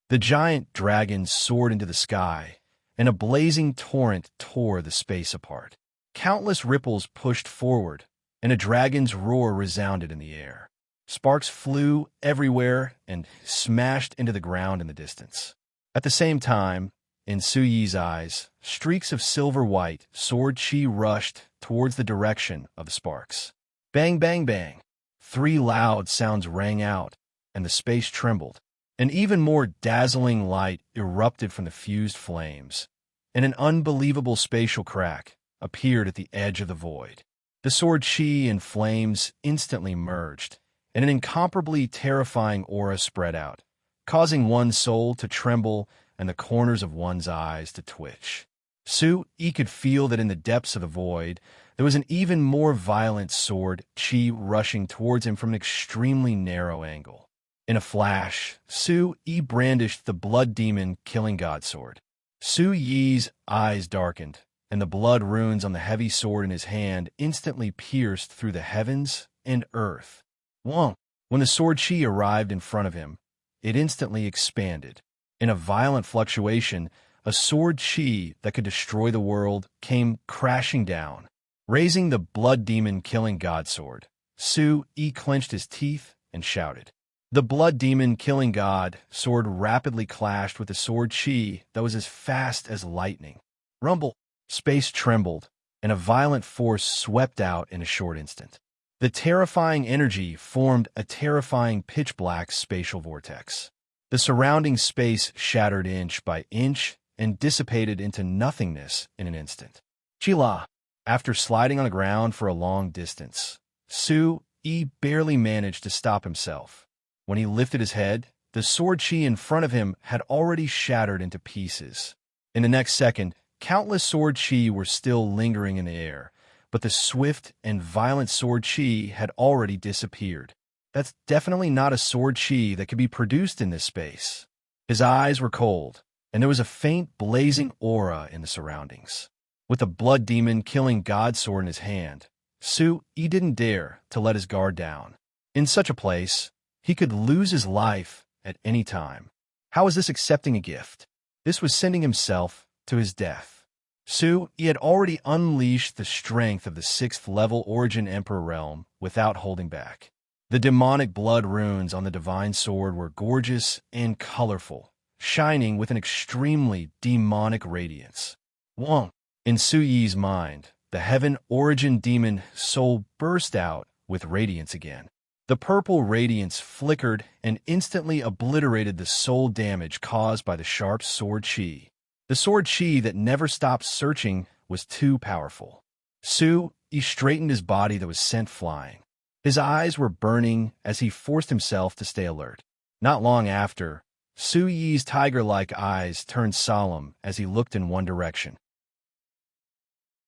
The giant dragon soared into the sky, and a blazing torrent tore the space apart. Countless ripples pushed forward, and a dragon's roar resounded in the air. Sparks flew everywhere and smashed into the ground in the distance. At the same time, in Su Yi's eyes, streaks of silver-white sword qi rushed towards the direction of the sparks. Bang, bang, bang! 3 loud sounds rang out, and the space trembled. An even more dazzling light erupted from the fused flames, and an unbelievable spatial crack appeared at the edge of the void. The sword qi and flames instantly merged, and an incomparably terrifying aura spread out, causing one's soul to tremble and the corners of one's eyes to twitch. Su Yi could feel that in the depths of the void, there was an even more violent sword qi rushing towards him from an extremely narrow angle. In a flash, Su Yi brandished the blood demon killing god sword. Su Yi's eyes darkened, and the blood runes on the heavy sword in his hand instantly pierced through the heavens and earth. Wong! When the sword qi arrived in front of him, it instantly expanded. In a violent fluctuation, a sword qi that could destroy the world came crashing down. Raising the blood demon killing god sword, Su Yi clenched his teeth and shouted. The blood demon killing god sword rapidly clashed with the sword qi that was as fast as lightning. Rumble! Space trembled, and a violent force swept out in a short instant. The terrifying energy formed a terrifying pitch-black spatial vortex. The surrounding space shattered inch by inch and dissipated into nothingness in an instant. Chila! After sliding on the ground for a long distance, Su Yi barely managed to stop himself. When he lifted his head, the sword qi in front of him had already shattered into pieces. In the next second, countless sword qi were still lingering in the air, but the swift and violent sword qi had already disappeared. That's definitely not a sword qi that could be produced in this space. His eyes were cold, and there was a faint blazing aura in the surroundings. With the blood demon killing god sword in his hand, Su Yi didn't dare to let his guard down. In such a place, he could lose his life at any time. How was this accepting a gift? This was sending himself to his death. Su Yi had already unleashed the strength of the 6th-level Origin Emperor realm without holding back. The demonic blood runes on the divine sword were gorgeous and colorful, shining with an extremely demonic radiance. Wong! In Su Yi's mind, the heaven origin demon soul burst out with radiance again. The purple radiance flickered and instantly obliterated the soul damage caused by the sharp sword qi. The sword qi that never stopped searching was too powerful. Su Yi straightened his body that was sent flying. His eyes were burning as he forced himself to stay alert. Not long after, Su Yi's tiger-like eyes turned solemn as he looked in one direction.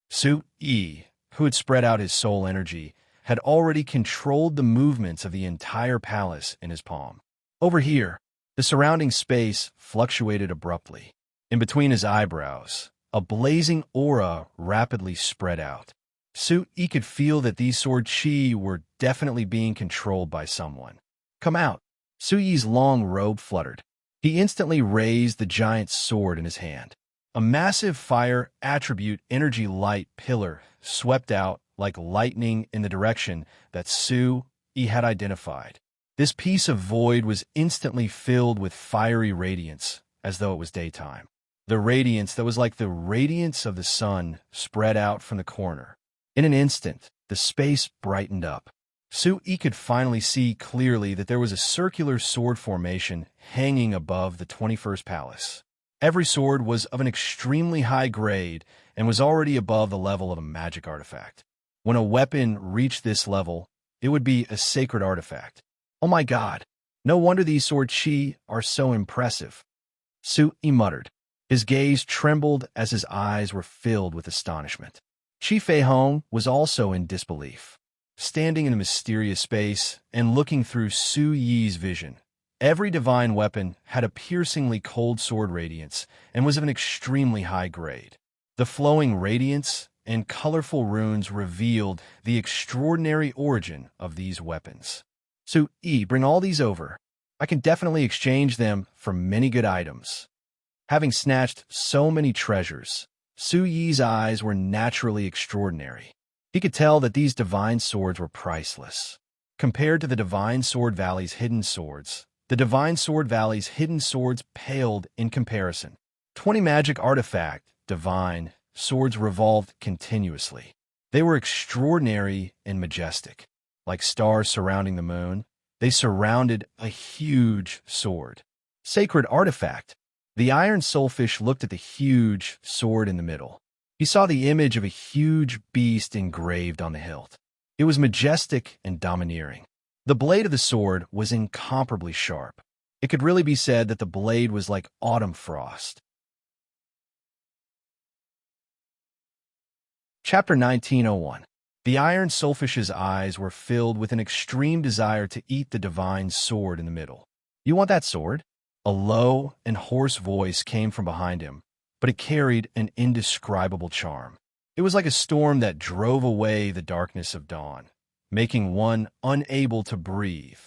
Su Yi, who had spread out his soul energy, had already controlled the movements of the entire palace in his palm. Over here, the surrounding space fluctuated abruptly. In between his eyebrows, a blazing aura rapidly spread out. Su Yi could feel that these sword qi were definitely being controlled by someone. Come out! Su Yi's long robe fluttered. He instantly raised the giant sword in his hand. A massive fire attribute energy light pillar swept out like lightning in the direction that Su Yi had identified. This piece of void was instantly filled with fiery radiance, as though it was daytime. The radiance that was like the radiance of the sun spread out from the corner. In an instant, the space brightened up. Su Yi could finally see clearly that there was a circular sword formation hanging above the 21st Palace. Every sword was of an extremely high grade and was already above the level of a magic artifact. When a weapon reached this level, it would be a sacred artifact. Oh my god, no wonder these sword qi are so impressive. Su Yi muttered. His gaze trembled as his eyes were filled with astonishment. Qi Fei Hong was also in disbelief. Standing in a mysterious space and looking through Su Yi's vision, Every divine weapon had a piercingly cold sword radiance and was of an extremely high grade. The flowing radiance and colorful runes revealed the extraordinary origin of these weapons. So, bring all these over. I can definitely exchange them for many good items. Having snatched so many treasures, Su Yi's eyes were naturally extraordinary. He could tell that these divine swords were priceless. Compared to the Divine Sword Valley's hidden swords, the Divine Sword Valley's hidden swords paled in comparison. 20 magic artifact, divine, swords revolved continuously. They were extraordinary and majestic. Like stars surrounding the moon, they surrounded a huge sword. Sacred artifact. The iron soulfish looked at the huge sword in the middle. He saw the image of a huge beast engraved on the hilt. It was majestic and domineering. The blade of the sword was incomparably sharp. It could really be said that the blade was like autumn frost. Chapter 1901. The iron soulfish's eyes were filled with an extreme desire to eat the divine sword in the middle. You want that sword? A low and hoarse voice came from behind him, but it carried an indescribable charm. It was like a storm that drove away the darkness of dawn, making one unable to breathe.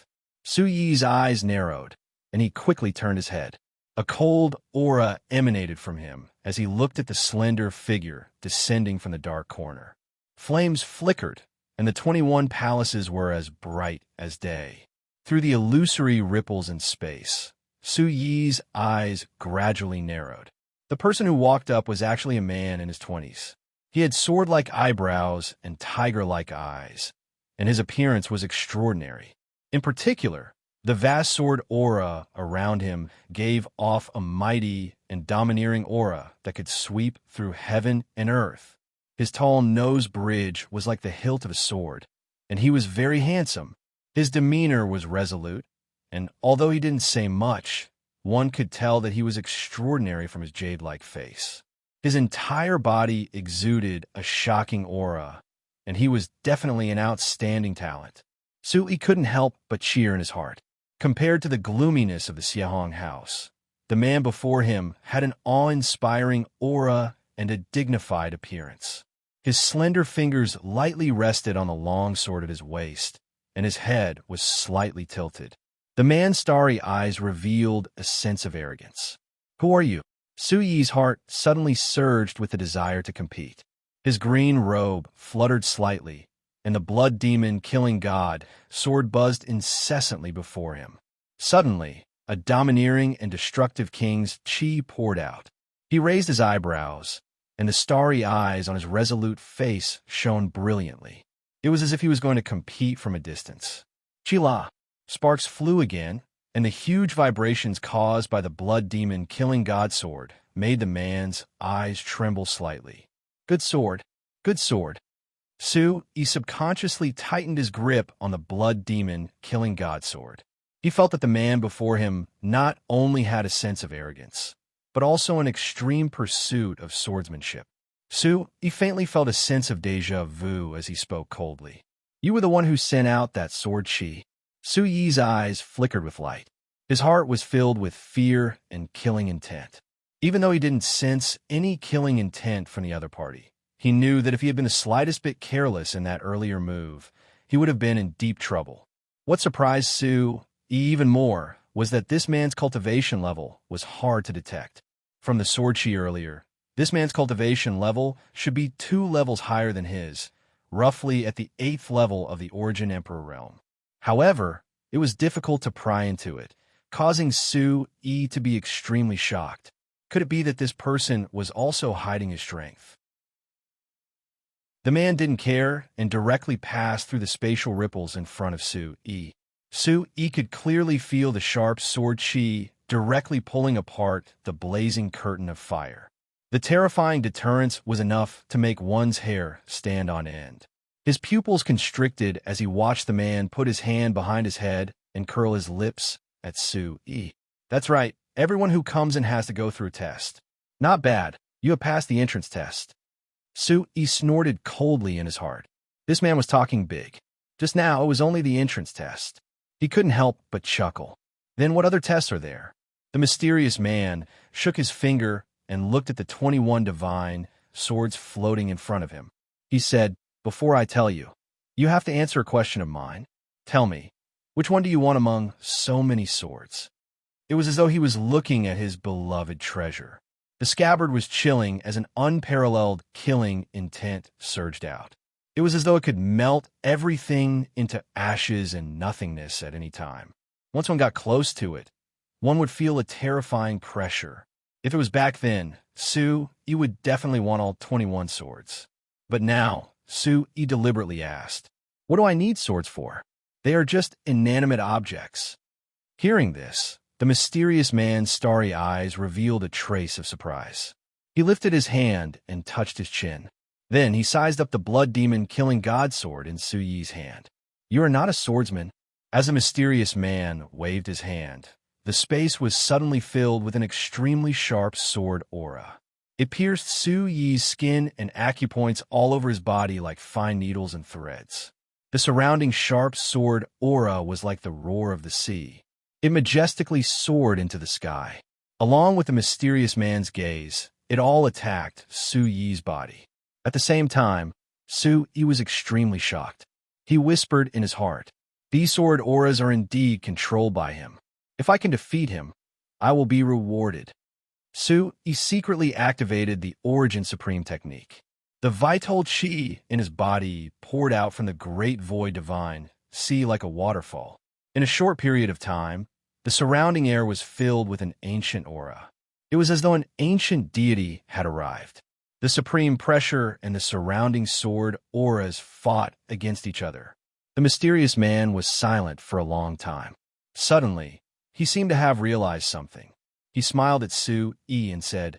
Su Yi's eyes narrowed, and he quickly turned his head. A cold aura emanated from him as he looked at the slender figure descending from the dark corner. Flames flickered, and the 21 palaces were as bright as day. Through the illusory ripples in space, Su Yi's eyes gradually narrowed. The person who walked up was actually a man in his 20s. He had sword-like eyebrows and tiger-like eyes, and his appearance was extraordinary. In particular, the vast sword aura around him gave off a mighty and domineering aura that could sweep through heaven and earth. His tall nose bridge was like the hilt of a sword, and he was very handsome. His demeanor was resolute, and although he didn't say much, one could tell that he was extraordinary from his jade-like face. His entire body exuded a shocking aura, and he was definitely an outstanding talent. Su Yi couldn't help but cheer in his heart. Compared to the gloominess of the Xiahong house, the man before him had an awe-inspiring aura and a dignified appearance. His slender fingers lightly rested on the long sword at his waist, and his head was slightly tilted. The man's starry eyes revealed a sense of arrogance. Who are you? Su Yi's heart suddenly surged with the desire to compete. His green robe fluttered slightly, and the blood demon killing god sword buzzed incessantly before him. Suddenly, a domineering and destructive king's chi poured out. He raised his eyebrows, and the starry eyes on his resolute face shone brilliantly. It was as if he was going to compete from a distance. Chi-la! Sparks flew again, and the huge vibrations caused by the blood demon killing god sword made the man's eyes tremble slightly. Good sword, good sword. Su Yi subconsciously tightened his grip on the blood demon killing god sword. He felt that the man before him not only had a sense of arrogance, but also an extreme pursuit of swordsmanship. Su Yi faintly felt a sense of déjà vu as he spoke coldly. You were the one who sent out that sword chi. Su Yi's eyes flickered with light. His heart was filled with fear and killing intent. Even though he didn't sense any killing intent from the other party, he knew that if he had been the slightest bit careless in that earlier move, he would have been in deep trouble. What surprised Su Yi even more was that this man's cultivation level was hard to detect. From the sword chi earlier, this man's cultivation level should be 2 levels higher than his, roughly at the 8th level of the Origin Emperor realm. However, it was difficult to pry into it, causing Su Yi to be extremely shocked. Could it be that this person was also hiding his strength? The man didn't care and directly passed through the spatial ripples in front of Su Yi. Su Yi could clearly feel the sharp sword chi directly pulling apart the blazing curtain of fire. The terrifying deterrence was enough to make one's hair stand on end. His pupils constricted as he watched the man put his hand behind his head and curl his lips at Su Yi. That's right, everyone who comes in has to go through a test. Not bad, you have passed the entrance test. Su Yi snorted coldly in his heart. This man was talking big. Just now, it was only the entrance test. He couldn't help but chuckle. Then what other tests are there? The mysterious man shook his finger and looked at the 21 divine swords floating in front of him. He said, "Before I tell you, you have to answer a question of mine. Tell me, which one do you want among so many swords?" It was as though he was looking at his beloved treasure. The scabbard was chilling as an unparalleled killing intent surged out. It was as though it could melt everything into ashes and nothingness at any time. Once one got close to it, one would feel a terrifying pressure. If it was back then, Sue, you would definitely want all 21 swords. But now, Sue, he deliberately asked, "What do I need swords for? They are just inanimate objects." Hearing this, the mysterious man's starry eyes revealed a trace of surprise. He lifted his hand and touched his chin. Then he sized up the blood demon killing god sword in Su Yi's hand. "You are not a swordsman." As the mysterious man waved his hand, the space was suddenly filled with an extremely sharp sword aura. It pierced Su Yi's skin and acupoints all over his body like fine needles and threads. The surrounding sharp sword aura was like the roar of the sea. It majestically soared into the sky. Along with the mysterious man's gaze, it all attacked Su Yi's body. At the same time, Su Yi was extremely shocked. He whispered in his heart, "These sword auras are indeed controlled by him. If I can defeat him, I will be rewarded." Su Yi secretly activated the Origin Supreme technique. The vital chi in his body poured out from the great void divine, sea like a waterfall. In a short period of time, the surrounding air was filled with an ancient aura. It was as though an ancient deity had arrived. The supreme pressure and the surrounding sword auras fought against each other. The mysterious man was silent for a long time. Suddenly, he seemed to have realized something. He smiled at Su Yi and said,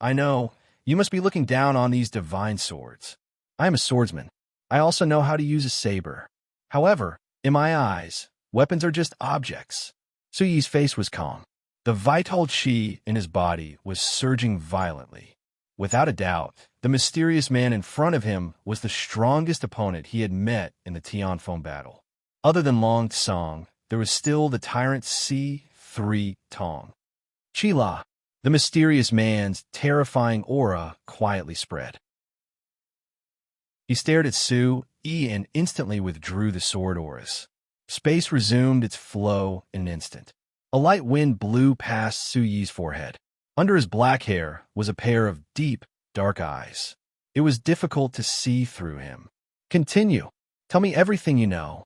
"I know, you must be looking down on these divine swords. I am a swordsman. I also know how to use a saber. However, in my eyes, weapons are just objects." Su Yi's face was calm. The vital chi in his body was surging violently. Without a doubt, the mysterious man in front of him was the strongest opponent he had met in the Tianfeng battle. Other than Long Tsong, there was still the tyrant C3 Tong. Qila, the mysterious man's terrifying aura quietly spread. He stared at Su Yi and instantly withdrew the sword auras. Space resumed its flow in an instant. A light wind blew past Su Yi's forehead. Under his black hair was a pair of deep, dark eyes. It was difficult to see through him. "Continue. Tell me everything you know."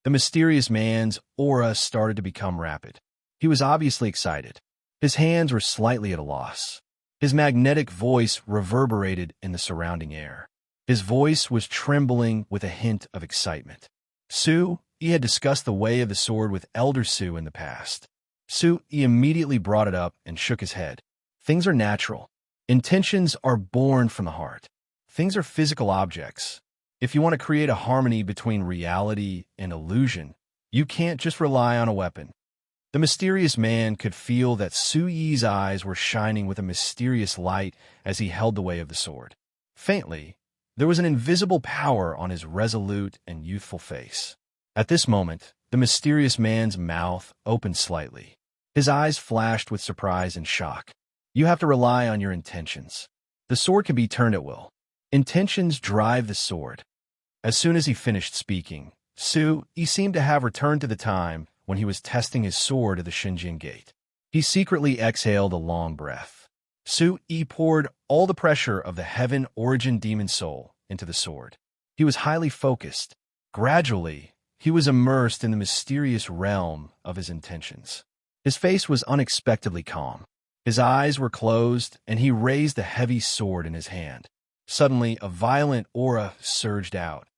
The mysterious man's aura started to become rapid. He was obviously excited. His hands were slightly at a loss. His magnetic voice reverberated in the surrounding air. His voice was trembling with a hint of excitement. Su Yi had discussed the way of the sword with Elder Su in the past. Su Yi immediately brought it up and shook his head. "Things are natural. Intentions are born from the heart. Things are physical objects. If you want to create a harmony between reality and illusion, you can't just rely on a weapon." The mysterious man could feel that Su Yi's eyes were shining with a mysterious light as he held the way of the sword. Faintly, there was an invisible power on his resolute and youthful face. At this moment, the mysterious man's mouth opened slightly. His eyes flashed with surprise and shock. "You have to rely on your intentions. The sword can be turned at will. Intentions drive the sword." As soon as he finished speaking, Su Yi seemed to have returned to the time when he was testing his sword at the Xinjiang Gate. He secretly exhaled a long breath. Su Yi poured all the pressure of the heaven origin demon soul into the sword. He was highly focused. Gradually, he was immersed in the mysterious realm of his intentions. His face was unexpectedly calm. His eyes were closed, and he raised the heavy sword in his hand. Suddenly, a violent aura surged out.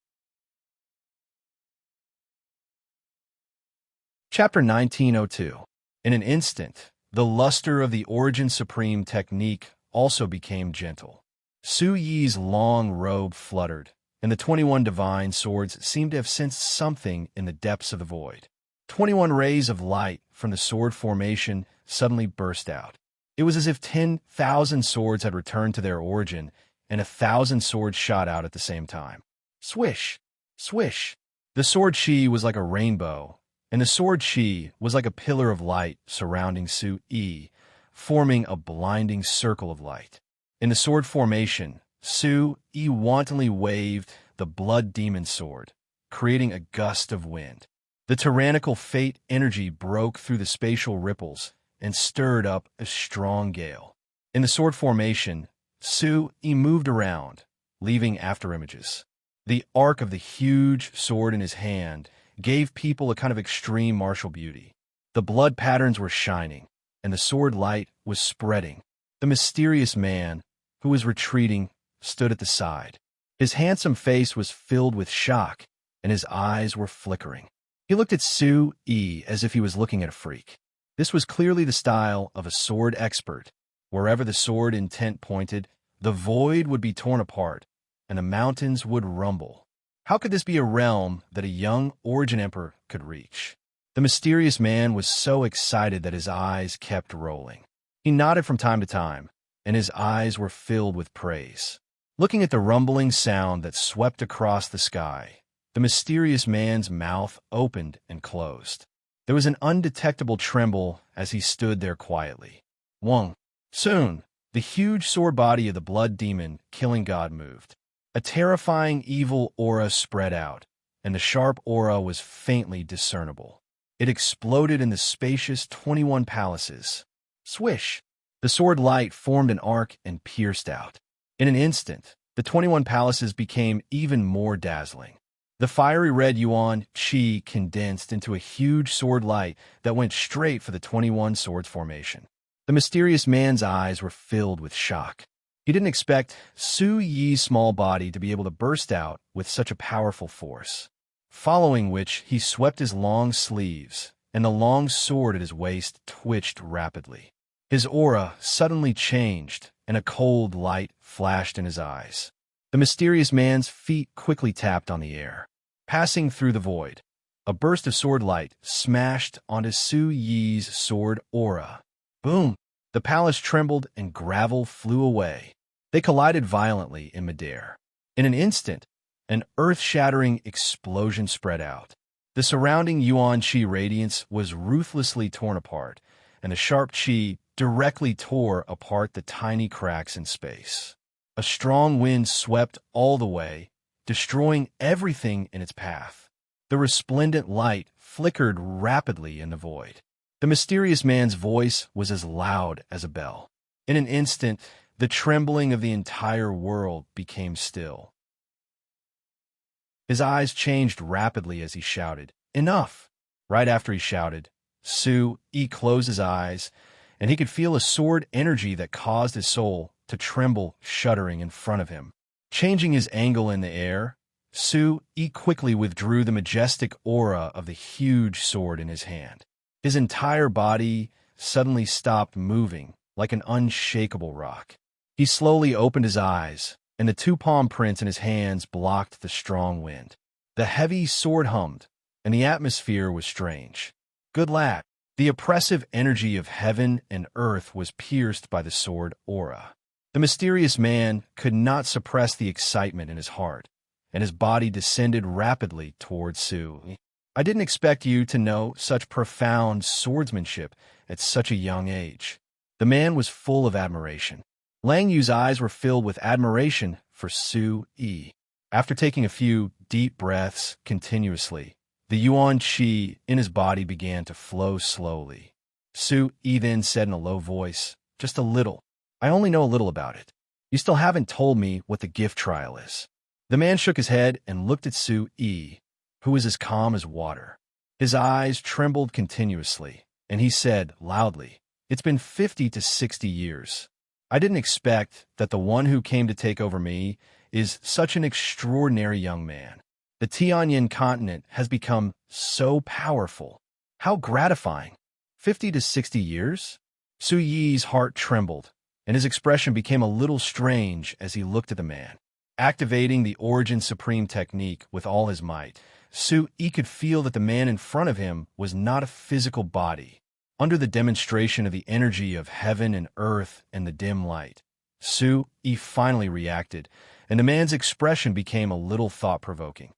Chapter 1902. In an instant, the luster of the Origin Supreme technique also became gentle. Su Yi's long robe fluttered, and the 21 divine swords seemed to have sensed something in the depths of the void. 21 rays of light from the sword formation suddenly burst out. It was as if 10,000 swords had returned to their origin, and 1,000 swords shot out at the same time. Swish! Swish! The sword chi was like a rainbow, and the sword chi was like a pillar of light surrounding Su Yi, forming a blinding circle of light. In the sword formation, Su Yi wantonly waved the blood demon sword, creating a gust of wind. The tyrannical fate energy broke through the spatial ripples and stirred up a strong gale. In the sword formation, Su Yi moved around, leaving afterimages. The arc of the huge sword in his hand gave people a kind of extreme martial beauty. The blood patterns were shining, and the sword light was spreading. The mysterious man, who was retreating, stood at the side. His handsome face was filled with shock, and his eyes were flickering. He looked at Su Yi as if he was looking at a freak. This was clearly the style of a sword expert. Wherever the sword intent pointed, the void would be torn apart, and the mountains would rumble. How could this be a realm that a young origin emperor could reach? The mysterious man was so excited that his eyes kept rolling. He nodded from time to time, and his eyes were filled with praise. Looking at the rumbling sound that swept across the sky, the mysterious man's mouth opened and closed. There was an undetectable tremble as he stood there quietly. Soon, the huge sword body of the blood demon killing god moved. A terrifying evil aura spread out, and the sharp aura was faintly discernible. It exploded in the spacious 21 palaces. Swish! The sword light formed an arc and pierced out. In an instant, the 21 palaces became even more dazzling. The fiery red yuan chi condensed into a huge sword light that went straight for the 21 swords formation. The mysterious man's eyes were filled with shock. He didn't expect Su Yi's small body to be able to burst out with such a powerful force. Following which, he swept his long sleeves, and the long sword at his waist twitched rapidly. His aura suddenly changed, and a cold light flashed in his eyes. The mysterious man's feet quickly tapped on the air. Passing through the void, a burst of sword light smashed onto Su Yi's sword aura. Boom! The palace trembled and gravel flew away. They collided violently in midair. In an instant, an earth-shattering explosion spread out. The surrounding yuan chi radiance was ruthlessly torn apart, and the sharp chi directly tore apart the tiny cracks in space. A strong wind swept all the way, destroying everything in its path. The resplendent light flickered rapidly in the void. The mysterious man's voice was as loud as a bell. In an instant, the trembling of the entire world became still. His eyes changed rapidly as he shouted, "Enough!" Right after he shouted, Su Yi closed his eyes, and he could feel a sword energy that caused his soul to tremble, shuddering in front of him. Changing his angle in the air, Su Yi quickly withdrew the majestic aura of the huge sword in his hand. His entire body suddenly stopped moving like an unshakable rock. He slowly opened his eyes, and the two palm prints in his hands blocked the strong wind. The heavy sword hummed, and the atmosphere was strange. Good lad. The oppressive energy of heaven and earth was pierced by the sword aura. The mysterious man could not suppress the excitement in his heart, and his body descended rapidly towards Su. I didn't expect you to know such profound swordsmanship at such a young age. The man was full of admiration. Lang Yu's eyes were filled with admiration for Su Yi. After taking a few deep breaths continuously, the yuan chi in his body began to flow slowly. Su Yi then said in a low voice, "Just a little. I only know a little about it. You still haven't told me what the gift trial is." The man shook his head and looked at Su Yi, who was as calm as water. His eyes trembled continuously, and he said loudly, "It's been 50 to 60 years. I didn't expect that the one who came to take over me is such an extraordinary young man. The Tianyin continent has become so powerful. How gratifying. 50 to 60 years?" Su Yi's heart trembled, and his expression became a little strange as he looked at the man. Activating the Origin Supreme technique with all his might, Su Yi could feel that the man in front of him was not a physical body. Under the demonstration of the energy of heaven and earth and the dim light, Su Yi finally reacted, and the man's expression became a little thought-provoking.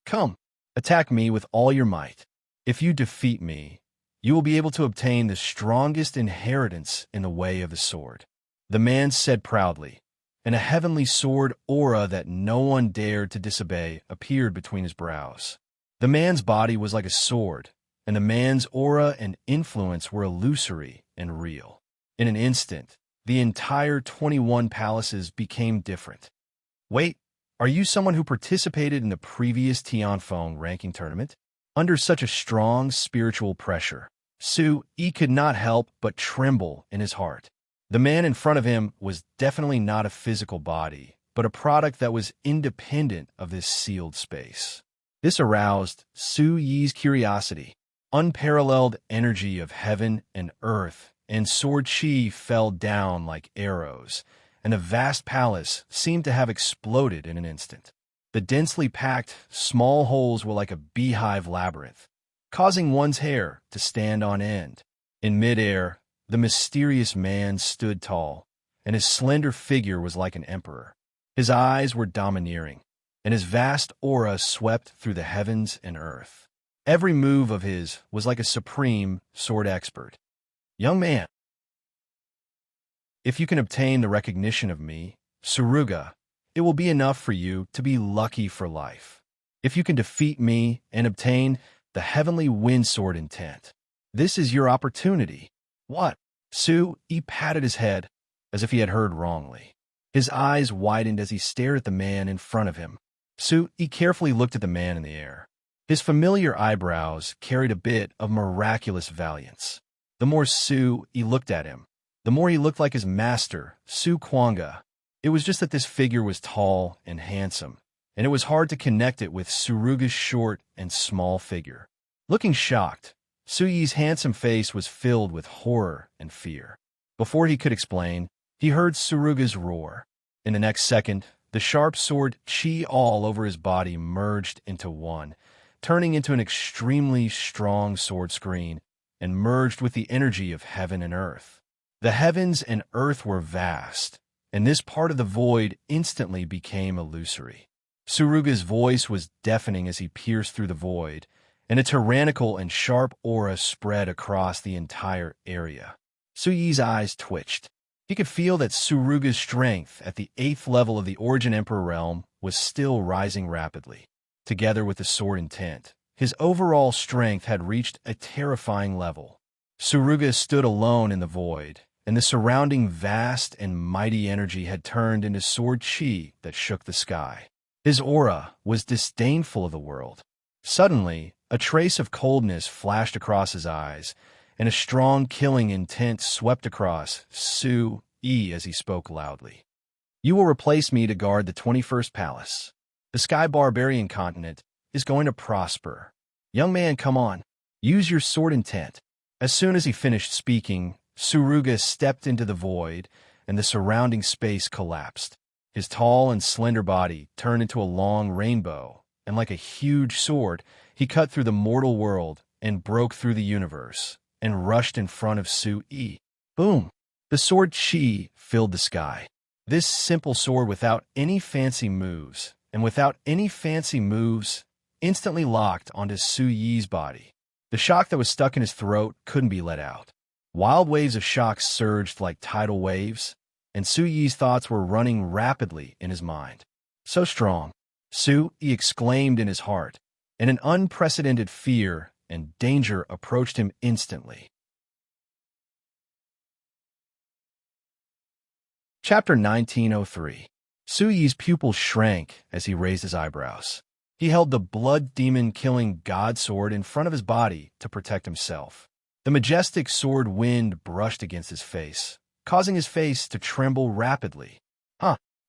"Come, attack me with all your might. If you defeat me, you will be able to obtain the strongest inheritance in the way of the sword." The man said proudly, and a heavenly sword aura that no one dared to disobey appeared between his brows. The man's body was like a sword, and the man's aura and influence were illusory and real. In an instant, the entire 21 palaces became different. "Wait, are you someone who participated in the previous Tianfeng ranking tournament?" Under such a strong spiritual pressure, Su-Yi could not help but tremble in his heart. The man in front of him was definitely not a physical body, but a product that was independent of this sealed space. This aroused Su-Yi's curiosity. Unparalleled energy of heaven and earth and sword chi fell down like arrows, and the vast palace seemed to have exploded in an instant. The densely packed, small holes were like a beehive labyrinth, causing one's hair to stand on end. In midair, the mysterious man stood tall, and his slender figure was like an emperor. His eyes were domineering, and his vast aura swept through the heavens and earth. Every move of his was like a supreme sword expert. "Young man, if you can obtain the recognition of me, Suruga, it will be enough for you to be lucky for life. If you can defeat me and obtain the heavenly wind sword intent, this is your opportunity." "What?" Su-Yi patted his head as if he had heard wrongly. His eyes widened as he stared at the man in front of him. Su-Yi carefully looked at the man in the air. His familiar eyebrows carried a bit of miraculous valiance. The more Su-Yi looked at him, the more he looked like his master, Su Kuanga. It was just that this figure was tall and handsome, and it was hard to connect it with Suruga's short and small figure. Looking shocked, Su-Yi's handsome face was filled with horror and fear. Before he could explain, he heard Suruga's roar. In the next second, the sharp sword chi all over his body merged into one, turning into an extremely strong sword screen, and merged with the energy of heaven and earth. The heavens and earth were vast, and this part of the void instantly became illusory. Suruga's voice was deafening as he pierced through the void, and a tyrannical and sharp aura spread across the entire area. Su-Yi's eyes twitched. He could feel that Suruga's strength at the 8th level of the Origin Emperor realm was still rising rapidly. Together with the sword intent, his overall strength had reached a terrifying level. Suruga stood alone in the void, and the surrounding vast and mighty energy had turned into sword chi that shook the sky. His aura was disdainful of the world. Suddenly, a trace of coldness flashed across his eyes, and a strong killing intent swept across Su-Yi as he spoke loudly. "You will replace me to guard the 21st Palace. The Sky Barbarian continent is going to prosper. Young man, come on. Use your sword intent." As soon as he finished speaking, Suruga stepped into the void, and the surrounding space collapsed. His tall and slender body turned into a long rainbow, and like a huge sword, he cut through the mortal world and broke through the universe, and rushed in front of Su-Yi. Boom! The sword chi filled the sky. This simple sword without any fancy moves, instantly locked onto Su-Yi's body. The shock that was stuck in his throat couldn't be let out. Wild waves of shock surged like tidal waves, and Su-Yi's thoughts were running rapidly in his mind. So strong, Su-Yi exclaimed in his heart, and an unprecedented fear and danger approached him instantly. Chapter 1903. Su-Yi's pupils shrank as he raised his eyebrows. He held the blood demon-killing god sword in front of his body to protect himself. The majestic sword wind brushed against his face, causing his face to tremble rapidly.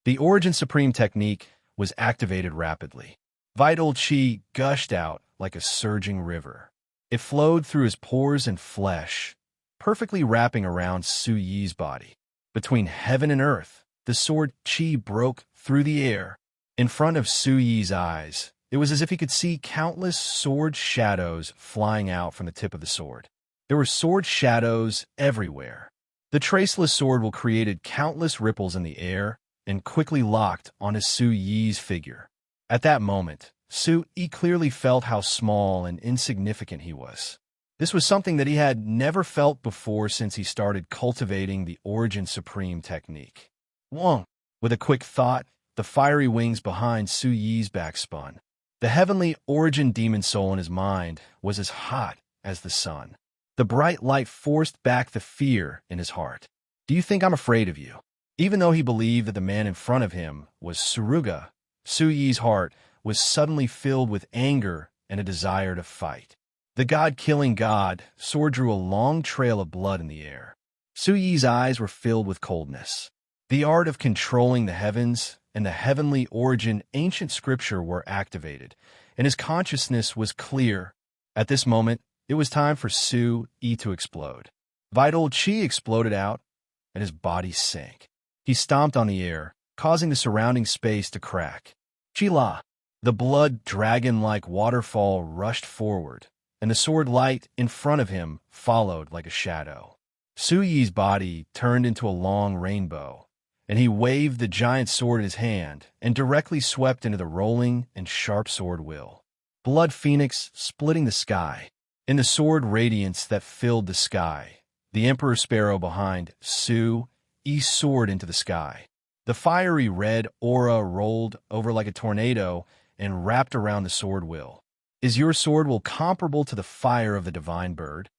The Origin Supreme technique was activated rapidly. Vital chi gushed out like a surging river. It flowed through his pores and flesh, perfectly wrapping around Su-Yi's body. Between heaven and earth, the sword chi broke through the air. In front of Su-Yi's eyes, it was as if he could see countless sword shadows flying out from the tip of the sword. There were sword shadows everywhere. The traceless sword will created countless ripples in the air and quickly locked onto Su-Yi's figure. At that moment, Su Yi clearly felt how small and insignificant he was. This was something that he had never felt before since he started cultivating the Origin Supreme technique. Wong. With a quick thought, the fiery wings behind Su Yi's back spun. The heavenly Origin demon soul in his mind was as hot as the sun. The bright light forced back the fear in his heart. Do you think I'm afraid of you? Even though he believed that the man in front of him was Suruga, Su Yi's heart was suddenly filled with anger and a desire to fight. The god-killing god, sword drew a long trail of blood in the air. Su Yi's eyes were filled with coldness. The art of controlling the heavens and the heavenly origin ancient scripture were activated, and his consciousness was clear. At this moment, it was time for Su Yi to explode. Vital chi exploded out, and his body sank. He stomped on the air, causing the surrounding space to crack. Chi-la! The blood dragon-like waterfall rushed forward, and the sword light in front of him followed like a shadow. Su Yi's body turned into a long rainbow, and he waved the giant sword in his hand and directly swept into the rolling and sharp sword will. Blood phoenix splitting the sky. In the sword radiance that filled the sky, the Emperor Sparrow behind Su Yi soared into the sky. The fiery red aura rolled over like a tornado and wrapped around the sword will. Is your sword will comparable to the fire of the divine bird?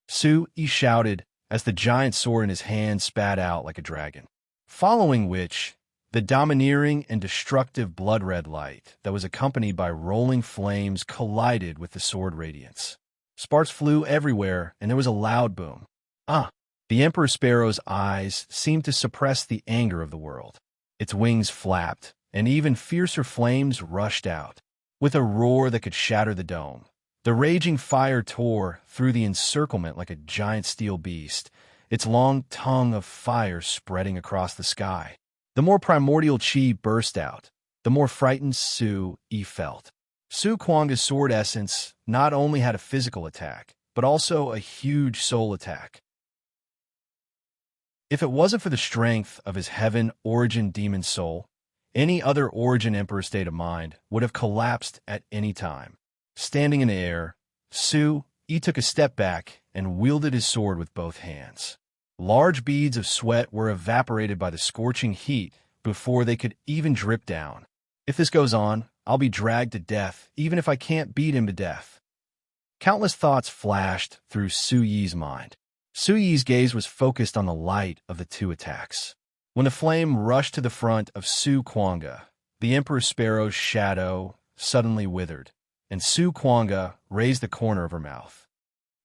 Su Yi shouted as the giant sword in his hand spat out like a dragon. Following which, the domineering and destructive blood-red light that was accompanied by rolling flames collided with the sword radiance. Sparks flew everywhere, and there was a loud boom. The Emperor Sparrow's eyes seemed to suppress the anger of the world. Its wings flapped, and even fiercer flames rushed out. With a roar that could shatter the dome, the raging fire tore through the encirclement like a giant steel beast, its long tongue of fire spreading across the sky. The more primordial chi burst out, the more frightened Su Yi felt. Su Kuanga's sword essence not only had a physical attack, but also a huge soul attack. If it wasn't for the strength of his heaven origin demon soul, any other origin emperor state of mind would have collapsed at any time. Standing in the air, Su Yi took a step back and wielded his sword with both hands. Large beads of sweat were evaporated by the scorching heat before they could even drip down. If this goes on, I'll be dragged to death, even if I can't beat him to death. Countless thoughts flashed through Su Yi's mind. Su Yi's gaze was focused on the light of the two attacks. When the flame rushed to the front of Su Kuanga, the Emperor Sparrow's shadow suddenly withered, and Su Kuanga raised the corner of her mouth.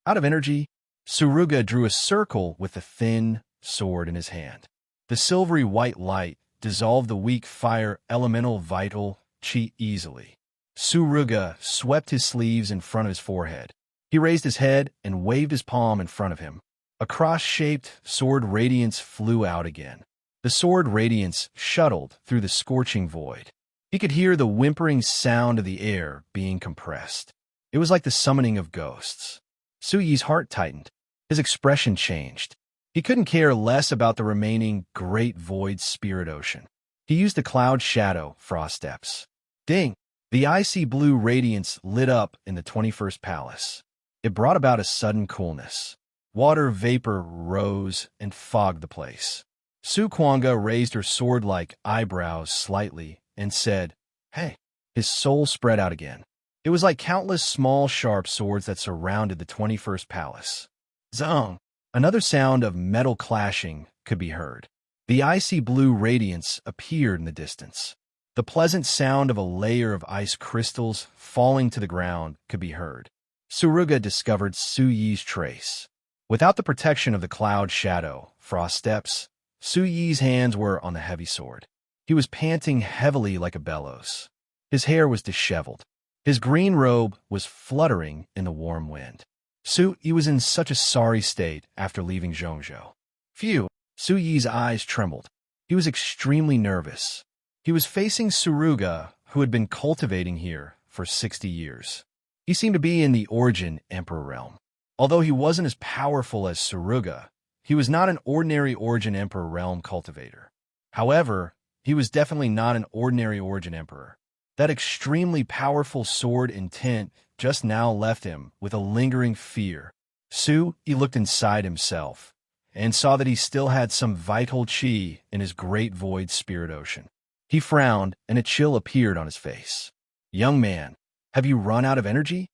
Out of energy, Suruga drew a circle with the thin sword in his hand. The silvery white light dissolved the weak fire elemental vital chi easily. Suruga swept his sleeves in front of his forehead. He raised his head and waved his palm in front of him. A cross-shaped sword radiance flew out again. The sword radiance shuttled through the scorching void. He could hear the whimpering sound of the air being compressed. It was like the summoning of ghosts. Su Yi's heart tightened. His expression changed. He couldn't care less about the remaining great void spirit ocean. He used the cloud shadow frost steps. Ding! The icy blue radiance lit up in the 21st palace. It brought about a sudden coolness. Water vapor rose and fogged the place. Su Kuanga raised her sword-like eyebrows slightly and said, "Hey." His soul spread out again. It was like countless small sharp swords that surrounded the 21st palace. Zong! Another sound of metal clashing could be heard. The icy blue radiance appeared in the distance. The pleasant sound of a layer of ice crystals falling to the ground could be heard. Suruga discovered Su Yi's trace. Without the protection of the cloud shadow, frost steps, Su Yi's hands were on the heavy sword. He was panting heavily like a bellows. His hair was disheveled. His green robe was fluttering in the warm wind. Su Yi was in such a sorry state after leaving Zhongzhou. Phew! Su Yi's eyes trembled. He was extremely nervous. He was facing Suruga, who had been cultivating here for 60 years. He seemed to be in the Origin Emperor realm. Although he wasn't as powerful as Suruga, he was not an ordinary Origin Emperor realm cultivator. However, he was definitely not an ordinary Origin Emperor. That extremely powerful sword intent just now left him with a lingering fear. He looked inside himself and saw that he still had some vital chi in his great void spirit ocean. He frowned, and a chill appeared on his face. "Young man, have you run out of energy?"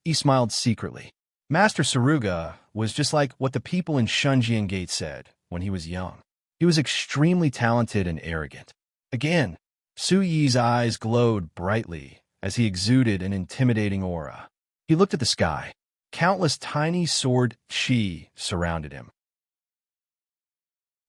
He smiled secretly. Master Suruga was just like what the people in Shunjian Gate said when he was young. He was extremely talented and arrogant. Again, Su Yi's eyes glowed brightly as he exuded an intimidating aura. He looked at the sky. Countless tiny sword chi surrounded him.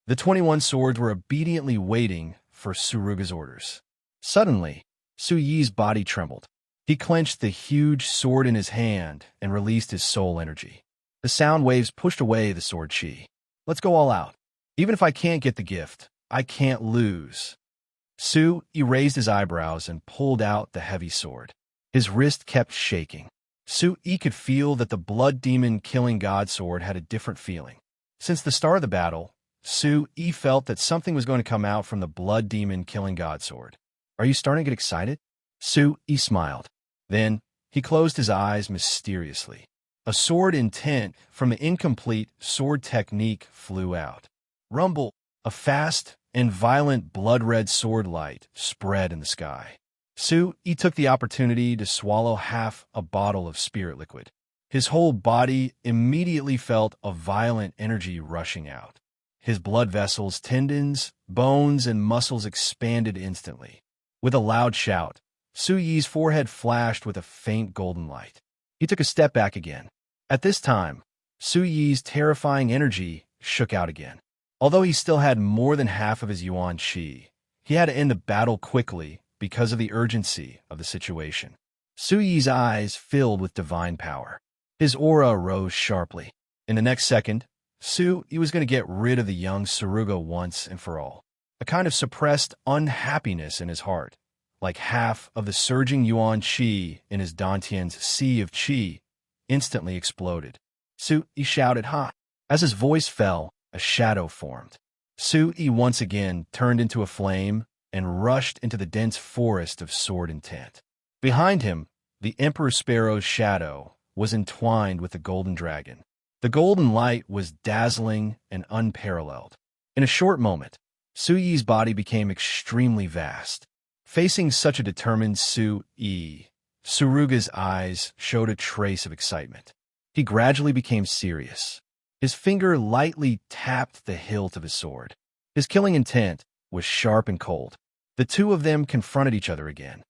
The 21 swords were obediently waiting for Suruga's orders. Suddenly, Su Yi's body trembled. He clenched the huge sword in his hand and released his soul energy. The sound waves pushed away the sword chi. "Let's go all out. Even if I can't get the gift, I can't lose." He raised his eyebrows and pulled out the heavy sword. His wrist kept shaking. He could feel that the blood demon killing god sword had a different feeling. Since the start of the battle, He felt that something was going to come out from the blood demon killing god sword. "Are you starting to get excited?" He smiled. Then, he closed his eyes mysteriously. A sword intent from the incomplete sword technique flew out. Rumble, a fast and violent blood-red sword light spread in the sky. He took the opportunity to swallow half a bottle of spirit liquid. His whole body immediately felt a violent energy rushing out. His blood vessels, tendons, bones, and muscles expanded instantly. With a loud shout, Su Yi's forehead flashed with a faint golden light. He took a step back again. At this time, Su Yi's terrifying energy shook out again. Although he still had more than half of his yuan qi, he had to end the battle quickly because of the urgency of the situation. Su Yi's eyes filled with divine power. His aura rose sharply. In the next second, he was going to get rid of the young Suruga once and for all. A kind of suppressed unhappiness in his heart, like half of the surging yuan qi in his Dantian's sea of qi, instantly exploded. He shouted, "Ha!" As his voice fell, a shadow formed. Yi once again turned into a flame and rushed into the dense forest of sword intent. Behind him, the Emperor Sparrow's shadow was entwined with the golden dragon. The golden light was dazzling and unparalleled. In a short moment, Yi's body became extremely vast. Facing such a determined Yi, Suruga's eyes showed a trace of excitement. He gradually became serious. His finger lightly tapped the hilt of his sword. His killing intent was sharp and cold. The two of them confronted each other again.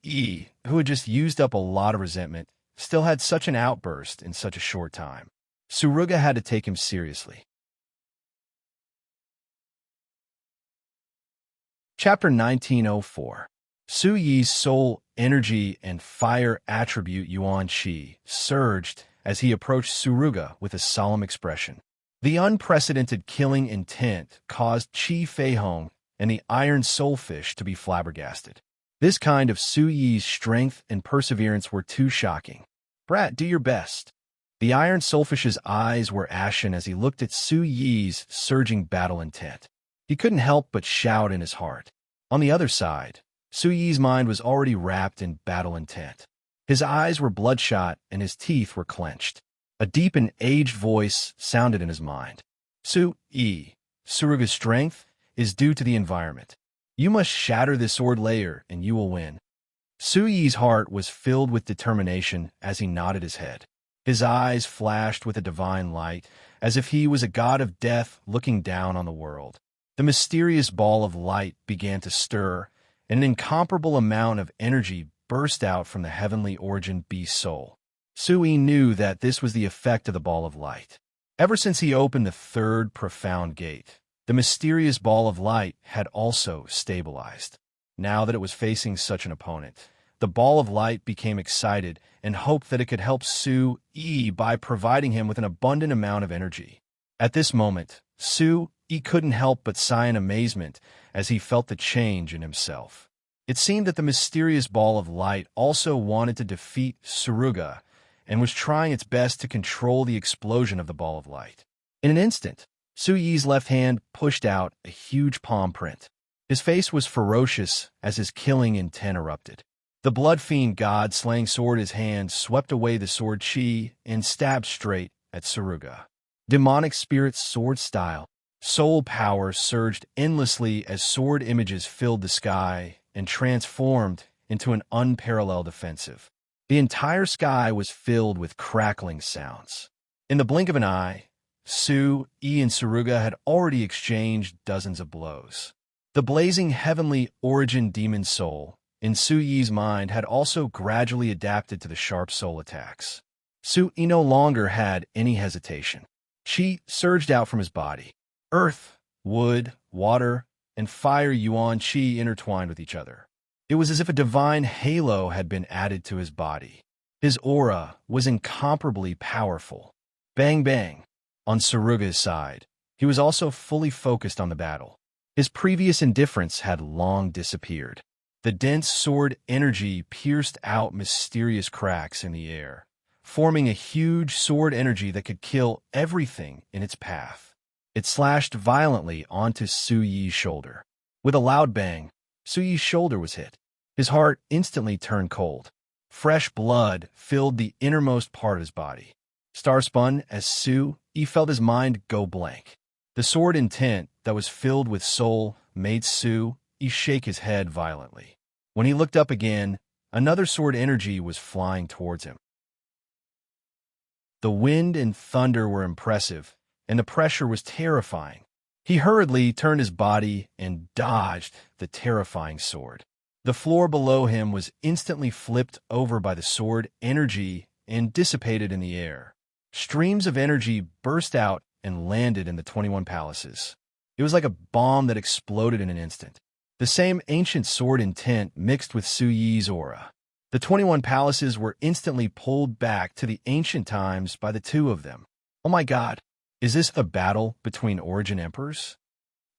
Yi, who had just used up a lot of resentment, still had such an outburst in such a short time. Suruga had to take him seriously. Chapter 1904. Su Yi's soul, energy, and fire attribute Yuan Qi surged as he approached Suruga with a solemn expression. The unprecedented killing intent caused Qi Feihong and the iron soulfish to be flabbergasted. This kind of Su Yi's strength and perseverance were too shocking. "Brat, do your best." The iron soulfish's eyes were ashen as he looked at Su Yi's surging battle intent. He couldn't help but shout in his heart. On the other side, Su Yi's mind was already wrapped in battle intent. His eyes were bloodshot and his teeth were clenched. A deep and aged voice sounded in his mind. Suruga's strength is due to the environment. You must shatter this sword layer and you will win." Su Yi's heart was filled with determination as he nodded his head. His eyes flashed with a divine light, as if he was a god of death looking down on the world. The mysterious ball of light began to stir, and an incomparable amount of energy burst out from the heavenly origin beast soul. Yi knew that this was the effect of the ball of light. Ever since he opened the third profound gate, the mysterious ball of light had also stabilized. Now that it was facing such an opponent, the ball of light became excited and hoped that it could help Yi by providing him with an abundant amount of energy. At this moment, Yi couldn't help but sigh in amazement as he felt the change in himself. It seemed that the mysterious ball of light also wanted to defeat Suruga and was trying its best to control the explosion of the ball of light. In an instant, Yi's left hand pushed out a huge palm print. His face was ferocious as his killing intent erupted. The blood fiend god-slaying sword in his hand swept away the sword chi and stabbed straight at Suruga. Demonic spirit's sword style. Soul power surged endlessly as sword images filled the sky and transformed into an unparalleled offensive. The entire sky was filled with crackling sounds. In the blink of an eye, Su, Yi, and Suruga had already exchanged dozens of blows. The blazing heavenly origin demon soul in Su Yi's mind had also gradually adapted to the sharp soul attacks. Su Yi no longer had any hesitation. Qi surged out from his body. Earth, wood, water, and fire yuan qi intertwined with each other. It was as if a divine halo had been added to his body. His aura was incomparably powerful. Bang bang. On Suruga's side, he was also fully focused on the battle. His previous indifference had long disappeared. The dense sword energy pierced out mysterious cracks in the air, forming a huge sword energy that could kill everything in its path. It slashed violently onto Su Yi's shoulder. With a loud bang, Su Yi's shoulder was hit. His heart instantly turned cold. Fresh blood filled the innermost part of his body. Star-spun as Su Yi felt his mind go blank. The sword intent that was filled with soul made Su Yi shake his head violently. When he looked up again, another sword energy was flying towards him. The wind and thunder were impressive, and the pressure was terrifying. He hurriedly turned his body and dodged the terrifying sword. The floor below him was instantly flipped over by the sword energy and dissipated in the air. Streams of energy burst out and landed in the 21 palaces. It was like a bomb that exploded in an instant. The same ancient sword intent mixed with Su Yi's aura. The 21 palaces were instantly pulled back to the ancient times by the two of them. Oh my god, is this the battle between origin emperors?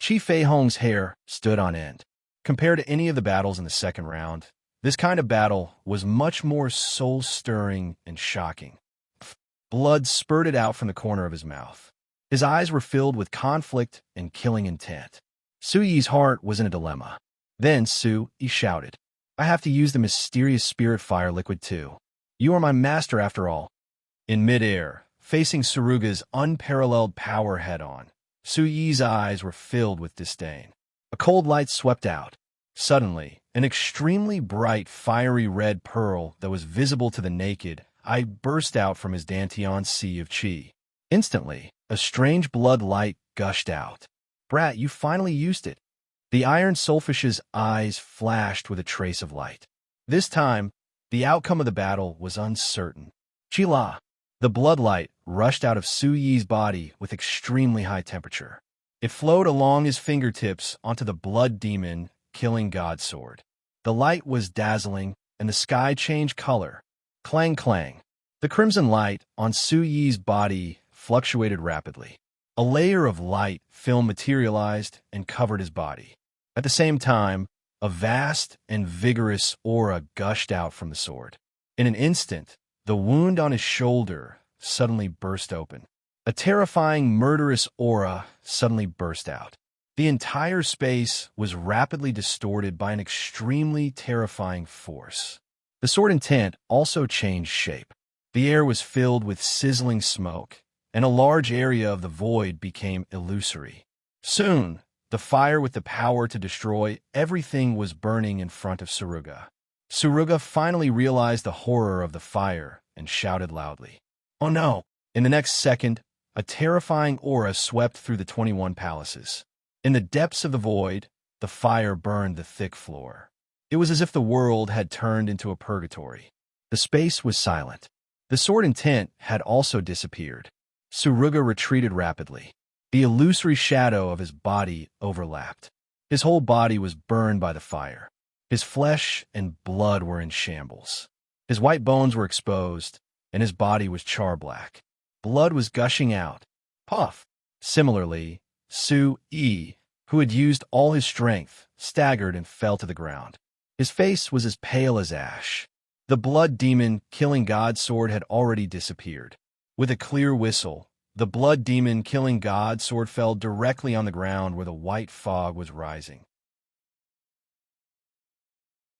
Qi Feihong's hair stood on end. Compared to any of the battles in the second round, this kind of battle was much more soul-stirring and shocking. Blood spurted out from the corner of his mouth. His eyes were filled with conflict and killing intent. Su Yi's heart was in a dilemma. Then Su Yi shouted, "I have to use the mysterious spirit fire liquid too. You are my master after all." In midair, facing Suruga's unparalleled power head-on, Su Yi's eyes were filled with disdain. A cold light swept out. Suddenly, an extremely bright, fiery red pearl that was visible to the naked eye burst out from his Dantian sea of qi. Instantly, a strange blood light gushed out. "Brat, you finally used it." The iron soulfish's eyes flashed with a trace of light. This time, the outcome of the battle was uncertain. Qila. The blood light rushed out of Su Yi's body with extremely high temperature. It flowed along his fingertips onto the blood demon killing god sword. The light was dazzling, and the sky changed color. Clang clang. The crimson light on Su Yi's body fluctuated rapidly. A layer of light film materialized and covered his body. At the same time, a vast and vigorous aura gushed out from the sword. In an instant, the wound on his shoulder suddenly burst open. A terrifying, murderous aura suddenly burst out. The entire space was rapidly distorted by an extremely terrifying force. The sword intent also changed shape. The air was filled with sizzling smoke, and a large area of the void became illusory. Soon, the fire with the power to destroy everything was burning in front of Suruga. Suruga finally realized the horror of the fire and shouted loudly, "Oh no!" In the next second, a terrifying aura swept through the 21 palaces. In the depths of the void, the fire burned the thick floor. It was as if the world had turned into a purgatory. The space was silent. The sword intent had also disappeared. Suruga retreated rapidly. The illusory shadow of his body overlapped. His whole body was burned by the fire. His flesh and blood were in shambles. His white bones were exposed, and his body was char-black. Blood was gushing out. Puff! Similarly, Su Yi, who had used all his strength, staggered and fell to the ground. His face was as pale as ash. The blood demon killing god sword had already disappeared. With a clear whistle, the blood demon killing god sword fell directly on the ground where the white fog was rising.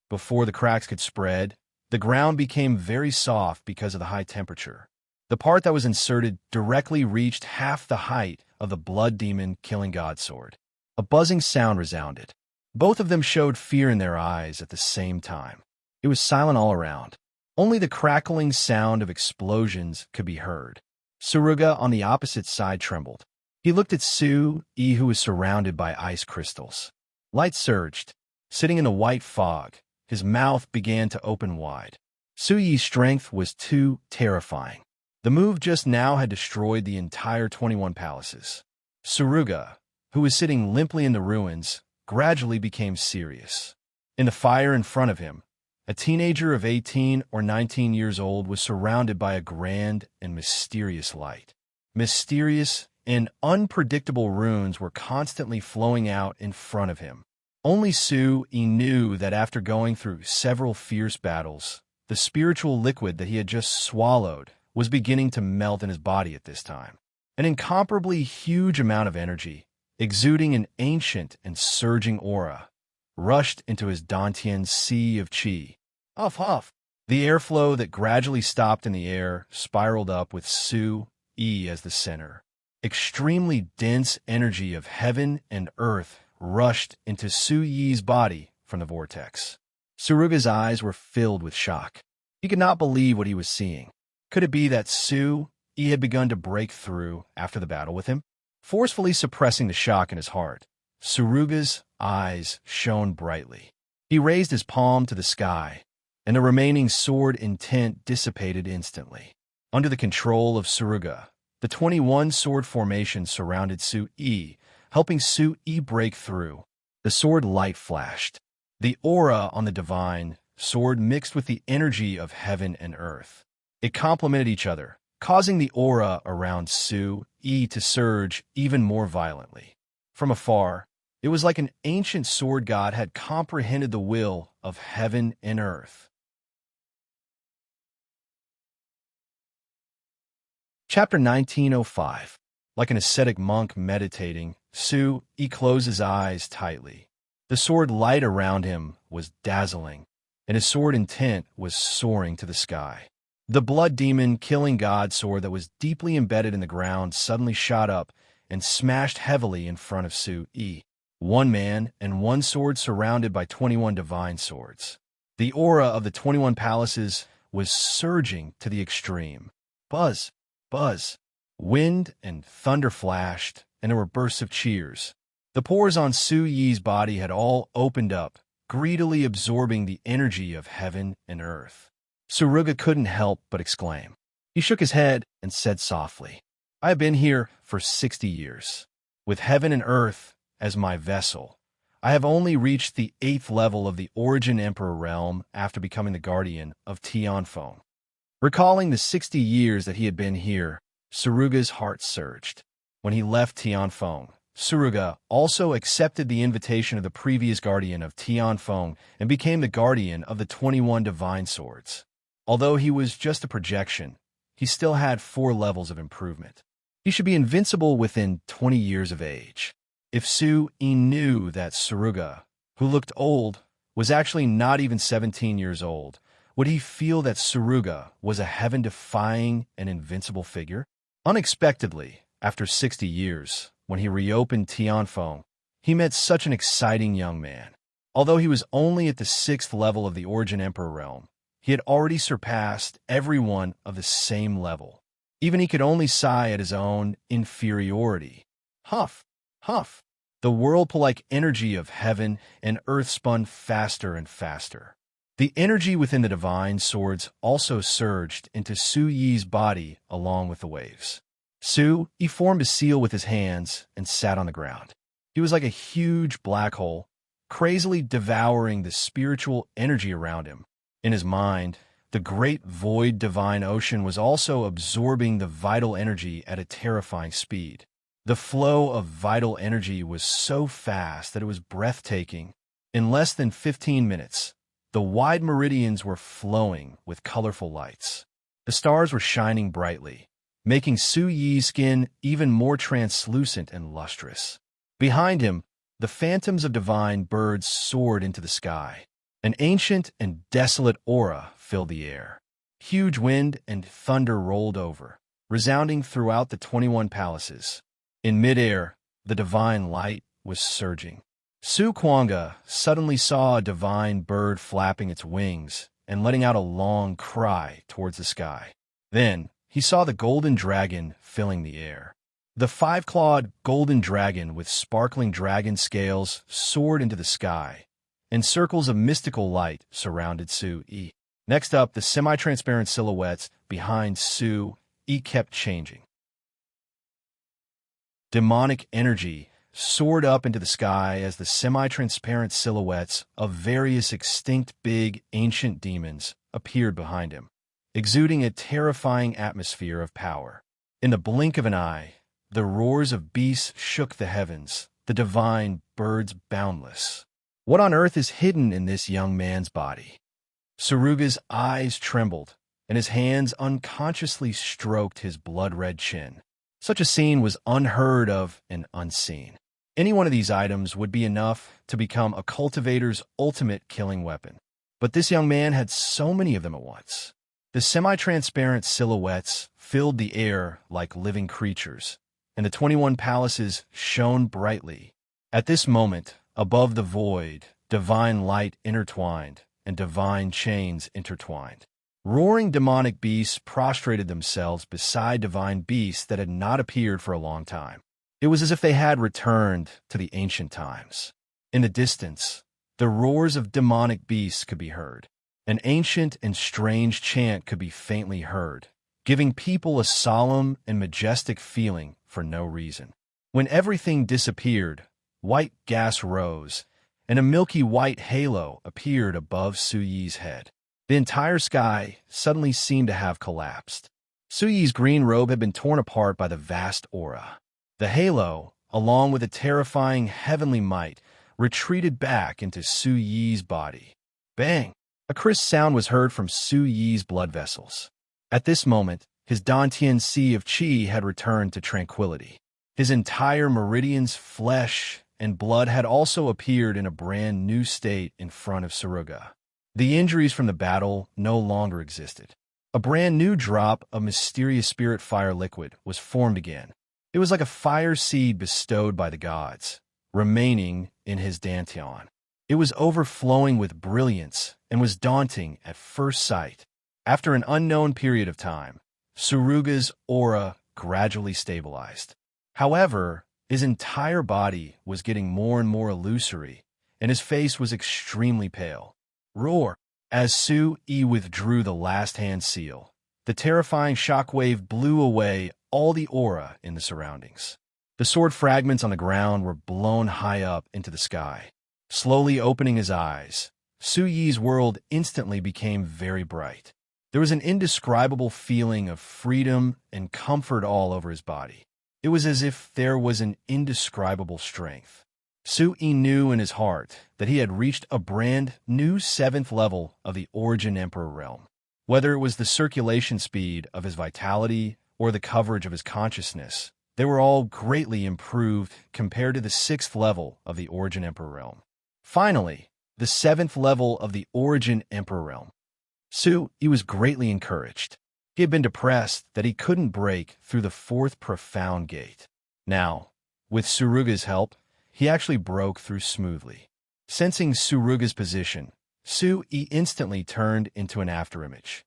Before the cracks could spread, the ground became very soft because of the high temperature. The part that was inserted directly reached half the height of the blood demon killing god sword. A buzzing sound resounded. Both of them showed fear in their eyes at the same time. It was silent all around. Only the crackling sound of explosions could be heard. Suruga on the opposite side trembled. He looked at Su-Yi, who was surrounded by ice crystals. Light surged. Sitting in the white fog, his mouth began to open wide. Su-Yi's strength was too terrifying. The move just now had destroyed the entire 21 palaces. Suruga, who was sitting limply in the ruins, gradually became serious. In the fire in front of him, a teenager of 18 or 19 years old was surrounded by a grand and mysterious light. Mysterious and unpredictable runes were constantly flowing out in front of him. Only Su-Yi knew that after going through several fierce battles, the spiritual liquid that he had just swallowed was beginning to melt in his body at this time. An incomparably huge amount of energy, exuding an ancient and surging aura, rushed into his Dantian sea of qi. Huff, huff. The airflow that gradually stopped in the air spiraled up with Su-Yi as the center. Extremely dense energy of heaven and earth rushed into Su-Yi's body from the vortex. Suruga's eyes were filled with shock. He could not believe what he was seeing. Could it be that Su-Yi had begun to break through after the battle with him? Forcefully suppressing the shock in his heart, Suruga's eyes shone brightly. He raised his palm to the sky, and the remaining sword intent dissipated instantly. Under the control of Suruga, the 21 sword formation surrounded Su-Yi, helping Su-Yi break through. The sword light flashed. The aura on the divine sword mixed with the energy of heaven and earth. It complemented each other, causing the aura around Su-Yi to surge even more violently. From afar, it was like an ancient sword god had comprehended the will of heaven and earth. Chapter 1905. Like an ascetic monk meditating, Su-Yi closed his eyes tightly. The sword light around him was dazzling, and his sword intent was soaring to the sky. The blood demon killing god sword that was deeply embedded in the ground suddenly shot up and smashed heavily in front of Su-Yi. One man and one sword surrounded by 21 divine swords. The aura of the 21 palaces was surging to the extreme. Buzz, buzz. Wind and thunder flashed, and there were bursts of cheers. The pores on Su-Yi's body had all opened up, greedily absorbing the energy of heaven and earth. Suruga couldn't help but exclaim. He shook his head and said softly, I have been here for 60 years. With heaven and earth as my vessel, I have only reached the 8th level of the Origin Emperor realm after becoming the guardian of Tianfeng. Recalling the 60 years that he had been here, Suruga's heart surged. When he left Tianfeng, Suruga also accepted the invitation of the previous guardian of Tianfeng and became the guardian of the 21 divine swords. Although he was just a projection, he still had 4 levels of improvement. He should be invincible within 20 years of age. If Su-Yi knew that Suruga, who looked old, was actually not even 17 years old, would he feel that Suruga was a heaven-defying and invincible figure? Unexpectedly, after 60 years, when he reopened Tianfeng, he met such an exciting young man. Although he was only at the 6th level of the Origin Emperor realm, he had already surpassed everyone of the same level. Even he could only sigh at his own inferiority. Huff, huff. The whirlpool-like energy of heaven and earth spun faster and faster. The energy within the divine swords also surged into Su-Yi's body along with the waves. Su-Yi formed a seal with his hands and sat on the ground. He was like a huge black hole, crazily devouring the spiritual energy around him. In his mind, the great void divine ocean was also absorbing the vital energy at a terrifying speed. The flow of vital energy was so fast that it was breathtaking. In less than 15 minutes, the wide meridians were flowing with colorful lights. The stars were shining brightly, making Su-Yi's skin even more translucent and lustrous. Behind him, the phantoms of divine birds soared into the sky. An ancient and desolate aura filled the air. Huge wind and thunder rolled over, resounding throughout the 21 palaces. In midair, the divine light was surging. Su Kuanga suddenly saw a divine bird flapping its wings and letting out a long cry towards the sky. Then, he saw the golden dragon filling the air. The five-clawed golden dragon with sparkling dragon scales soared into the sky, and circles of mystical light surrounded Su-yi. Next up, the semi-transparent silhouettes behind Su-yi kept changing. Demonic energy soared up into the sky as the semi-transparent silhouettes of various extinct big ancient demons appeared behind him, exuding a terrifying atmosphere of power. In the blink of an eye, the roars of beasts shook the heavens, the divine birds boundless. What on earth is hidden in this young man's body? Suruga's eyes trembled, and his hands unconsciously stroked his blood-red chin. Such a scene was unheard of and unseen. Any one of these items would be enough to become a cultivator's ultimate killing weapon. But this young man had so many of them at once. The semi-transparent silhouettes filled the air like living creatures, and the 21 palaces shone brightly. At this moment, above the void, divine light intertwined, and divine chains intertwined. Roaring demonic beasts prostrated themselves beside divine beasts that had not appeared for a long time. It was as if they had returned to the ancient times. In the distance, the roars of demonic beasts could be heard. An ancient and strange chant could be faintly heard, giving people a solemn and majestic feeling for no reason. When everything disappeared, white gas rose, and a milky white halo appeared above Su-yi's head. The entire sky suddenly seemed to have collapsed. Su-yi's green robe had been torn apart by the vast aura. The halo, along with a terrifying heavenly might, retreated back into Su-yi's body. Bang! A crisp sound was heard from Su-yi's blood vessels. At this moment, his Dantian sea of qi had returned to tranquility. His entire meridian's flesh and blood had also appeared in a brand new state in front of Suruga. The injuries from the battle no longer existed. A brand new drop of mysterious spirit fire liquid was formed again. It was like a fire seed bestowed by the gods, remaining in his Dantian. It was overflowing with brilliance and was daunting at first sight. After an unknown period of time, Suruga's aura gradually stabilized. However, his entire body was getting more and more illusory, and his face was extremely pale. Roar! As Su-yi withdrew the last hand seal, the terrifying shockwave blew away all the aura in the surroundings. The sword fragments on the ground were blown high up into the sky. Slowly opening his eyes, Su-yi's world instantly became very bright. There was an indescribable feeling of freedom and comfort all over his body. It was as if there was an indescribable strength. Su-yi knew in his heart that he had reached a brand new 7th level of the Origin Emperor realm. Whether it was the circulation speed of his vitality or the coverage of his consciousness, they were all greatly improved compared to the 6th level of the Origin Emperor realm. Finally, the 7th level of the Origin Emperor realm. Su-yi was greatly encouraged. He had been depressed that he couldn't break through the 4th profound gate. Now, with Suruga's help, he actually broke through smoothly. Sensing Suruga's position, Su-yi instantly turned into an afterimage.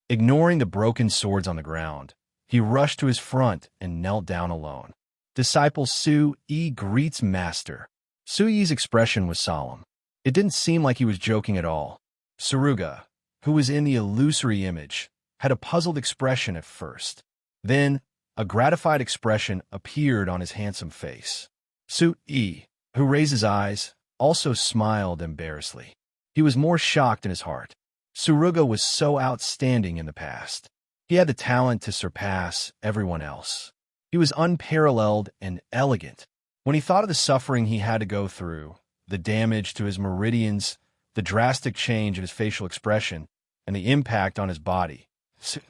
Ignoring the broken swords on the ground, he rushed to his front and knelt down alone. Disciple Su-yi greets master. Su-yi's expression was solemn. It didn't seem like he was joking at all. Suruga, who was in the illusory image, had a puzzled expression at first. Then, a gratified expression appeared on his handsome face. Su-yi, who raised his eyes, also smiled embarrassedly. He was more shocked in his heart. Suruga was so outstanding in the past. He had the talent to surpass everyone else. He was unparalleled and elegant. When he thought of the suffering he had to go through, the damage to his meridians, the drastic change in his facial expression, and the impact on his body,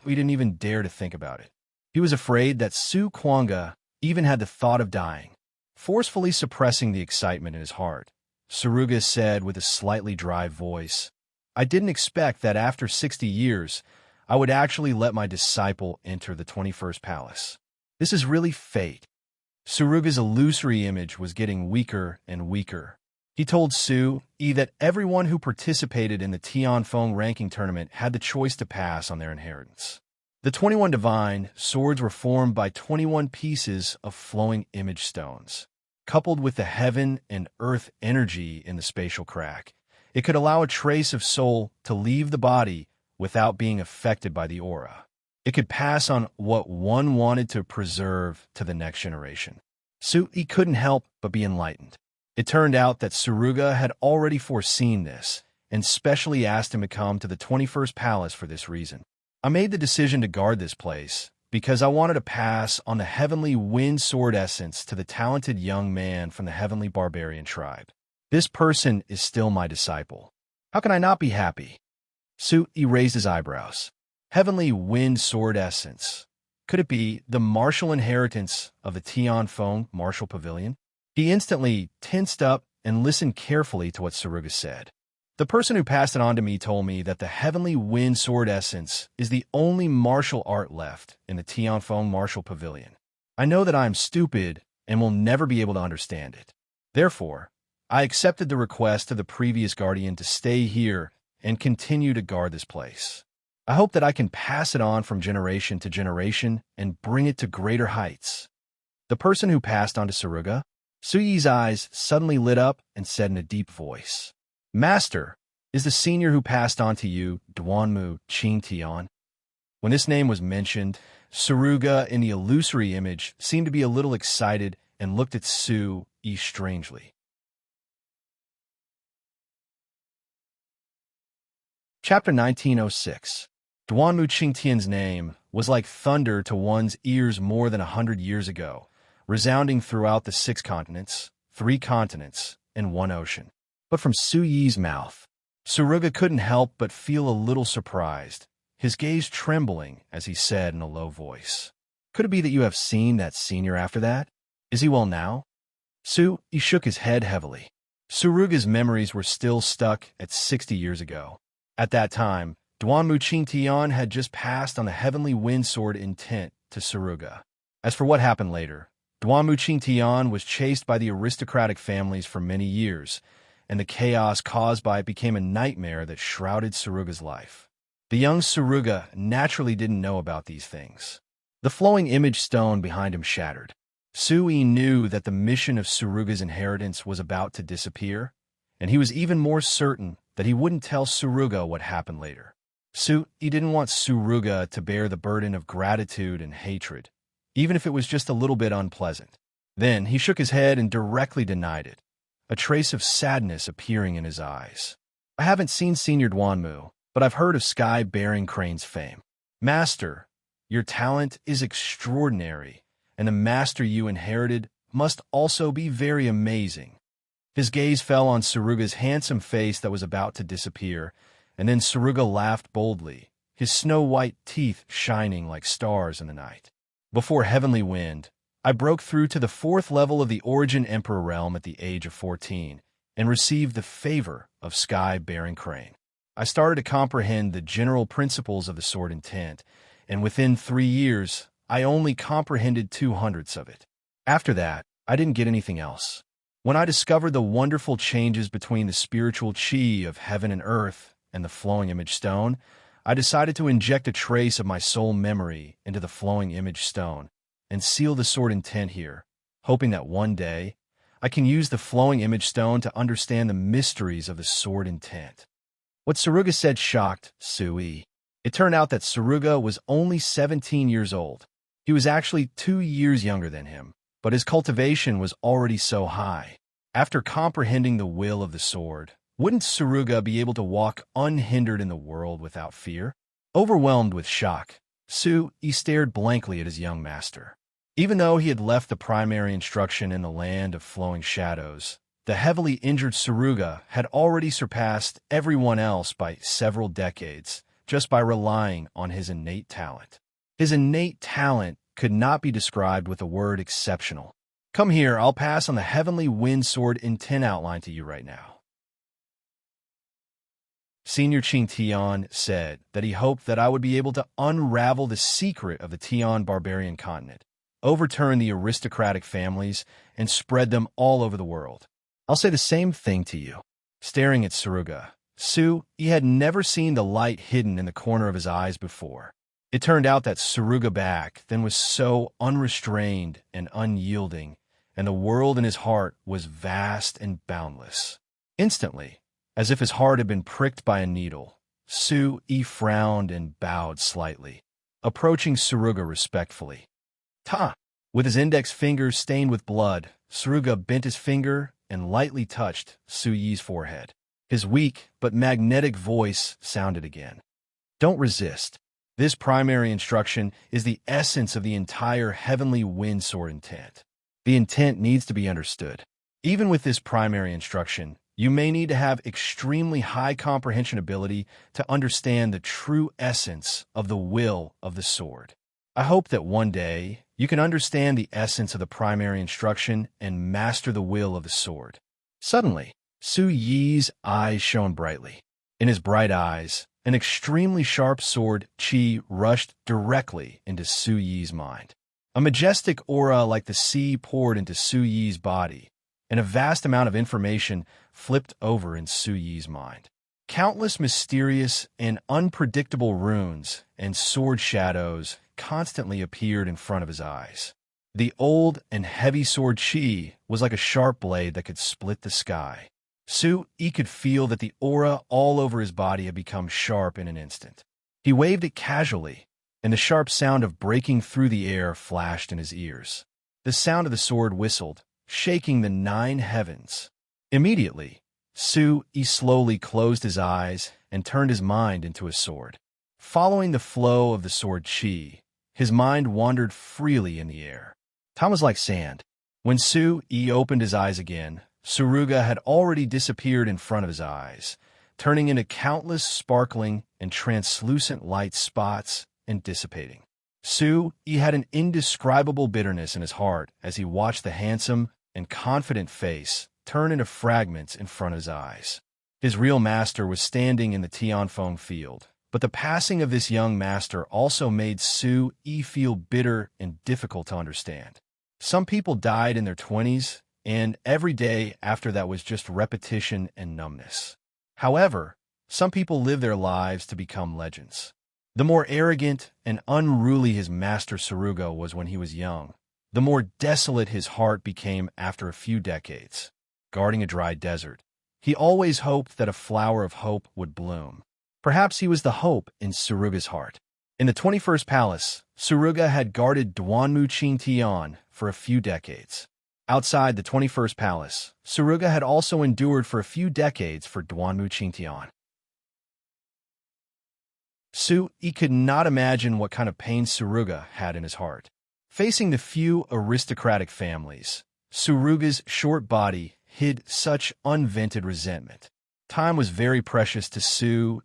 he didn't even dare to think about it. He was afraid that Su Kuanga even had the thought of dying. Forcefully suppressing the excitement in his heart, Suruga said with a slightly dry voice. I didn't expect that after 60 years, I would actually let my disciple enter the 21st palace. This is really fate. Suruga's illusory image was getting weaker and weaker. He told Su-yi that everyone who participated in the Tianfeng ranking tournament had the choice to pass on their inheritance. The 21 divine swords were formed by 21 pieces of flowing image stones. Coupled with the heaven and earth energy in the spatial crack, it could allow a trace of soul to leave the body without being affected by the aura. It could pass on what one wanted to preserve to the next generation. Su-yi couldn't help but be enlightened. It turned out that Suruga had already foreseen this, and specially asked him to come to the 21st palace for this reason. I made the decision to guard this place because I wanted to pass on the heavenly wind sword essence to the talented young man from the heavenly barbarian tribe. This person is still my disciple. How can I not be happy? Su-yi raised his eyebrows. Heavenly wind sword essence. Could it be the martial inheritance of the Tianfeng martial pavilion? He instantly tensed up and listened carefully to what Suruga said. The person who passed it on to me told me that the heavenly wind sword essence is the only martial art left in the Tianfeng martial pavilion. I know that I am stupid and will never be able to understand it. Therefore, I accepted the request of the previous guardian to stay here and continue to guard this place. I hope that I can pass it on from generation to generation and bring it to greater heights. The person who passed on to Suruga, Su-yi's eyes suddenly lit up and said in a deep voice, Master, is the senior who passed on to you Duanmu Qingtian? When this name was mentioned, Suruga in the illusory image seemed to be a little excited and looked at Su-yi strangely. Chapter 1906. Duanmu Qingtian's name was like thunder to one's ears more than 100 years ago, resounding throughout the 6 continents, 3 continents, and 1 ocean. But from Su-yi's mouth, Suruga couldn't help but feel a little surprised, his gaze trembling as he said in a low voice, Could it be that you have seen that senior after that? Is he well now? Su-yi shook his head heavily. Suruga's memories were still stuck at 60 years ago. At that time, Duanmu Qingtian had just passed on the heavenly wind sword intent to Suruga. As for what happened later, Duanmu Qingtian was chased by the aristocratic families for many years, and the chaos caused by it became a nightmare that shrouded Suruga's life. The young Suruga naturally didn't know about these things. The flowing image stone behind him shattered. Su-yi knew that the mission of Suruga's inheritance was about to disappear, and he was even more certain that he wouldn't tell Suruga what happened later. Su-yi didn't want Suruga to bear the burden of gratitude and hatred, even if it was just a little bit unpleasant. Then he shook his head and directly denied it, a trace of sadness appearing in his eyes. I haven't seen Senior Duanmu, but I've heard of Sky-Bearing Crane's fame. Master, your talent is extraordinary, and the master you inherited must also be very amazing. His gaze fell on Suruga's handsome face that was about to disappear, and then Suruga laughed boldly, his snow-white teeth shining like stars in the night. Before Heavenly Wind, I broke through to the 4th level of the Origin Emperor realm at the age of 14 and received the favor of Sky-Bearing Crane. I started to comprehend the general principles of the sword intent, and within 3 years, I only comprehended 2/100ths of it. After that, I didn't get anything else. When I discovered the wonderful changes between the spiritual chi of heaven and earth and the flowing image stone, I decided to inject a trace of my soul memory into the flowing image stone and seal the sword intent here, hoping that one day I can use the flowing image stone to understand the mysteries of the sword intent. What Suruga said shocked Su-yi. It turned out that Suruga was only 17 years old. He was actually 2 years younger than him, but his cultivation was already so high. After comprehending the will of the sword, wouldn't Suruga be able to walk unhindered in the world without fear? Overwhelmed with shock, Su-yi stared blankly at his young master. Even though he had left the primary instruction in the land of flowing shadows, the heavily injured Suruga had already surpassed everyone else by several decades just by relying on his innate talent. His innate talent could not be described with the word exceptional. Come here, I'll pass on the heavenly wind sword intent outline to you right now. Senior Qing Tian said that he hoped that I would be able to unravel the secret of the Tian barbarian continent, overturn the aristocratic families, and spread them all over the world. I'll say the same thing to you. Staring at Suruga, he had never seen the light hidden in the corner of his eyes before. It turned out that Suruga back then was so unrestrained and unyielding, and the world in his heart was vast and boundless. Instantly, as if his heart had been pricked by a needle, He frowned and bowed slightly, approaching Suruga respectfully. Ta! With his index finger stained with blood, Suruga bent his finger and lightly touched Su Yi's forehead. His weak but magnetic voice sounded again. Don't resist. This primary instruction is the essence of the entire heavenly wind sword intent. The intent needs to be understood. Even with this primary instruction, you may need to have extremely high comprehension ability to understand the true essence of the will of the sword. I hope that one day you can understand the essence of the primary instruction and master the will of the sword. Suddenly, Su Yi's eyes shone brightly. In his bright eyes, an extremely sharp sword qi rushed directly into Su Yi's mind. A majestic aura like the sea poured into Su Yi's body, and a vast amount of information flipped over in Su Yi's mind. Countless mysterious and unpredictable runes and sword shadows constantly appeared in front of his eyes. The old and heavy sword qi was like a sharp blade that could split the sky. He could feel that the aura all over his body had become sharp in an instant. He waved it casually, and the sharp sound of breaking through the air flashed in his ears. The sound of the sword whistled, shaking the 9 heavens. Immediately, He slowly closed his eyes and turned his mind into a sword. Following the flow of the sword qi, his mind wandered freely in the air. Time was like sand. When He opened his eyes again, Suruga had already disappeared in front of his eyes, turning into countless sparkling and translucent light spots and dissipating. He had an indescribable bitterness in his heart as he watched the handsome and confident face turn into fragments in front of his eyes. His real master was standing in the Tianfeng field, but the passing of this young master also made He feel bitter and difficult to understand. Some people died in their 20s, and every day after that was just repetition and numbness. However, some people live their lives to become legends. The more arrogant and unruly his master Suruga was when he was young, the more desolate his heart became after a few decades. Guarding a dry desert, he always hoped that a flower of hope would bloom. Perhaps he was the hope in Suruga's heart. In the 21st Palace, Suruga had guarded Duanmu Qingtian for a few decades. Outside the 21st Palace, Suruga had also endured for a few decades for Duanmu Qingtian. He could not imagine what kind of pain Suruga had in his heart. Facing the few aristocratic families, Suruga's short body hid such unvented resentment. Time was very precious to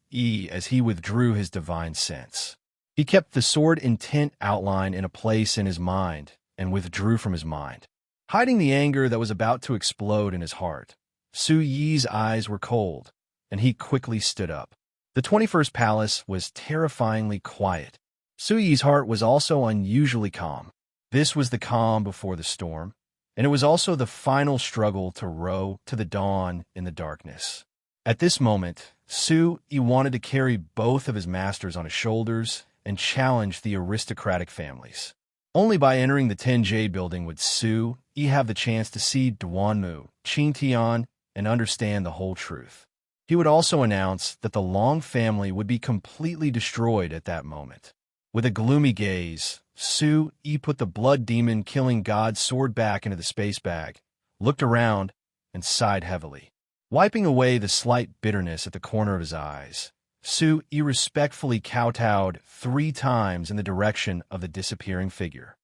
as he withdrew his divine sense. He kept the sword intent outline in a place in his mind and withdrew from his mind. Hiding the anger that was about to explode in his heart, Su Yi's eyes were cold, and he quickly stood up. The 21st Palace was terrifyingly quiet. Su Yi's heart was also unusually calm. This was the calm before the storm, and it was also the final struggle to row to the dawn in the darkness. At this moment, He wanted to carry both of his masters on his shoulders and challenge the aristocratic families. Only by entering the 10 Jade building would He have the chance to see Duanmu, Qingtian, and understand the whole truth. He would also announce that the Long family would be completely destroyed at that moment. With a gloomy gaze, He put the blood demon killing god's sword back into the space bag, looked around, and sighed heavily. Wiping away the slight bitterness at the corner of his eyes, He respectfully kowtowed 3 times in the direction of the disappearing figure.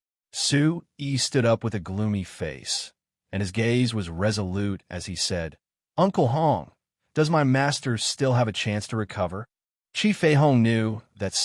He stood up with a gloomy face, and his gaze was resolute as he said, "Uncle Hong, does my master still have a chance to recover?" Chi Fei Hong knew that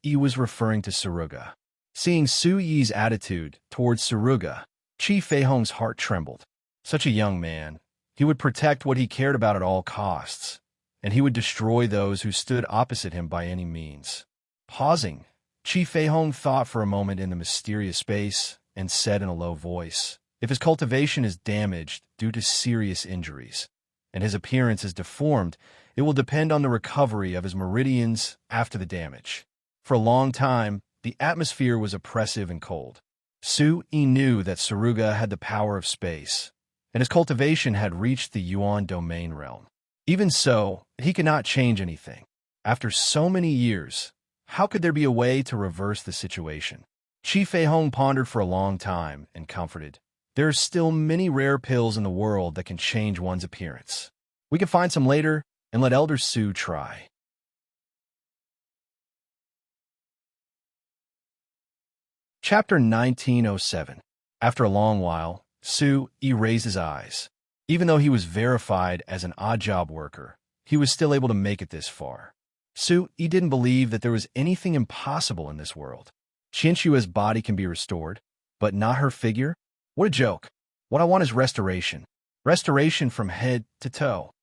He was referring to Suruga. Seeing Su Yi's attitude towards Suruga, Qi Feihong's heart trembled. Such a young man, he would protect what he cared about at all costs, and he would destroy those who stood opposite him by any means. Pausing, Qi Feihong thought for a moment in the mysterious space and said in a low voice, "If his cultivation is damaged due to serious injuries, and his appearance is deformed, it will depend on the recovery of his meridians after the damage." For a long time, the atmosphere was oppressive and cold. Su-Yi knew that Suruga had the power of space, and his cultivation had reached the Yuan domain realm. Even so, he could not change anything. After so many years, how could there be a way to reverse the situation? Qi Feihong pondered for a long time and comforted. There are still many rare pills in the world that can change one's appearance. We can find some later and let Elder Su try. Chapter 1907. After a long while, Su-Yi raised his eyes. Even though he was verified as an odd-job worker, he was still able to make it this far. Su-Yi didn't believe that there was anything impossible in this world. Qinshua's body can be restored, but not her figure? What a joke. What I want is restoration. Restoration from head to toe.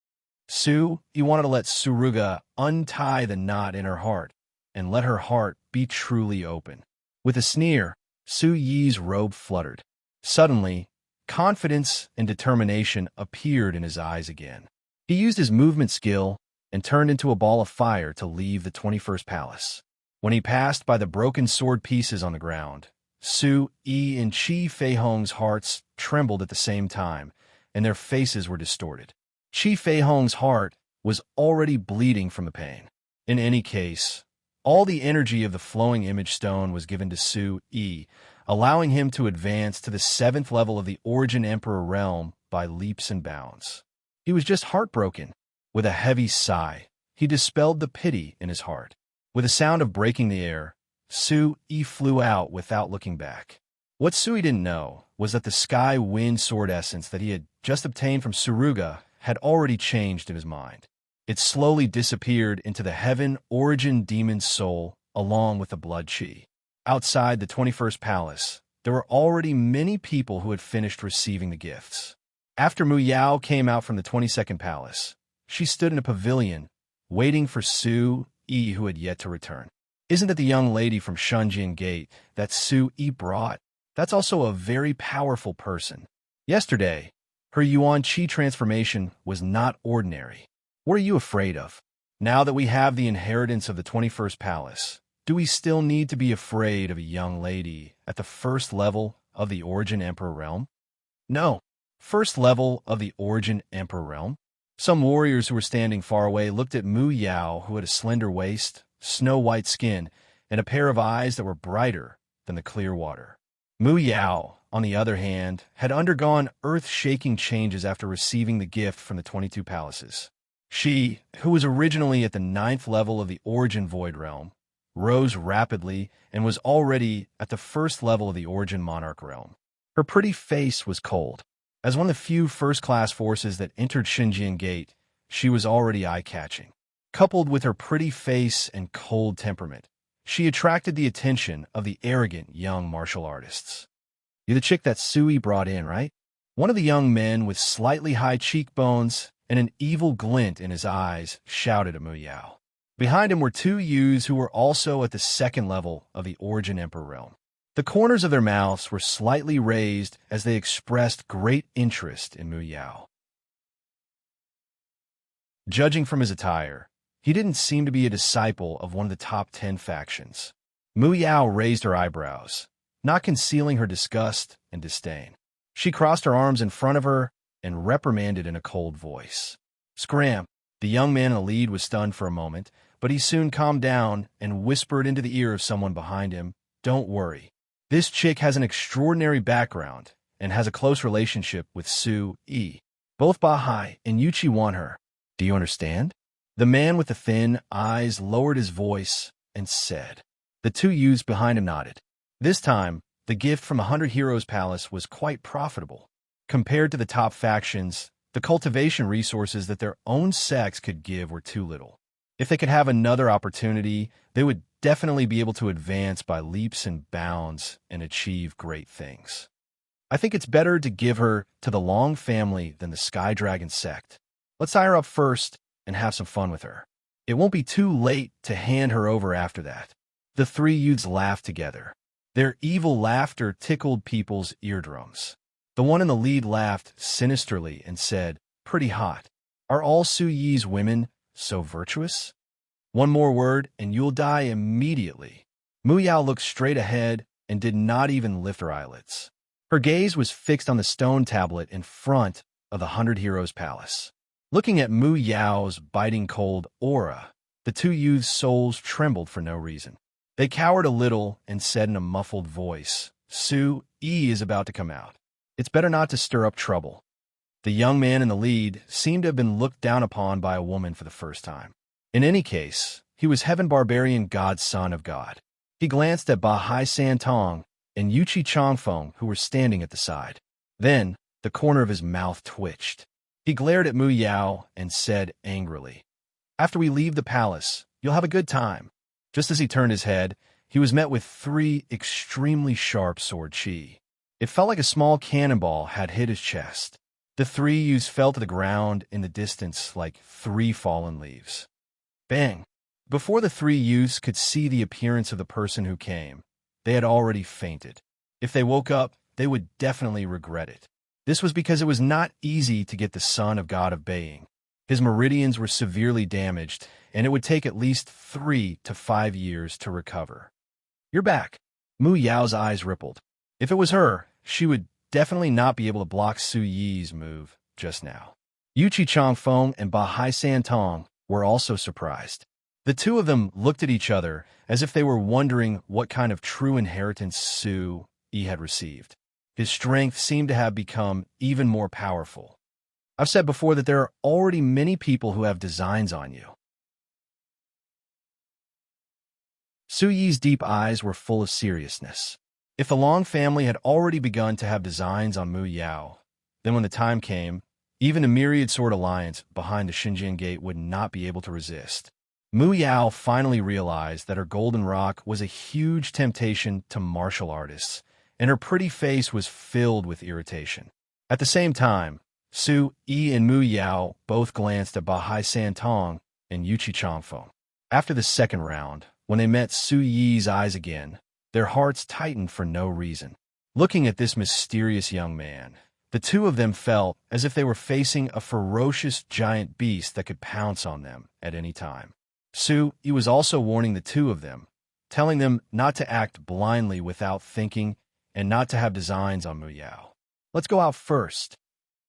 Su-Yi wanted to let Suruga untie the knot in her heart and let her heart be truly open. With a sneer, Su-Yi's robe fluttered. Suddenly, confidence and determination appeared in his eyes again. He used his movement skill and turned into a ball of fire to leave the 21st palace. When he passed by the broken sword pieces on the ground, Su-Yi and Qi Feihong's hearts trembled at the same time, and their faces were distorted. Qi Feihong's heart was already bleeding from the pain. In any case, all the energy of the flowing image stone was given to Su-Yi, allowing him to advance to the 7th level of the Origin Emperor realm by leaps and bounds. He was just heartbroken. With a heavy sigh, he dispelled the pity in his heart. With a sound of breaking the air, Su-Yi flew out without looking back. What Su-Yi didn't know was that the sky wind sword essence that he had just obtained from Suruga had already changed in his mind. It slowly disappeared into the heaven origin demon's soul along with the blood chi. Outside the 21st palace, there were already many people who had finished receiving the gifts. After Mu Yao came out from the 22nd palace, she stood in a pavilion, waiting for Su-Yi who had yet to return. Isn't that the young lady from Shunjian Gate that Su-Yi brought? That's also a very powerful person. Yesterday, her Yuan Qi transformation was not ordinary. What are you afraid of? Now that we have the inheritance of the 21st palace, do we still need to be afraid of a young lady at the 1st level of the Origin Emperor realm? No. 1st level of the Origin Emperor realm? Some warriors who were standing far away looked at Mu Yao, who had a slender waist, snow-white skin, and a pair of eyes that were brighter than the clear water. Mu Yao, on the other hand, had undergone earth-shaking changes after receiving the gift from the 22 palaces. She, who was originally at the 9th level of the Origin Void realm, rose rapidly and was already at the 1st level of the Origin Monarch realm. Her pretty face was cold. As one of the few first-class forces that entered Xinjiang Gate, she was already eye-catching. Coupled with her pretty face and cold temperament, she attracted the attention of the arrogant young martial artists. "You're the chick that Su-Yi brought in, right?" One of the young men with slightly high cheekbones and an evil glint in his eyes shouted at Mu Yao. Behind him were 2 youths who were also at the 2nd level of the Origin Emperor realm. The corners of their mouths were slightly raised as they expressed great interest in Mu Yao. Judging from his attire, he didn't seem to be a disciple of one of the top 10 factions. Mu Yao raised her eyebrows, not concealing her disgust and disdain. She crossed her arms in front of her and reprimanded in a cold voice. "Scram!" The young man in the lead was stunned for a moment, but he soon calmed down and whispered into the ear of someone behind him, "Don't worry. This chick has an extraordinary background and has a close relationship with Su-Yi. Both Bahai and Yuchi want her. Do you understand?" The man with the thin eyes lowered his voice and said. The 2 youths behind him nodded. This time, the gift from 100 Heroes Palace was quite profitable. Compared to the top factions, the cultivation resources that their own sects could give were too little. If they could have another opportunity, they would definitely be able to advance by leaps and bounds and achieve great things. I think it's better to give her to the Long family than the Sky Dragon sect. Let's tie her up first and have some fun with her. It won't be too late to hand her over after that." The three youths laughed together. Their evil laughter tickled people's eardrums. The one in the lead laughed sinisterly and said, "Pretty hot. Are all Su Yi's women so virtuous? One more word and you'll die immediately." Mu Yao looked straight ahead and did not even lift her eyelids. Her gaze was fixed on the stone tablet in front of the 100 Heroes Palace. Looking at Mu Yao's biting cold aura, the two youths' souls trembled for no reason. They cowered a little and said in a muffled voice, "Su Yi is about to come out. It's better not to stir up trouble." The young man in the lead seemed to have been looked down upon by a woman for the first time. In any case, he was Heaven Barbarian God's son of God. He glanced at Ba Hai San Tong and Yuchi Changfeng, who were standing at the side. Then, the corner of his mouth twitched. He glared at Mu Yao and said angrily, "After we leave the palace, you'll have a good time." Just as he turned his head, he was met with 3 extremely sharp sword chi. It felt like a small cannonball had hit his chest. The 3 youths fell to the ground in the distance like 3 fallen leaves. Bang! Before the 3 youths could see the appearance of the person who came, they had already fainted. If they woke up, they would definitely regret it. This was because it was not easy to get the son of God of Baying. His meridians were severely damaged, and it would take at least 3 to 5 years to recover. "You're back." Mu Yao's eyes rippled. If it was her, she would definitely not be able to block Su Yi's move just now. Yuchi Changfeng and Ba Hai San Tong were also surprised. The two of them looked at each other as if they were wondering what kind of true inheritance Su Yi had received. His strength seemed to have become even more powerful. I've said before that there are already many people who have designs on you. Su Yi's deep eyes were full of seriousness. If the Long family had already begun to have designs on Mu Yao, then when the time came, even a myriad sword alliance behind the Xinjiang Gate would not be able to resist. Mu Yao finally realized that her golden rock was a huge temptation to martial artists, and her pretty face was filled with irritation. At the same time, Su Yi and Mu Yao both glanced at Ba Hai San Tong and Yuchi Changfeng. After the second round, when they met Su Yi's eyes again, their hearts tightened for no reason. Looking at this mysterious young man, the two of them felt as if they were facing a ferocious giant beast that could pounce on them at any time. Su Yi was also warning the two of them, telling them not to act blindly without thinking and not to have designs on Mu Yao. "Let's go out first."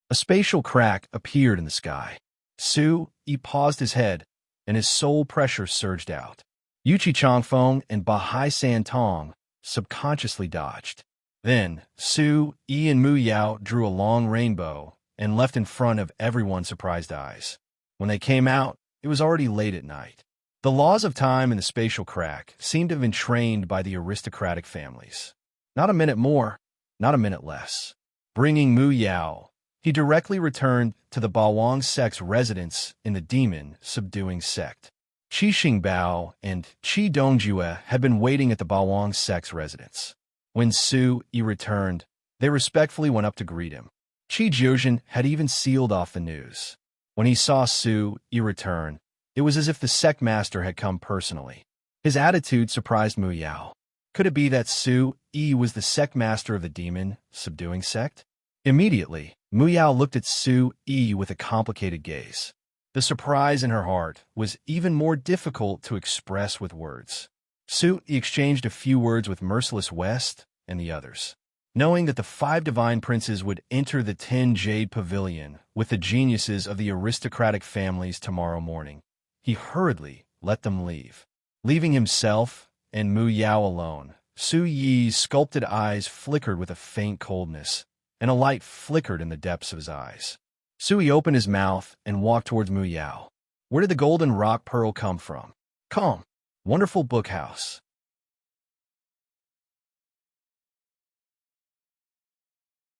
A spatial crack appeared in the sky. Su Yi paused his head, and his soul pressure surged out. Yuchi Changfeng and Ba Hai San Tong subconsciously dodged. Then, Su Yi and Mu Yao drew a long rainbow and left in front of everyone's surprised eyes. When they came out, it was already late at night. The laws of time and the spatial crack seemed to have been trained by the aristocratic families. Not a minute more, not a minute less. Bringing Mu Yao, he directly returned to the Bawang sect's residence in the demon-subduing sect. Qi Xingbao and Qi Dongjue had been waiting at the Bawang sect's residence. When Su Yi returned, they respectfully went up to greet him. Qi Jiuzhen had even sealed off the news. When he saw Su Yi return, it was as if the sect master had come personally. His attitude surprised Mu Yao. Could it be that Su Yi was the sect master of the demon-subduing sect? Immediately, Mu Yao looked at Su Yi with a complicated gaze. The surprise in her heart was even more difficult to express with words. Su Yi exchanged a few words with Merciless West and the others. Knowing that the 5 divine princes would enter the 10 Jade Pavilion with the geniuses of the aristocratic families tomorrow morning, he hurriedly let them leave. Leaving himself and Mu Yao alone, Su Yi's sculpted eyes flickered with a faint coldness, and a light flickered in the depths of his eyes. Su Yi opened his mouth and walked towards Mu Yao. Where did the golden rock pearl come from? Come, wonderful book house.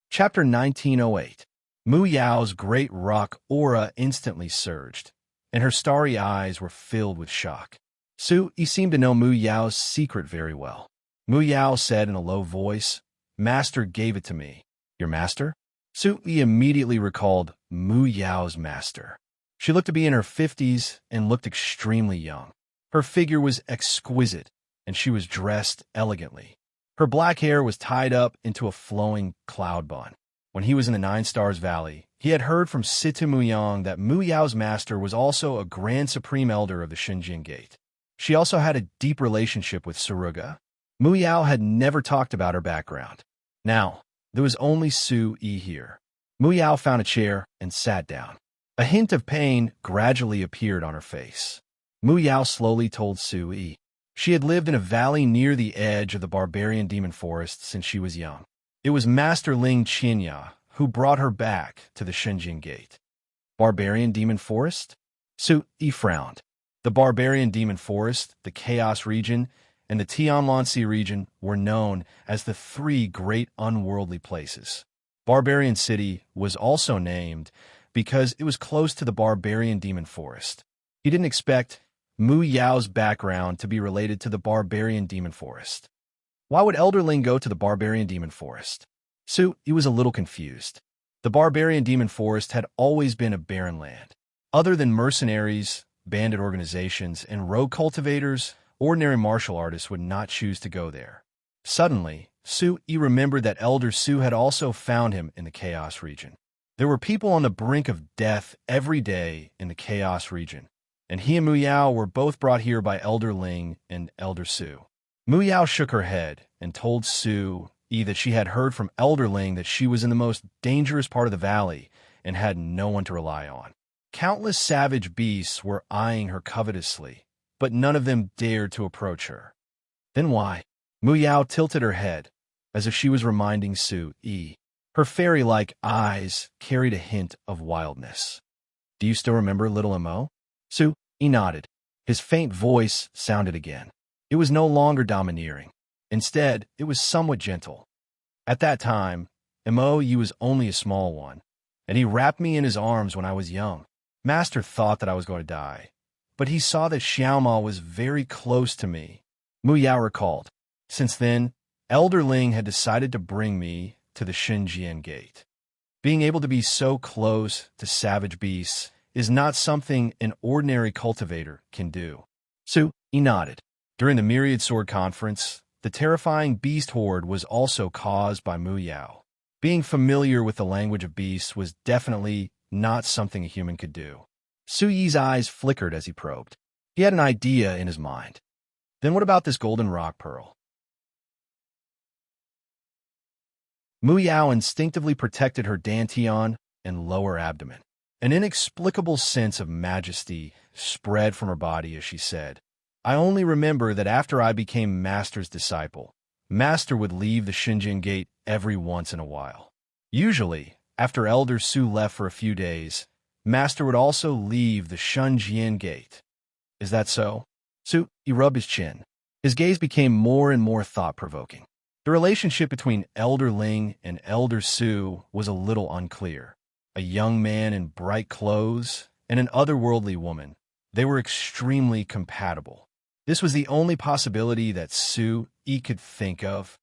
Chapter 1908. Mu Yao's great rock aura instantly surged, and her starry eyes were filled with shock. Su Yi seemed to know Mu Yao's secret very well. Mu Yao said in a low voice, "Master gave it to me. Your master? Su-yi immediately recalled Mu Yao's master. She looked to be in her 50s and looked extremely young. Her figure was exquisite, and she was dressed elegantly. Her black hair was tied up into a flowing cloud bun. When he was in the Nine Stars Valley, he had heard from Situ Muyang that Mu Yao's master was also a Grand Supreme Elder of the Xinjiang Gate. She also had a deep relationship with Suruga. Mu Yao had never talked about her background. Now, there was only Su-yi here. Mu Yao found a chair and sat down. A hint of pain gradually appeared on her face. Mu Yao slowly told Su-yi. She had lived in a valley near the edge of the barbarian demon forest since she was young. It was Master Ling Qinya who brought her back to the Xinjiang Gate. Barbarian demon forest? Su-yi frowned. The barbarian demon forest, the Chaos region, and the Tianlansi region were known as the three great unworldly places. Barbarian City was also named because it was close to the barbarian demon forest. He didn't expect Mu Yao's background to be related to the barbarian demon forest. Why would Elder Ling go to the barbarian demon forest? Su-yi was a little confused. The barbarian demon forest had always been a barren land. Other than mercenaries, bandit organizations, and rogue cultivators, ordinary martial artists would not choose to go there. Suddenly, Su-yi remembered that Elder Su had also found him in the Chaos region. There were people on the brink of death every day in the Chaos region, and he and Mu Yao were both brought here by Elder Ling and Elder Su. Mu Yao shook her head and told Su-yi that she had heard from Elder Ling that she was in the most dangerous part of the valley and had no one to rely on. Countless savage beasts were eyeing her covetously, but none of them dared to approach her. Then why? Mu Yao tilted her head, as if she was reminding Su-yi. Her fairy-like eyes carried a hint of wildness. Do you still remember little Mo? Su-yi nodded. His faint voice sounded again. It was no longer domineering. Instead, it was somewhat gentle. At that time, Mo was only a small one, and he wrapped me in his arms when I was young. Master thought that I was going to die, but he saw that Xiaoma was very close to me. Mu Yao recalled. Since then, Elder Ling had decided to bring me to the Xinjiang Gate. Being able to be so close to savage beasts is not something an ordinary cultivator can do. Su-yi nodded. During the Myriad Sword Conference, the terrifying beast horde was also caused by Mu Yao. Being familiar with the language of beasts was definitely not something a human could do. Su-yi's eyes flickered as he probed. He had an idea in his mind. Then what about this golden rock pearl? Mu Yao instinctively protected her dantian and lower abdomen. An inexplicable sense of majesty spread from her body as she said, I only remember that after I became Master's disciple, Master would leave the Xinjiang Gate every once in a while. Usually, after Elder Su left for a few days, Master would also leave the Xinjiang Gate. Is that so? Su-yi rubbed his chin. His gaze became more and more thought-provoking. The relationship between Elder Ling and Elder Su was a little unclear. A young man in bright clothes and an otherworldly woman. They were extremely compatible. This was the only possibility that Su-yi could think of.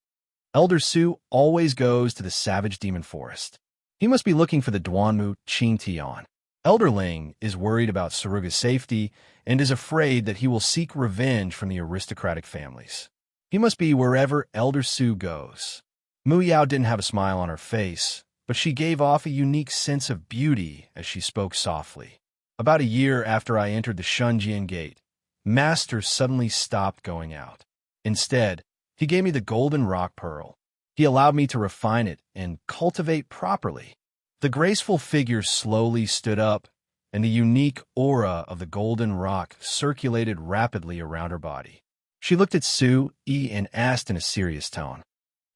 Elder Su always goes to the savage demon forest. He must be looking for the Duanmu Qingtian. Elder Ling is worried about Suruga's safety and is afraid that he will seek revenge from the aristocratic families. He must be wherever Elder Su goes. Mu Yao didn't have a smile on her face, but she gave off a unique sense of beauty as she spoke softly. About a year after I entered the Xinjiang Gate, Master suddenly stopped going out. Instead, he gave me the golden rock pearl. He allowed me to refine it and cultivate properly. The graceful figure slowly stood up, and the unique aura of the golden rock circulated rapidly around her body. She looked at Su-yi and asked in a serious tone,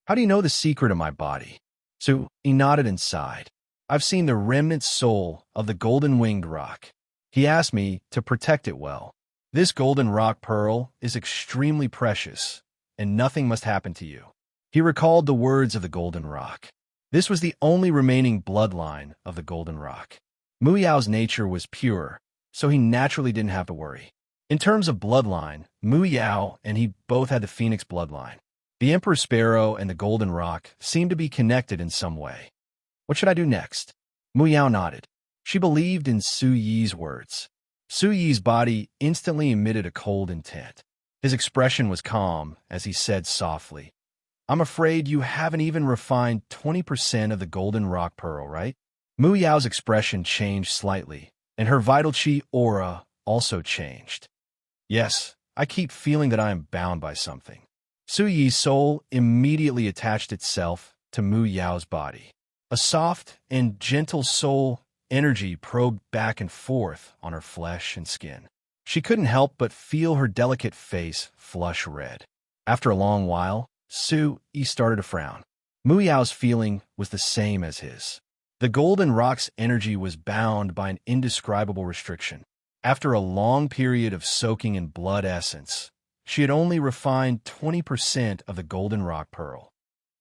How do you know the secret of my body? Su-yi nodded and sighed. I've seen the remnant soul of the golden-winged rock. He asked me to protect it well. This golden rock pearl is extremely precious, and nothing must happen to you. He recalled the words of the golden rock. This was the only remaining bloodline of the golden rock. Mu Yao's nature was pure, so he naturally didn't have to worry. In terms of bloodline, Mu Yao and he both had the Phoenix bloodline. The Emperor Sparrow and the Golden Rock seemed to be connected in some way. What should I do next? Mu Yao nodded. She believed in Su Yi's words. Su Yi's body instantly emitted a cold intent. His expression was calm as he said softly, I'm afraid you haven't even refined 20% of the golden rock pearl, right? Mu Yao's expression changed slightly, and her vital chi aura also changed. Yes, I keep feeling that I am bound by something. Su Yi's soul immediately attached itself to Mu Yao's body. A soft and gentle soul energy probed back and forth on her flesh and skin. She couldn't help but feel her delicate face flush red. After a long while, Su Yi started to frown. Mu Yao's feeling was the same as his. The golden rock's energy was bound by an indescribable restriction. After a long period of soaking in blood essence, she had only refined 20% of the golden rock pearl.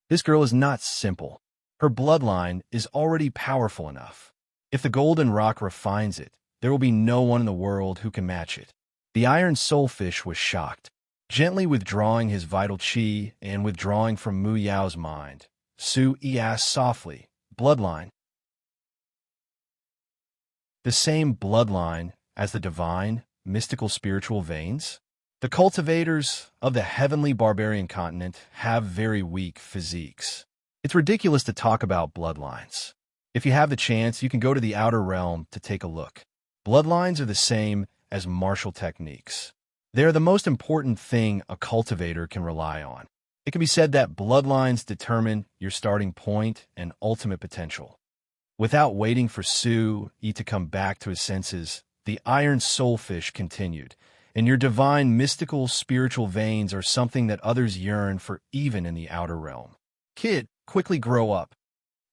This girl is not simple. Her bloodline is already powerful enough. If the golden rock refines it, there will be no one in the world who can match it. The iron soulfish was shocked. Gently withdrawing his vital chi and withdrawing from Mu Yao's mind, Su Yi asked softly, Bloodline? The same bloodline as the divine, mystical spiritual veins? The cultivators of the heavenly barbarian continent have very weak physiques. It's ridiculous to talk about bloodlines. If you have the chance, you can go to the outer realm to take a look. Bloodlines are the same as martial techniques. They are the most important thing a cultivator can rely on. It can be said that bloodlines determine your starting point and ultimate potential. Without waiting for Su Yi to come back to his senses, the iron soulfish continued, and your divine mystical spiritual veins are something that others yearn for even in the outer realm. Kid, quickly grow up.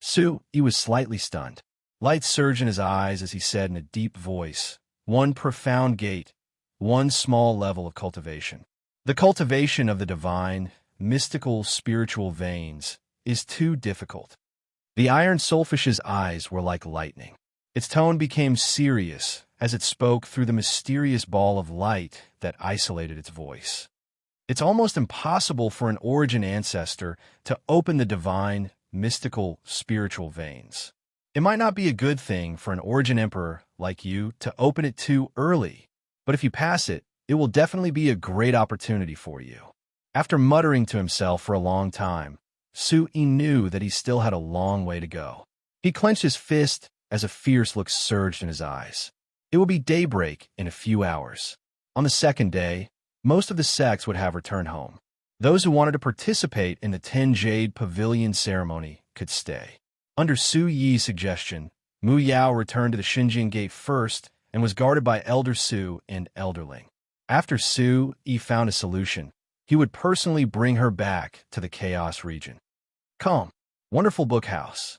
Su Yi was slightly stunned. Light surged in his eyes as he said in a deep voice, one profound gate, one small level of cultivation. The cultivation of the divine, mystical, spiritual veins is too difficult. The iron soulfish's eyes were like lightning. Its tone became serious as it spoke through the mysterious ball of light that isolated its voice. It's almost impossible for an origin ancestor to open the divine, mystical, spiritual veins. It might not be a good thing for an origin emperor like you to open it too early, but if you pass it, it will definitely be a great opportunity for you. After muttering to himself for a long time, Su Yi knew that he still had a long way to go. He clenched his fist as a fierce look surged in his eyes. It will be daybreak in a few hours. On the second day, most of the sects would have returned home. Those who wanted to participate in the 10 Jade Pavilion ceremony could stay. Under Su Yi's suggestion, Mu Yao returned to the Xinjiang Gate first and was guarded by Elder Su and Elderling. After Su Yi found a solution, he would personally bring her back to the Chaos region. Come, wonderful book house.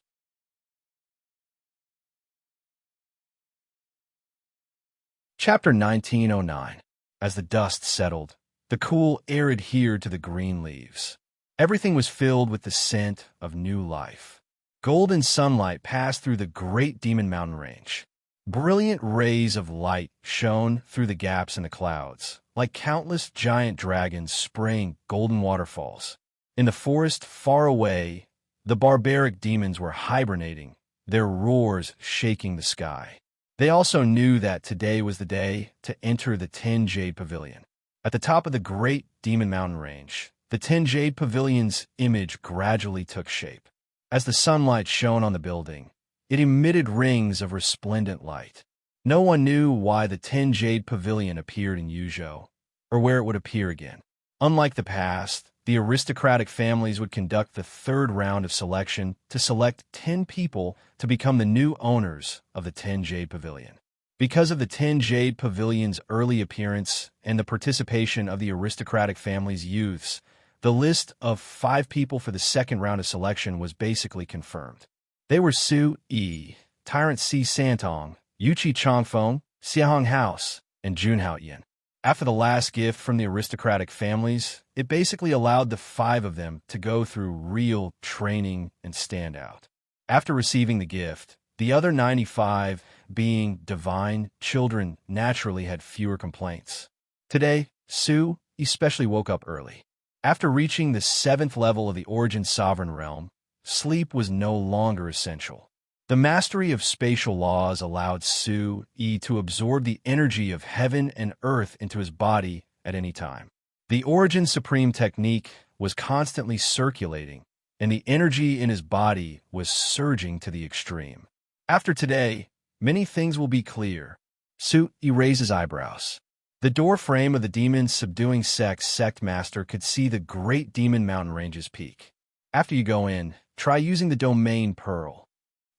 Chapter 1909. As the dust settled, the cool air adhered to the green leaves. Everything was filled with the scent of new life. Golden sunlight passed through the great Demon Mountain range. Brilliant rays of light shone through the gaps in the clouds, like countless giant dragons spraying golden waterfalls. In the forest far away, the barbaric demons were hibernating, their roars shaking the sky. They also knew that today was the day to enter the 10 Jade Pavilion. At the top of the great Demon Mountain range, the 10 Jade Pavilion's image gradually took shape. As the sunlight shone on the building, it emitted rings of resplendent light. No one knew why the 10 Jade Pavilion appeared in Yuzhou, or where it would appear again. Unlike the past, the aristocratic families would conduct the third round of selection to select 10 people to become the new owners of the 10 Jade Pavilion. Because of the 10 Jade Pavilion's early appearance and the participation of the aristocratic family's youths, the list of 5 people for the second round of selection was basically confirmed. They were Su Yi, Tyrant Si Santong, Yuqi Chongfeng, Xiahong House, and Junhao Yin. After the last gift from the aristocratic families, it basically allowed the 5 of them to go through real training and stand out. After receiving the gift, the other 95, being divine children, naturally had fewer complaints. Today, Su especially woke up early. After reaching the 7th level of the Origin Sovereign Realm, sleep was no longer essential. The mastery of spatial laws allowed Su Yi to absorb the energy of heaven and earth into his body at any time. The Origin Supreme technique was constantly circulating, and the energy in his body was surging to the extreme. After today, many things will be clear. Su Yi raised his eyebrows. The door frame of the demon's subduing sect master could see the great demon mountain range's peak. After you go in, try using the domain pearl.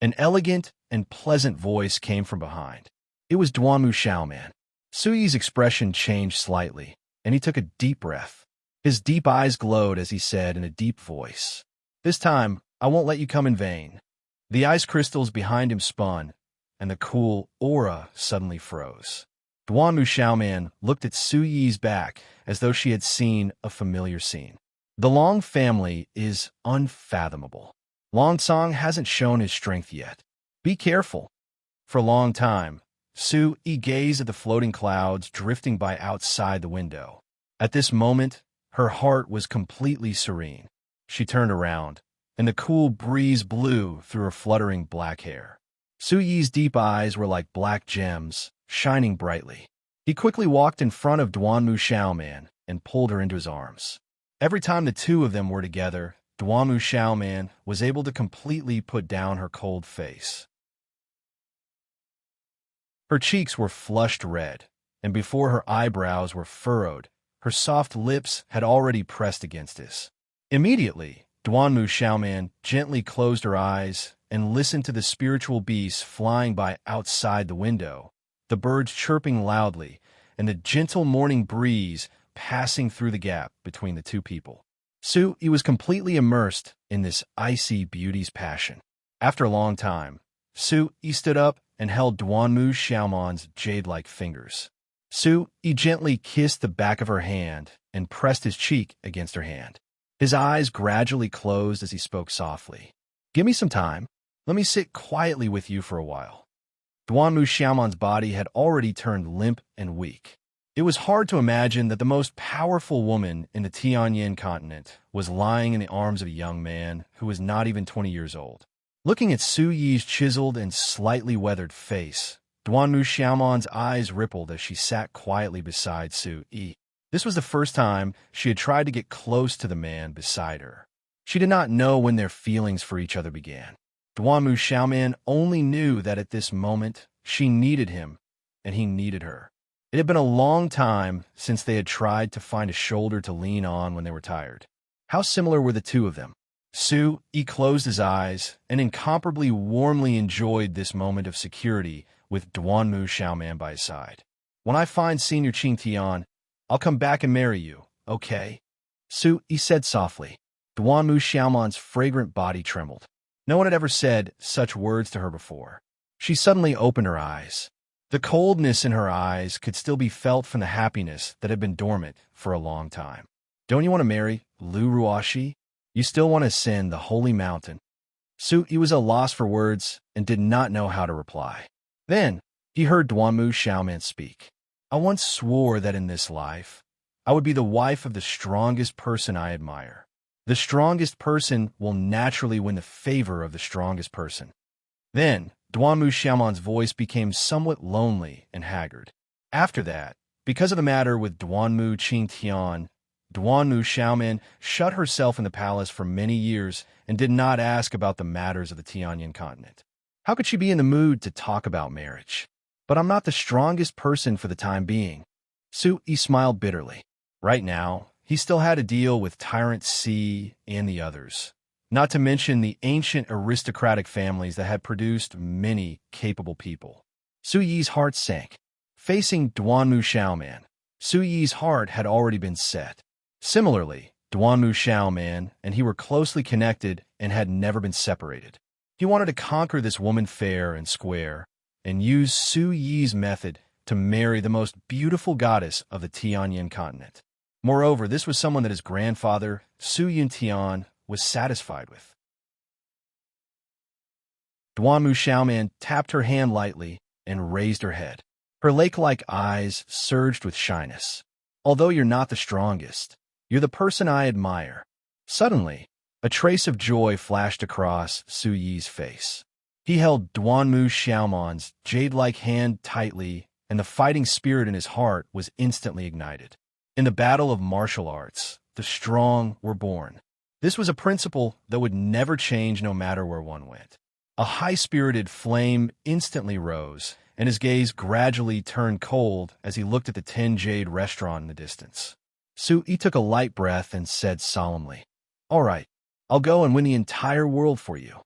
An elegant and pleasant voice came from behind. It was Duanmu Xiaoman. Su Yi's expression changed slightly, and he took a deep breath. His deep eyes glowed as he said in a deep voice, "This time, I won't let you come in vain." The ice crystals behind him spun, and the cool aura suddenly froze. Duanmu Xiaoman looked at Su Yi's back as though she had seen a familiar scene. The Long family is unfathomable. Longsong hasn't shown his strength yet. Be careful. For a long time, Su Yi gazed at the floating clouds drifting by outside the window. At this moment, her heart was completely serene. She turned around, and the cool breeze blew through her fluttering black hair. Su Yi's deep eyes were like black gems, shining brightly. He quickly walked in front of Duanmu Xiaoman and pulled her into his arms. Every time the two of them were together, Duanmu Xiaoman was able to completely put down her cold face. Her cheeks were flushed red, and before her eyebrows were furrowed, her soft lips had already pressed against his. Immediately, Duanmu Xiaoman gently closed her eyes and listened to the spiritual beasts flying by outside the window, the birds chirping loudly, and the gentle morning breeze passing through the gap between the two people. Su Yi was completely immersed in this icy beauty's passion. After a long time, Su Yi stood up and held Duanmu Xiaoman's jade-like fingers. Su Yi gently kissed the back of her hand and pressed his cheek against her hand. His eyes gradually closed as he spoke softly. "Give me some time. Let me sit quietly with you for a while." Duanmu Xiaoman's body had already turned limp and weak. It was hard to imagine that the most powerful woman in the Tianyin continent was lying in the arms of a young man who was not even 20 years old. Looking at Su Yi's chiseled and slightly weathered face, Duanmu Xiaoman's eyes rippled as she sat quietly beside Su Yi. This was the first time she had tried to get close to the man beside her. She did not know when their feelings for each other began. Duanmu Xiaoman only knew that at this moment she needed him, and he needed her. It had been a long time since they had tried to find a shoulder to lean on when they were tired. How similar were the two of them? Su Yi closed his eyes and incomparably warmly enjoyed this moment of security with Duanmu Xiaoman by his side. "When I find Senior Qing Tian, I'll come back and marry you, okay?" Su Yi said softly. Duanmu Xiaoman's fragrant body trembled. No one had ever said such words to her before. She suddenly opened her eyes. The coldness in her eyes could still be felt from the happiness that had been dormant for a long time. "Don't you want to marry Lu Ruoxi? You still want to ascend the holy mountain?" Su Yi was at a loss for words and did not know how to reply. Then he heard Duanmu Xiaoman speak. "I once swore that in this life, I would be the wife of the strongest person I admire. The strongest person will naturally win the favor of the strongest person." Then Duanmu Xiaoman's voice became somewhat lonely and haggard. After that, because of the matter with Duanmu Qing Tian, Duanmu Xiaoman shut herself in the palace for many years and did not ask about the matters of the Tianyin continent. How could she be in the mood to talk about marriage? "But I'm not the strongest person for the time being." Su Yi smiled bitterly. Right now, he still had to deal with Tyrant C and the others, not to mention the ancient aristocratic families that had produced many capable people. Su Yi's heart sank. Facing Duanmu Xiaoman, Su Yi's heart had already been set. Similarly, Duanmu Xiaoman and he were closely connected and had never been separated. He wanted to conquer this woman fair and square and use Su Yi's method to marry the most beautiful goddess of the Tianyin continent. Moreover, this was someone that his grandfather, Su Yuntian, was satisfied with. Duanmu Xiaoman tapped her hand lightly and raised her head. Her lake-like eyes surged with shyness. "Although you're not the strongest, you're the person I admire." Suddenly, a trace of joy flashed across Su Yi's face. He held Duanmu Xiaoman's jade-like hand tightly, and the fighting spirit in his heart was instantly ignited. In the battle of martial arts, the strong were born. This was a principle that would never change no matter where one went. A high-spirited flame instantly rose, and his gaze gradually turned cold as he looked at the 10 Jade restaurant in the distance. Su-yi took a light breath and said solemnly, "All right, I'll go and win the entire world for you."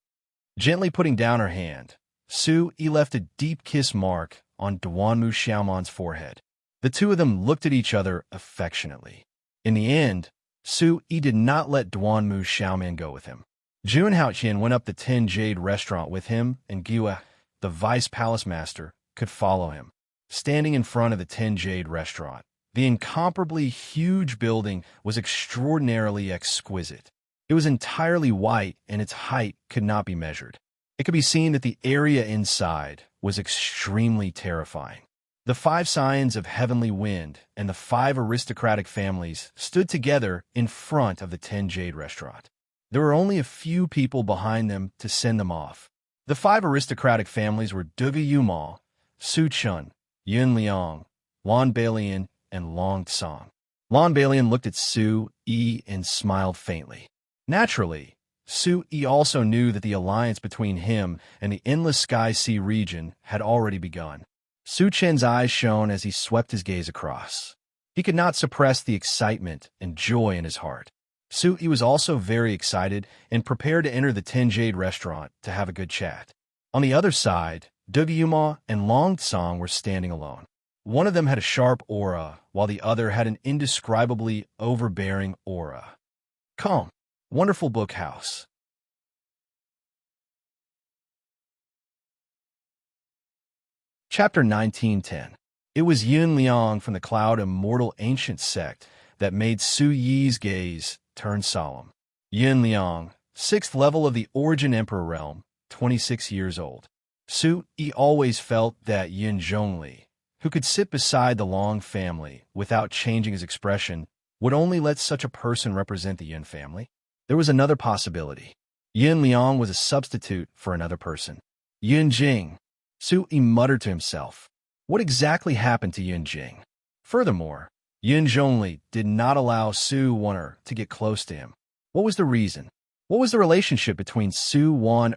Gently putting down her hand, Su-yi left a deep kiss mark on Duanmu Xiaoman's forehead. The two of them looked at each other affectionately. In the end, Su-yi did not let Duanmu Xiaoman go with him. Jun Haoqian went up the 10 Jade restaurant with him, and Giwa, the vice palace master, could follow him. Standing in front of the 10 Jade restaurant, the incomparably huge building was extraordinarily exquisite. It was entirely white, and its height could not be measured. It could be seen that the area inside was extremely terrifying. The 5 scions of heavenly wind and the 5 aristocratic families stood together in front of the 10 Jade restaurant. There were only a few people behind them to send them off. The 5 aristocratic families were Duga Yuma, Su Chun, Yun Liang, Lan Balian, and Long Tsang. Lan Balian looked at Su-yi and smiled faintly. Naturally, Su-yi also knew that the alliance between him and the Endless Sky Sea region had already begun. Su Chen's eyes shone as he swept his gaze across. He could not suppress the excitement and joy in his heart. Su-yi was also very excited and prepared to enter the 10 Jade restaurant to have a good chat. On the other side, Dugyuma and Long Tsang were standing alone. One of them had a sharp aura, while the other had an indescribably overbearing aura. Come, wonderful book house. Chapter 1910. It was Yun Liang from the Cloud Immortal ancient sect that made Su-yi's gaze turn solemn. Yun Liang, 6th level of the Origin Emperor realm, 26 years old. Su-yi always felt that Yun Zhongli, who could sit beside the Long family without changing his expression, would only let such a person represent the Yun family. There was another possibility. Yun Liang was a substitute for another person. Yun Jing. Su-yi muttered to himself. What exactly happened to Yun Jing? Furthermore, Yun Zhongli did not allow Su Wan to get close to him. What was the reason? What was the relationship between Su Wan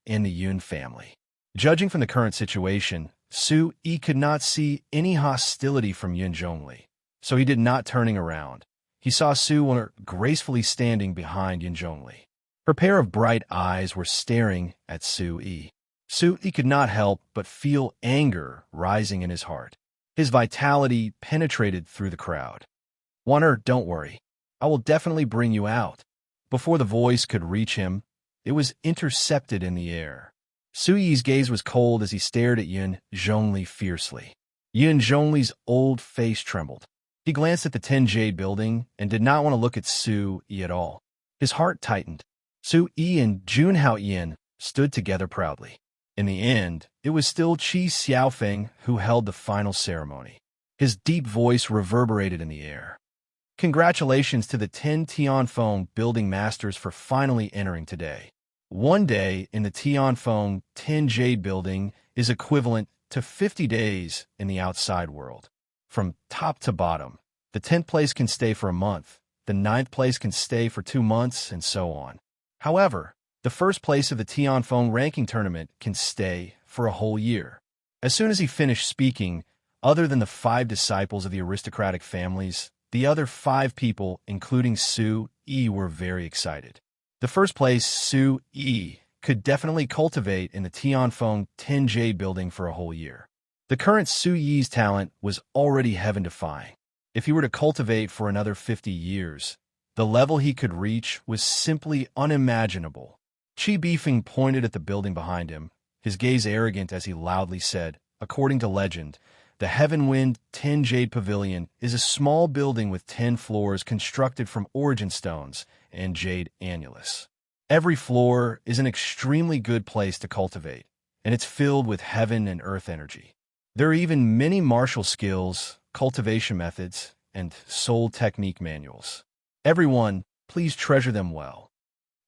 and the Yun family? Judging from the current situation, Su-yi could not see any hostility from Yun Zhongli, so he did not turning around. He saw Su Wan gracefully standing behind Yun Zhongli. Her pair of bright eyes were staring at Su-yi. Su-yi could not help but feel anger rising in his heart. His vitality penetrated through the crowd. Wan, don't worry. I will definitely bring you out. Before the voice could reach him, it was intercepted in the air. Su-yi's gaze was cold as he stared at Yun Zhongli fiercely. Yun Zhongli's old face trembled. He glanced at the 10 Jade building and did not want to look at Su-yi at all. His heart tightened. Su-yi and Jun Haoyan stood together proudly. In the end, it was still Qi Xiaofeng who held the final ceremony. His deep voice reverberated in the air. Congratulations to the 10 Tianfeng building masters for finally entering today. One day in the Tianfeng 10 Jade building is equivalent to 50 days in the outside world. From top to bottom, the 10th place can stay for a month, the 9th place can stay for 2 months, and so on. However, the first place of the Tianfeng ranking tournament can stay for a whole year. As soon as he finished speaking, other than the 5 disciples of the aristocratic families, the other 5 people, including Su-yi, were very excited. The first place, Su-yi, could definitely cultivate in the Tianfeng 10 Jade building for a whole year. The current Su-yi's talent was already heaven-defying. If he were to cultivate for another 50 years, the level he could reach was simply unimaginable. Qi Bifeng pointed at the building behind him, his gaze arrogant as he loudly said, according to legend, the Heavenwind 10 Jade Pavilion is a small building with 10 floors constructed from origin stones and jade annulus. Every floor is an extremely good place to cultivate, and it's filled with heaven and earth energy. There are even many martial skills, cultivation methods, and soul technique manuals. Everyone, please treasure them well.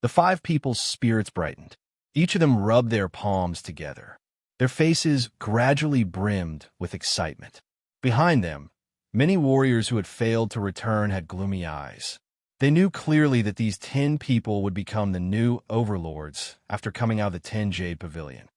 The 5 people's spirits brightened. Each of them rubbed their palms together. Their faces gradually brimmed with excitement. Behind them, many warriors who had failed to return had gloomy eyes. They knew clearly that these 10 people would become the new overlords after coming out of the 10 Jade Pavilion.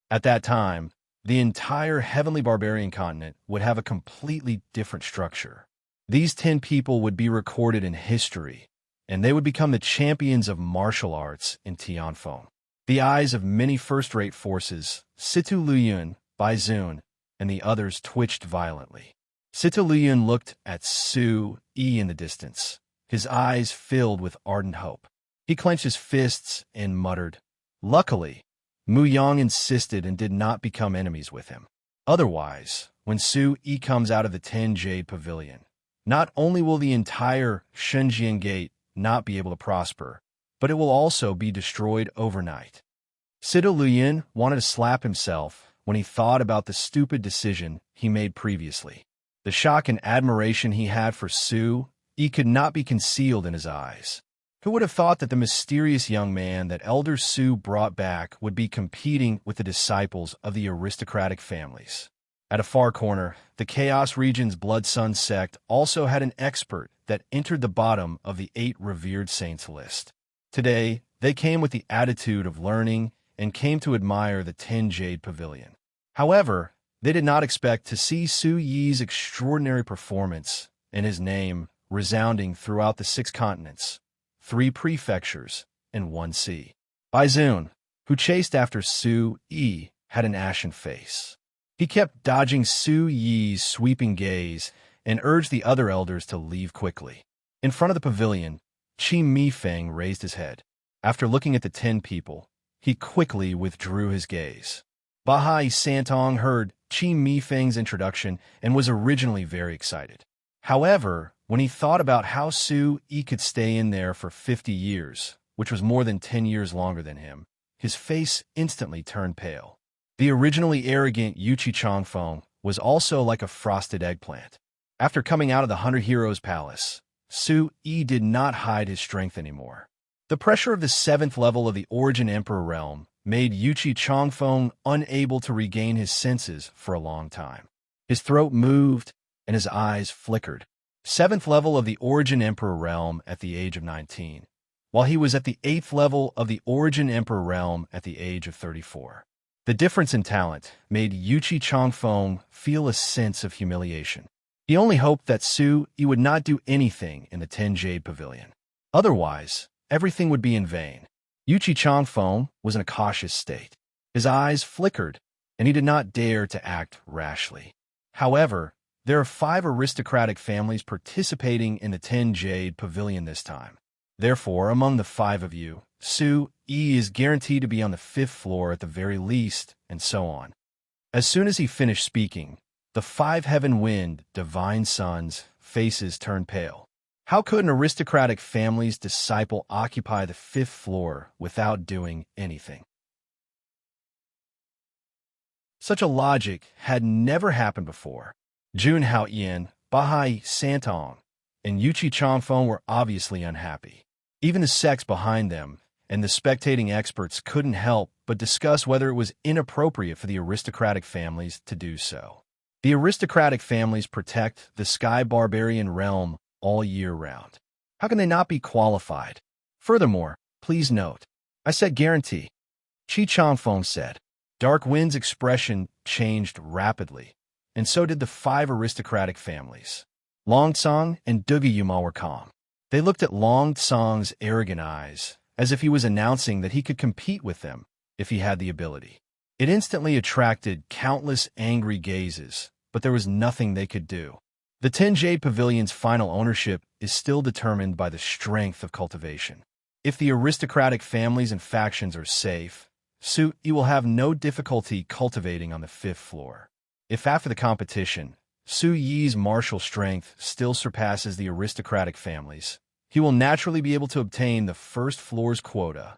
At that time, the entire heavenly barbarian continent would have a completely different structure. These 10 people would be recorded in history, and they would become the champions of martial arts in Tianfeng. The eyes of many first-rate forces, Situ Luyun, Bai Zun, and the others twitched violently. Situ Luyun looked at Su Yi in the distance, his eyes filled with ardent hope. He clenched his fists and muttered. Luckily, Mu Yang insisted and did not become enemies with him. Otherwise, when Su Yi comes out of the 10 Jade Pavilion, not only will the entire Shenzhen Gate not be able to prosper, but it will also be destroyed overnight. Situ Luyun wanted to slap himself when he thought about the stupid decision he made previously. The shock and admiration he had for Su Yi could not be concealed in his eyes. Who would have thought that the mysterious young man that Elder Su brought back would be competing with the disciples of the aristocratic families? At a far corner, the Chaos Region's Blood Sun sect also had an expert that entered the bottom of the 8 revered saints list. Today, they came with the attitude of learning and came to admire the 10 Jade Pavilion. However, they did not expect to see Su Yi's extraordinary performance and his name resounding throughout the 6 continents, 3 prefectures, and 1 sea. Bai Zun, who chased after Su Yi, had an ashen face. He kept dodging Su Yi's sweeping gaze and urged the other elders to leave quickly. In front of the pavilion, Qi Mifeng raised his head. After looking at the 10 people, he quickly withdrew his gaze. Bahai Santong heard Qi Mifeng's introduction and was originally very excited. However, when he thought about how Su Yi could stay in there for 50 years, which was more than 10 years longer than him, his face instantly turned pale. The originally arrogant Yuchi Changfeng was also like a frosted eggplant. After coming out of the 100 Heroes Palace, Su Yi did not hide his strength anymore. The pressure of the 7th level of the Origin Emperor realm made Yuchi Changfeng unable to regain his senses for a long time. His throat moved and his eyes flickered. 7th level of the Origin Emperor realm at the age of 19, while he was at the 8th level of the Origin Emperor realm at the age of 34. The difference in talent made Yuchi Changfeng feel a sense of humiliation. He only hoped that Su Yi would not do anything in the 10 Jade Pavilion. Otherwise, everything would be in vain. Yuchi Changfeng was in a cautious state. His eyes flickered, and he did not dare to act rashly. However, there are 5 aristocratic families participating in the 10 Jade Pavilion this time. Therefore, among the 5 of you, Su Yi is guaranteed to be on the 5th floor at the very least, and so on. As soon as he finished speaking, the 5 Heaven Wind, Divine Sons, faces turned pale. How could an aristocratic family's disciple occupy the 5th floor without doing anything? Such a logic had never happened before. Jun Haoyan, Bahai Santong, and Yuchi Changfeng were obviously unhappy. Even the sects behind them and the spectating experts couldn't help but discuss whether it was inappropriate for the aristocratic families to do so. The aristocratic families protect the Sky Barbarian realm all year round. How can they not be qualified? Furthermore, please note, I said guarantee. Qi Changfeng said. Dark Wind's expression changed rapidly, and so did the 5 aristocratic families. Long Tsang and Duga Yuma were calm. They looked at Long Tsang's arrogant eyes, as if he was announcing that he could compete with them if he had the ability. It instantly attracted countless angry gazes, but there was nothing they could do. The 10 Jade Pavilion's final ownership is still determined by the strength of cultivation. If the aristocratic families and factions are safe, Su Yi will have no difficulty cultivating on the 5th floor. If after the competition, Su Yi's martial strength still surpasses the aristocratic families, he will naturally be able to obtain the 1st floor's quota.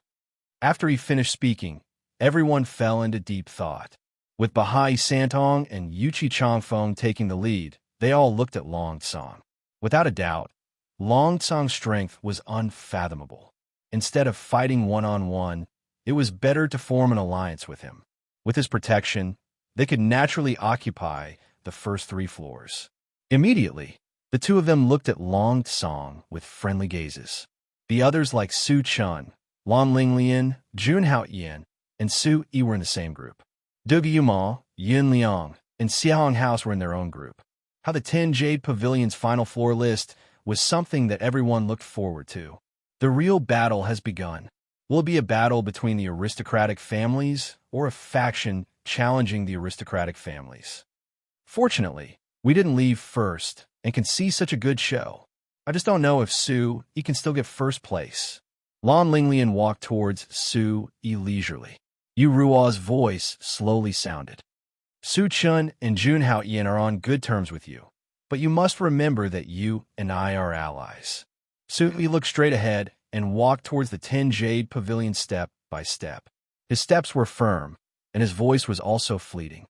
After he finished speaking, everyone fell into deep thought. With Bahai Santong and Yuchi Changfeng taking the lead, they all looked at Long Tsang. Without a doubt, Long Tsang's strength was unfathomable. Instead of fighting one-on-one, it was better to form an alliance with him. With his protection, they could naturally occupy the first 3 floors. Immediately, the two of them looked at Long Tsong with friendly gazes. The others like Su Chun, Lan Linglian, Jun Haoyan, and Su Yi were in the same group. Du Yuma, Yin Liang, and Xiaohong House were in their own group. How the 10 Jade Pavilion's final floor list was something that everyone looked forward to. The real battle has begun. Will it be a battle between the aristocratic families or a faction challenging the aristocratic families? Fortunately, we didn't leave first and can see such a good show. I just don't know if Su Yi can still get first place. Lan Linglian walked towards Su Yi leisurely. Yu Ruo's voice slowly sounded. Su Chun and Jun Haoyan are on good terms with you, but you must remember that you and I are allies. Su Yi looked straight ahead and walked towards the 10 Jade Pavilion step by step. His steps were firm, and his voice was also fleeting.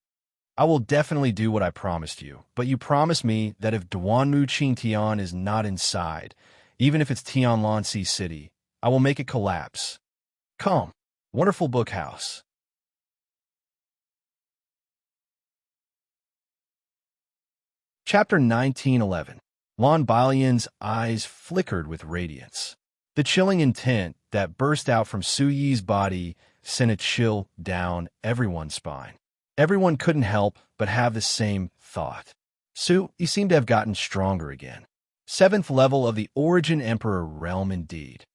I will definitely do what I promised you, but you promised me that if Duanmu Qingtian is not inside, even if it's Tianlansi City, I will make it collapse. Come, wonderful book house. Chapter 1911. Lan Balian's eyes flickered with radiance. The chilling intent that burst out from Su Yi's body sent a chill down everyone's spine. Everyone couldn't help but have the same thought. Su Yi seemed to have gotten stronger again. 7th level of the Origin Emperor realm indeed.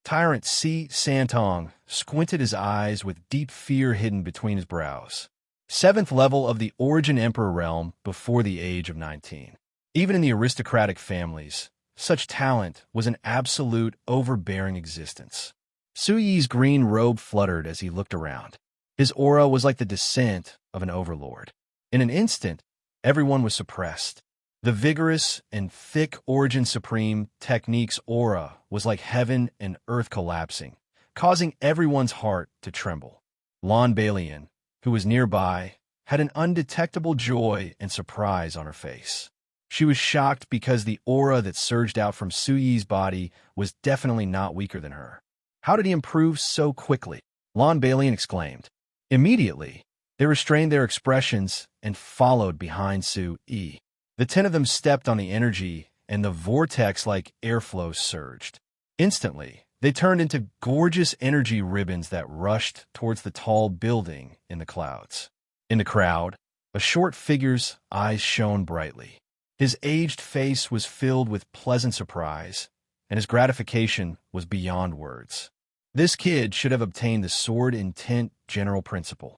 Tyrant Si Santong squinted his eyes with deep fear hidden between his brows. 7th level of the Origin Emperor realm before the age of 19. Even in the aristocratic families, such talent was an absolute, overbearing existence. Su Yi's green robe fluttered as he looked around. His aura was like the descent of an overlord. In an instant, everyone was suppressed. The vigorous and thick Origin Supreme technique's aura was like heaven and earth collapsing, causing everyone's heart to tremble. Lan Balian, who was nearby, had an undetectable joy and surprise on her face. She was shocked because the aura that surged out from Su Yi's body was definitely not weaker than her. How did he improve so quickly? Lan Balian exclaimed. Immediately, they restrained their expressions and followed behind Su Yi. The 10 of them stepped on the energy, and the vortex-like airflow surged. Instantly, they turned into gorgeous energy ribbons that rushed towards the tall building in the clouds. In the crowd, a short figure's eyes shone brightly. His aged face was filled with pleasant surprise, and his gratification was beyond words. This kid should have obtained the Sword Intent General Principle.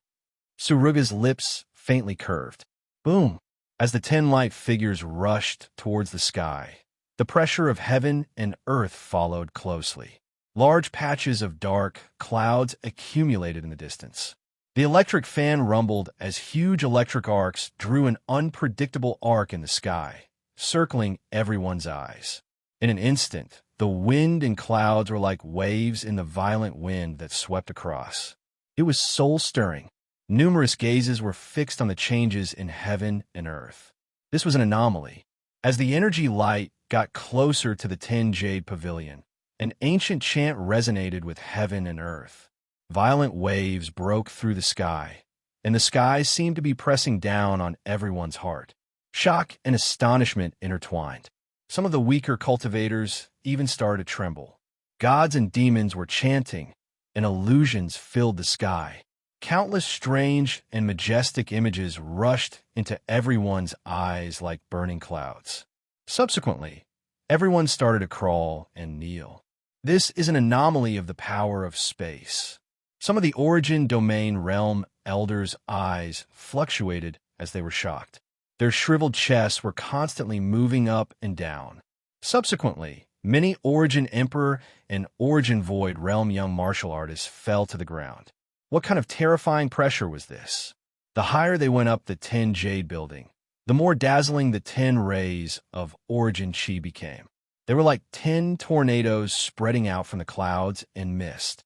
Suruga's lips faintly curved. Boom! As the 10 light figures rushed towards the sky, the pressure of heaven and earth followed closely. Large patches of dark clouds accumulated in the distance. The electric fan rumbled as huge electric arcs drew an unpredictable arc in the sky, circling everyone's eyes. In an instant, the wind and clouds were like waves in the violent wind that swept across. It was soul-stirring. Numerous gazes were fixed on the changes in heaven and earth. This was an anomaly. As the energy light got closer to the 10 Jade Pavilion, an ancient chant resonated with heaven and earth. Violent waves broke through the sky, and the sky seemed to be pressing down on everyone's heart. Shock and astonishment intertwined. Some of the weaker cultivators even started to tremble. Gods and demons were chanting, and illusions filled the sky. Countless strange and majestic images rushed into everyone's eyes like burning clouds. Subsequently, everyone started to crawl and kneel. This is an anomaly of the power of space. Some of the Origin Domain Realm elders' eyes fluctuated as they were shocked. Their shriveled chests were constantly moving up and down. Subsequently, many Origin Emperor and Origin Void Realm young martial artists fell to the ground. What kind of terrifying pressure was this? The higher they went up the 10 Jade building, the more dazzling the 10 rays of Origin Chi became. They were like 10 tornadoes spreading out from the clouds and mist.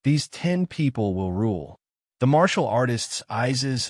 These 10 people will rule. The martial artist's eyes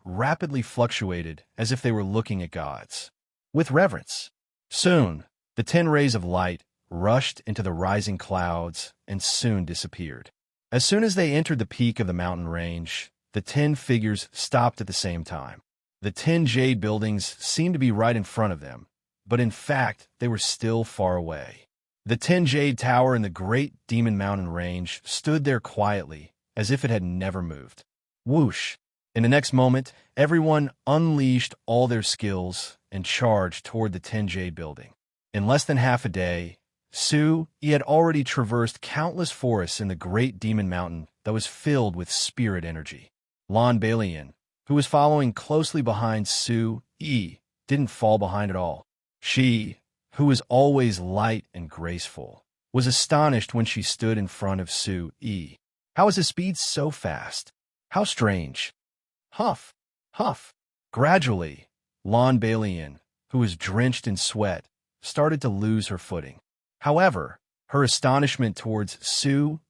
rapidly fluctuated as if they were looking at gods. With reverence. Soon, The 10 rays of light rushed into the rising clouds and soon disappeared. As soon as they entered the peak of the mountain range, the 10 figures stopped at the same time. The 10 jade buildings seemed to be right in front of them, but in fact, they were still far away. The 10 jade tower in the great Demon Mountain range stood there quietly, as if it had never moved. Whoosh! In the next moment, everyone unleashed all their skills and charged toward the 10 jade building. In less than half a day, he had already traversed countless forests in the great Demon Mountain that was filled with spirit energy. Lon Balian, who was following closely behind didn't fall behind at all. She, who was always light and graceful, was astonished when she stood in front of How is his speed so fast? How strange. Huff, huff. Gradually, Lon Balian, who was drenched in sweat, started to lose her footing. However, her astonishment towards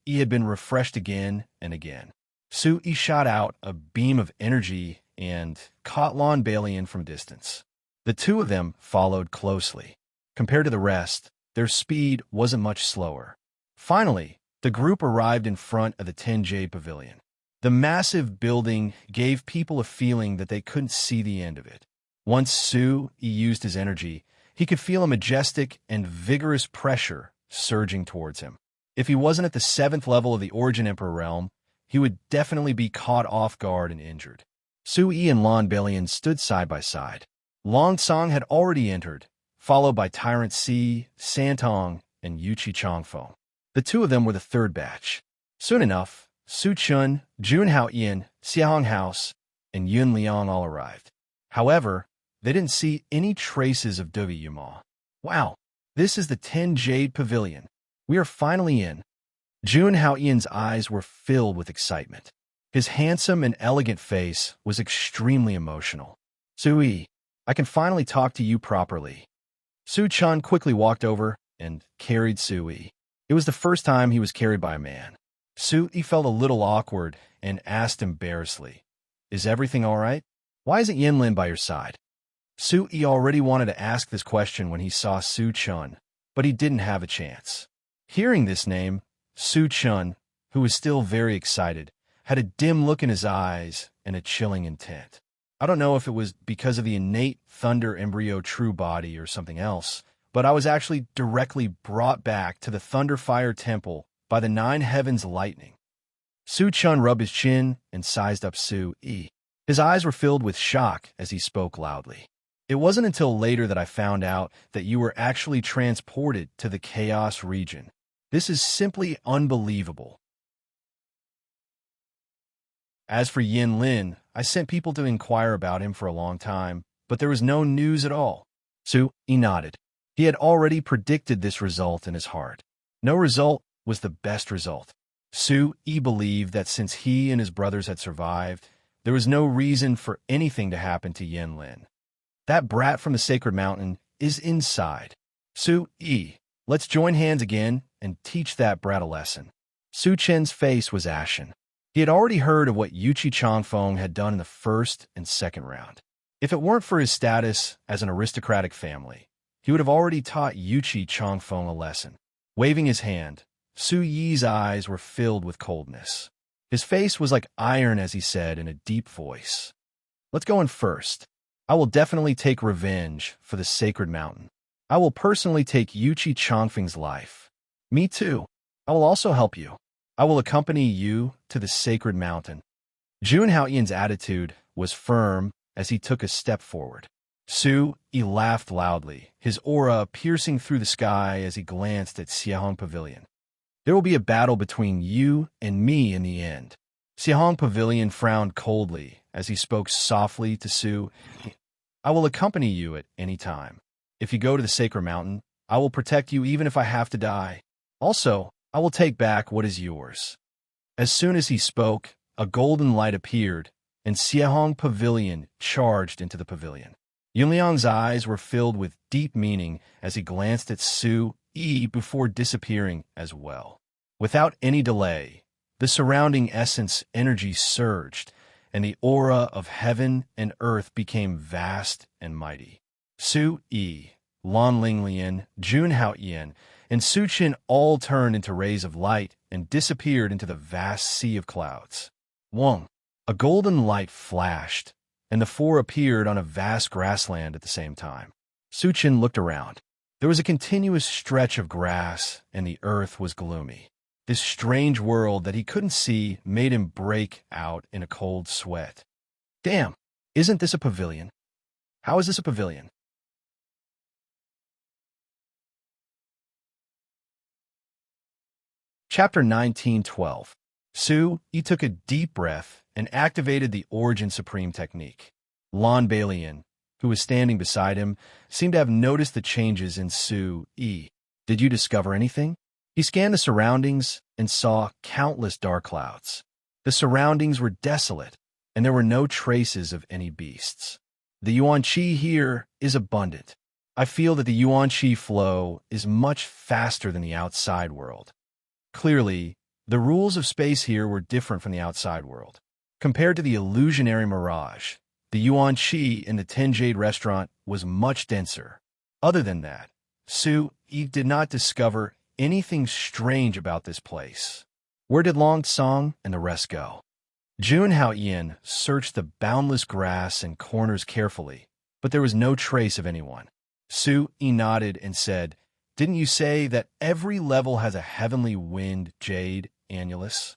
had been refreshed again and again. Shot out a beam of energy and caught Lon Balian from distance. The two of them followed closely. Compared to the rest, their speed wasn't much slower. Finally, the group arrived in front of the 10 jade pavilion. The massive building gave people a feeling that they couldn't see the end of it. Once used his energy, he could feel a majestic and vigorous pressure surging towards him. If he wasn't at the 7th level of the Origin Emperor realm, he would definitely be caught off guard and injured. And Lon Balian stood side by side. Long Song had already entered, followed by Tyrant Santong, and Yuchi Chongfeng. The two of them were the third batch. Soon enough, Su Chun, Jun Hao Yin, Xiahong House, and Yun Liang all arrived. However, they didn't see any traces of Duvi Yuma. Wow, this is the 10 Jade Pavilion. We are finally in. Jun Hao Yin's eyes were filled with excitement. His handsome and elegant face was extremely emotional. I can finally talk to you properly. Su Chun quickly walked over and carried Sui. It was the first time he was carried by a man. Sui felt a little awkward and asked embarrassedly, "Is everything all right? Why isn't Yinlin by your side?" Sui already wanted to ask this question when he saw Su Chun, but he didn't have a chance. Hearing this name, Su Chun, who was still very excited, had a dim look in his eyes and a chilling intent. I don't know if it was because of the innate thunder embryo true body or something else, but I was actually directly brought back to the Thunder Fire Temple by the 9 heavens lightning. Su Chun rubbed his chin and sized up Sui. His eyes were filled with shock as he spoke loudly. It wasn't until later that I found out that you were actually transported to the Chaos region. This is simply unbelievable. As for Yin Lin, I sent people to inquire about him for a long time, but there was no news at all. Sui nodded. He had already predicted this result in his heart. No result was the best result. Sui believed that since he and his brothers had survived, there was no reason for anything to happen to Yin Lin. That brat from the Sacred Mountain is inside. Sui, let's join hands again and teach that brat a lesson. Su Chen's face was ashen. He had already heard of what Yuchi Chongfeng had done in the first and second round. If it weren't for his status as an aristocratic family, he would have already taught Yuchi Chongfeng a lesson. Waving his hand, Su Yi's eyes were filled with coldness. His face was like iron as he said in a deep voice, "Let's go in first. I will definitely take revenge for the Sacred Mountain. I will personally take Yuchi Chongfeng's life. Me too. I will also help you. I will accompany you to the Sacred Mountain." Jun Haoyin's attitude was firm as he took a step forward. Sui laughed loudly, his aura piercing through the sky as he glanced at Xiahong Pavilion. "There will be a battle between you and me in the end." Xiahong Pavilion frowned coldly as he spoke softly to Sui. "I will accompany you at any time. If you go to the Sacred Mountain, I will protect you even if I have to die. Also, I will take back what is yours." As soon as he spoke, a golden light appeared, and Xiahong Pavilion charged into the pavilion. Yunliang's eyes were filled with deep meaning as he glanced at Sui before disappearing as well. Without any delay, the surrounding essence energy surged, and the aura of heaven and earth became vast and mighty. Sui, Lan Linglian, Jun Haoyan, and Su Qin all turned into rays of light and disappeared into the vast sea of clouds. Wong. A golden light flashed, and the four appeared on a vast grassland at the same time. Su Qin looked around. There was a continuous stretch of grass, and the earth was gloomy. This strange world that he couldn't see made him break out in a cold sweat. Damn, isn't this a pavilion? How is this a pavilion? Chapter 1912. Su Yi took a deep breath and activated the Origin Supreme technique. Lon Balian, who was standing beside him, seemed to have noticed the changes in Su Yi. Did you discover anything? He scanned the surroundings and saw countless dark clouds. The surroundings were desolate, and there were no traces of any beasts. The Yuan Qi here is abundant. I feel that the Yuan Qi flow is much faster than the outside world. Clearly, the rules of space here were different from the outside world. Compared to the illusionary mirage, the Yuan Qi in the Ten Jade restaurant was much denser. Other than that, Su Yi did not discover anything strange about this place. Where did Long Song and the rest go? Jun Haoyan searched the boundless grass and corners carefully, but there was no trace of anyone. Su Yi nodded and said, "Didn't you say that every level has a heavenly wind jade annulus?"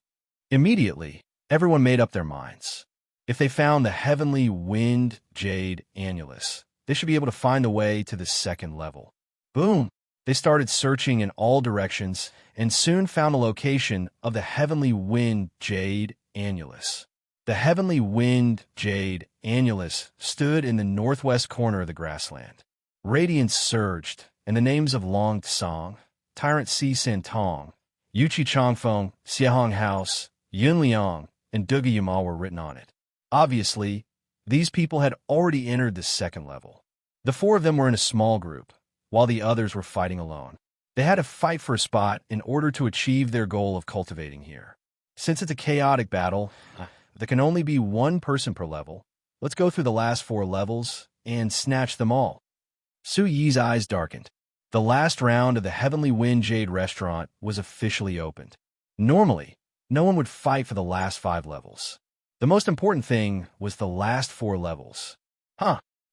Immediately, everyone made up their minds. If they found the heavenly wind jade annulus, they should be able to find the way to the second level. Boom! They started searching in all directions and soon found the location of the heavenly wind jade annulus. The heavenly wind jade annulus stood in the northwest corner of the grassland. Radiance surged, and the names of Long Tsong, Tyrant Si Santong, Yuchi Chongfeng, Xiahong House, Yun Liang, and Duga Yamal were written on it. Obviously, these people had already entered the second level. The four of them were in a small group, while the others were fighting alone. They had to fight for a spot in order to achieve their goal of cultivating here. Since it's a chaotic battle, there can only be one person per level. Let's go through the last four levels and snatch them all. Su Yi's eyes darkened. The last round of the Heavenly Wind Jade restaurant was officially opened. Normally, no one would fight for the last 5 levels. The most important thing was the last 4 levels.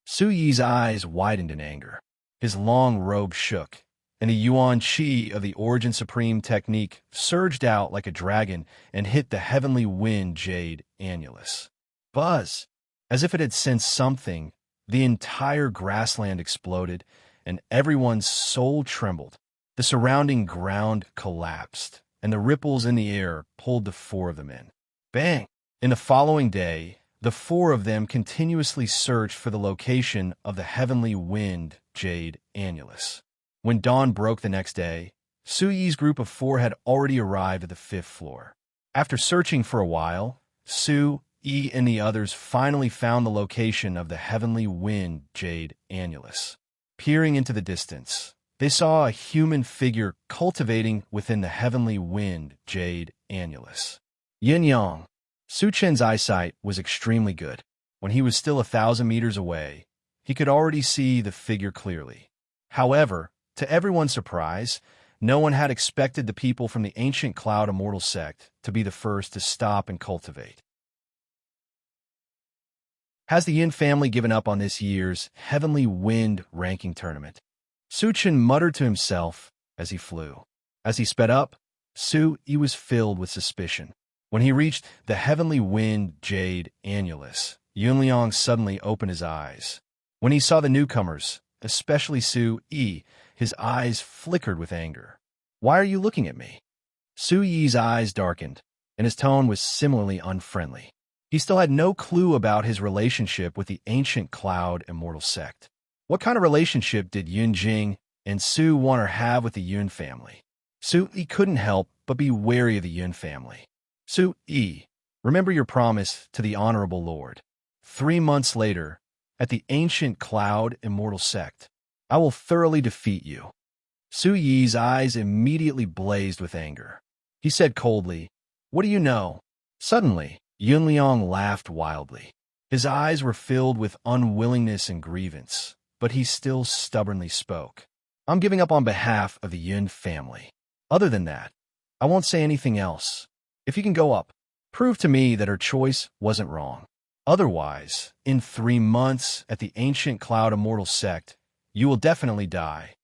Su Yi's eyes widened in anger. His long robe shook, and the Yuan Qi of the Origin Supreme technique surged out like a dragon and hit the Heavenly Wind Jade annulus. Buzz! As if it had sensed something, the entire grassland exploded, and everyone's soul trembled. The surrounding ground collapsed, and the ripples in the air pulled the 4 of them in. Bang! In the following day, the 4 of them continuously searched for the location of the Heavenly Wind Jade annulus. When dawn broke the next day, Su Yi's group of 4 had already arrived at the 5th floor. After searching for a while, Su Yi and the others finally found the location of the Heavenly Wind Jade annulus. Peering into the distance, they saw a human figure cultivating within the Heavenly Wind Jade annulus. Yin Yang. Su Chen's eyesight was extremely good. When he was still 1,000 meters away, he could already see the figure clearly. However, to everyone's surprise, no one had expected the people from the ancient Cloud Immortal sect to be the first to stop and cultivate. Has the Yin family given up on this year's Heavenly Wind ranking tournament? Su Chen muttered to himself as he flew. As he sped up, Su Yi was filled with suspicion. When he reached the Heavenly Wind Jade annulus, Yun Liang suddenly opened his eyes. When he saw the newcomers, especially Su Yi, his eyes flickered with anger. "Why are you looking at me?" Su Yi's eyes darkened, and his tone was similarly unfriendly. He still had no clue about his relationship with the ancient Cloud Immortal sect. What kind of relationship did Yun Jing and Su want to have with the Yun family? Su Yi couldn't help but be wary of the Yun family. Su Yi, remember your promise to the Honorable Lord. 3 months later, at the ancient Cloud Immortal sect, I will thoroughly defeat you. Su Yi's eyes immediately blazed with anger. He said coldly, "What do you know?" Suddenly, Yun Liang laughed wildly. His eyes were filled with unwillingness and grievance. but he still stubbornly spoke. I'm giving up on behalf of the Yun family. Other than that, I won't say anything else. If you can go up, prove to me that her choice wasn't wrong. Otherwise, in 3 months at the ancient cloud immortal sect, you will definitely die.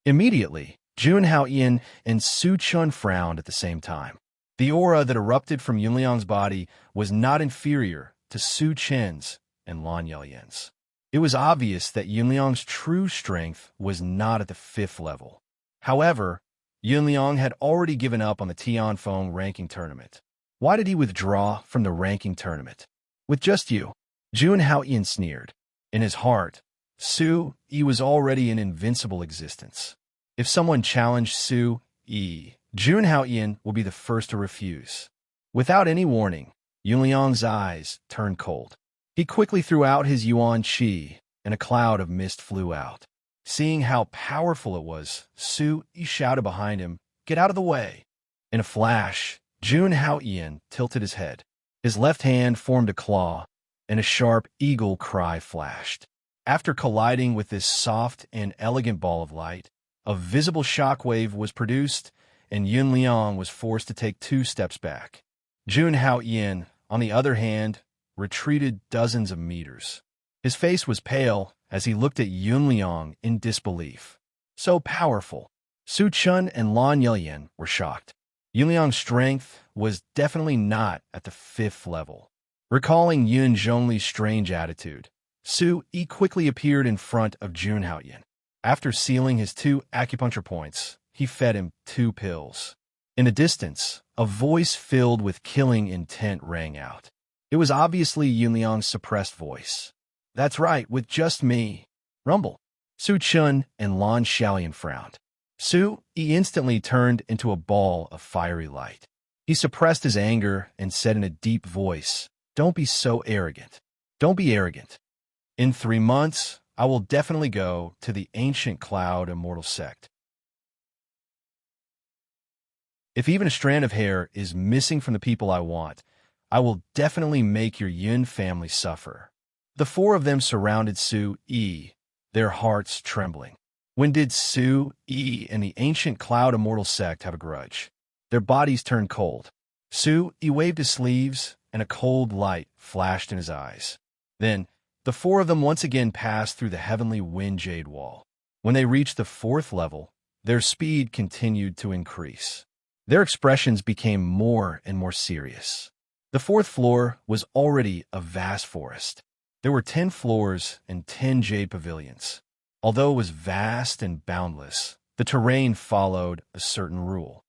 Immediately, Jun Haoyan and Su Chun frowned at the same time. The aura that erupted from Yunliang's body was not inferior to Su Chen's and Lan Yelyan's. It was obvious that Yunliang's true strength was not at the 5th level. However, Yunliang had already given up on the Tianfeng ranking tournament. Why did he withdraw from the ranking tournament? With just you, Jun Haoyan sneered. In his heart, Su Yi was already an invincible existence. If someone challenged Su Yi, Jun Haoyan will be the first to refuse. Without any warning, Yunliang's eyes turned cold. He quickly threw out his yuan qi, and a cloud of mist flew out. Seeing how powerful it was, Su Yi shouted behind him, "Get out of the way!" In a flash, Jun Haoyan tilted his head. His left hand formed a claw, and a sharp eagle cry flashed. After colliding with this soft and elegant ball of light, a visible shockwave was produced, and Yunliang was forced to take 2 steps back. Jun Haoyan, on the other hand, retreated dozens of meters. His face was pale as he looked at Yunliang in disbelief. So powerful. Su Chun and Lan Yelyan were shocked. Yunliang's strength was definitely not at the 5th level. Recalling Yun Zhongli's strange attitude, Su Yi quickly appeared in front of Jun Haoyan. After sealing his 2 acupuncture points, he fed him 2 pills. In the distance, a voice filled with killing intent rang out. It was obviously Yunliang's suppressed voice. "That's right, with just me." Rumble. Su Chun and Lan Xiaoyan frowned. Su Yi instantly turned into a ball of fiery light. He suppressed his anger and said in a deep voice, "Don't be so arrogant. Don't be arrogant. In 3 months, I will definitely go to the ancient cloud immortal sect. If even a strand of hair is missing from the people I want, I will definitely make your Yun family suffer." The 4 of them surrounded Su Yi, their hearts trembling. When did Su Yi and the ancient cloud immortal sect have a grudge? Their bodies turned cold. Su Yi waved his sleeves, and a cold light flashed in his eyes. Then, the 4 of them once again passed through the heavenly wind jade wall. When they reached the 4th level, their speed continued to increase. Their expressions became more and more serious. The 4th floor was already a vast forest. There were 10 floors and 10 jade pavilions. Although it was vast and boundless, the terrain followed a certain rule.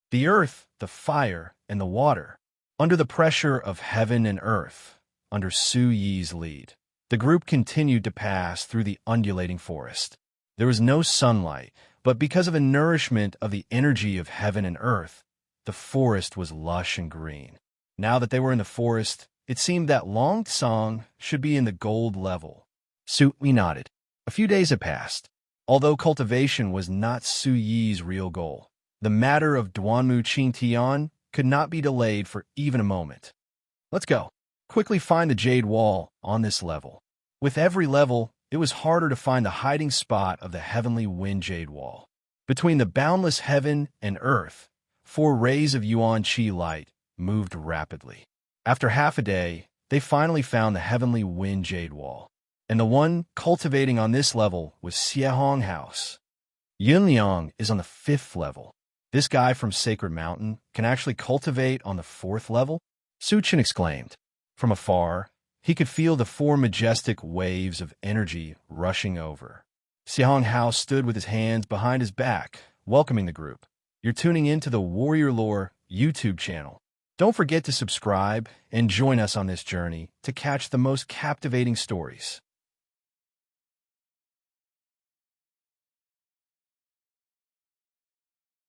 The earth, the fire, and the water, under the pressure of heaven and earth, under Su Yi's lead, the group continued to pass through the undulating forest. There was no sunlight, but because of the nourishment of the energy of heaven and earth, the forest was lush and green. Now that they were in the forest, it seemed that Long Tsang should be in the gold level. Su Yi nodded. A few days had passed. Although cultivation was not Su Yi's real goal, the matter of Duanmu Qingtian could not be delayed for even a moment. "Let's go. Quickly find the jade wall on this level." With every level, it was harder to find the hiding spot of the heavenly wind jade wall. Between the boundless heaven and earth, 4 rays of yuan qi light moved rapidly. After half a day, they finally found the heavenly wind jade wall. And the one cultivating on this level was Xiehong House. Yunliang is on the 5th level. This guy from Sacred Mountain can actually cultivate on the 4th level? Su Chen exclaimed. From afar, he could feel the 4 majestic waves of energy rushing over. Xiehong House stood with his hands behind his back, welcoming the group. You're tuning in to the Warrior Lore YouTube channel. Don't forget to subscribe and join us on this journey to catch the most captivating stories.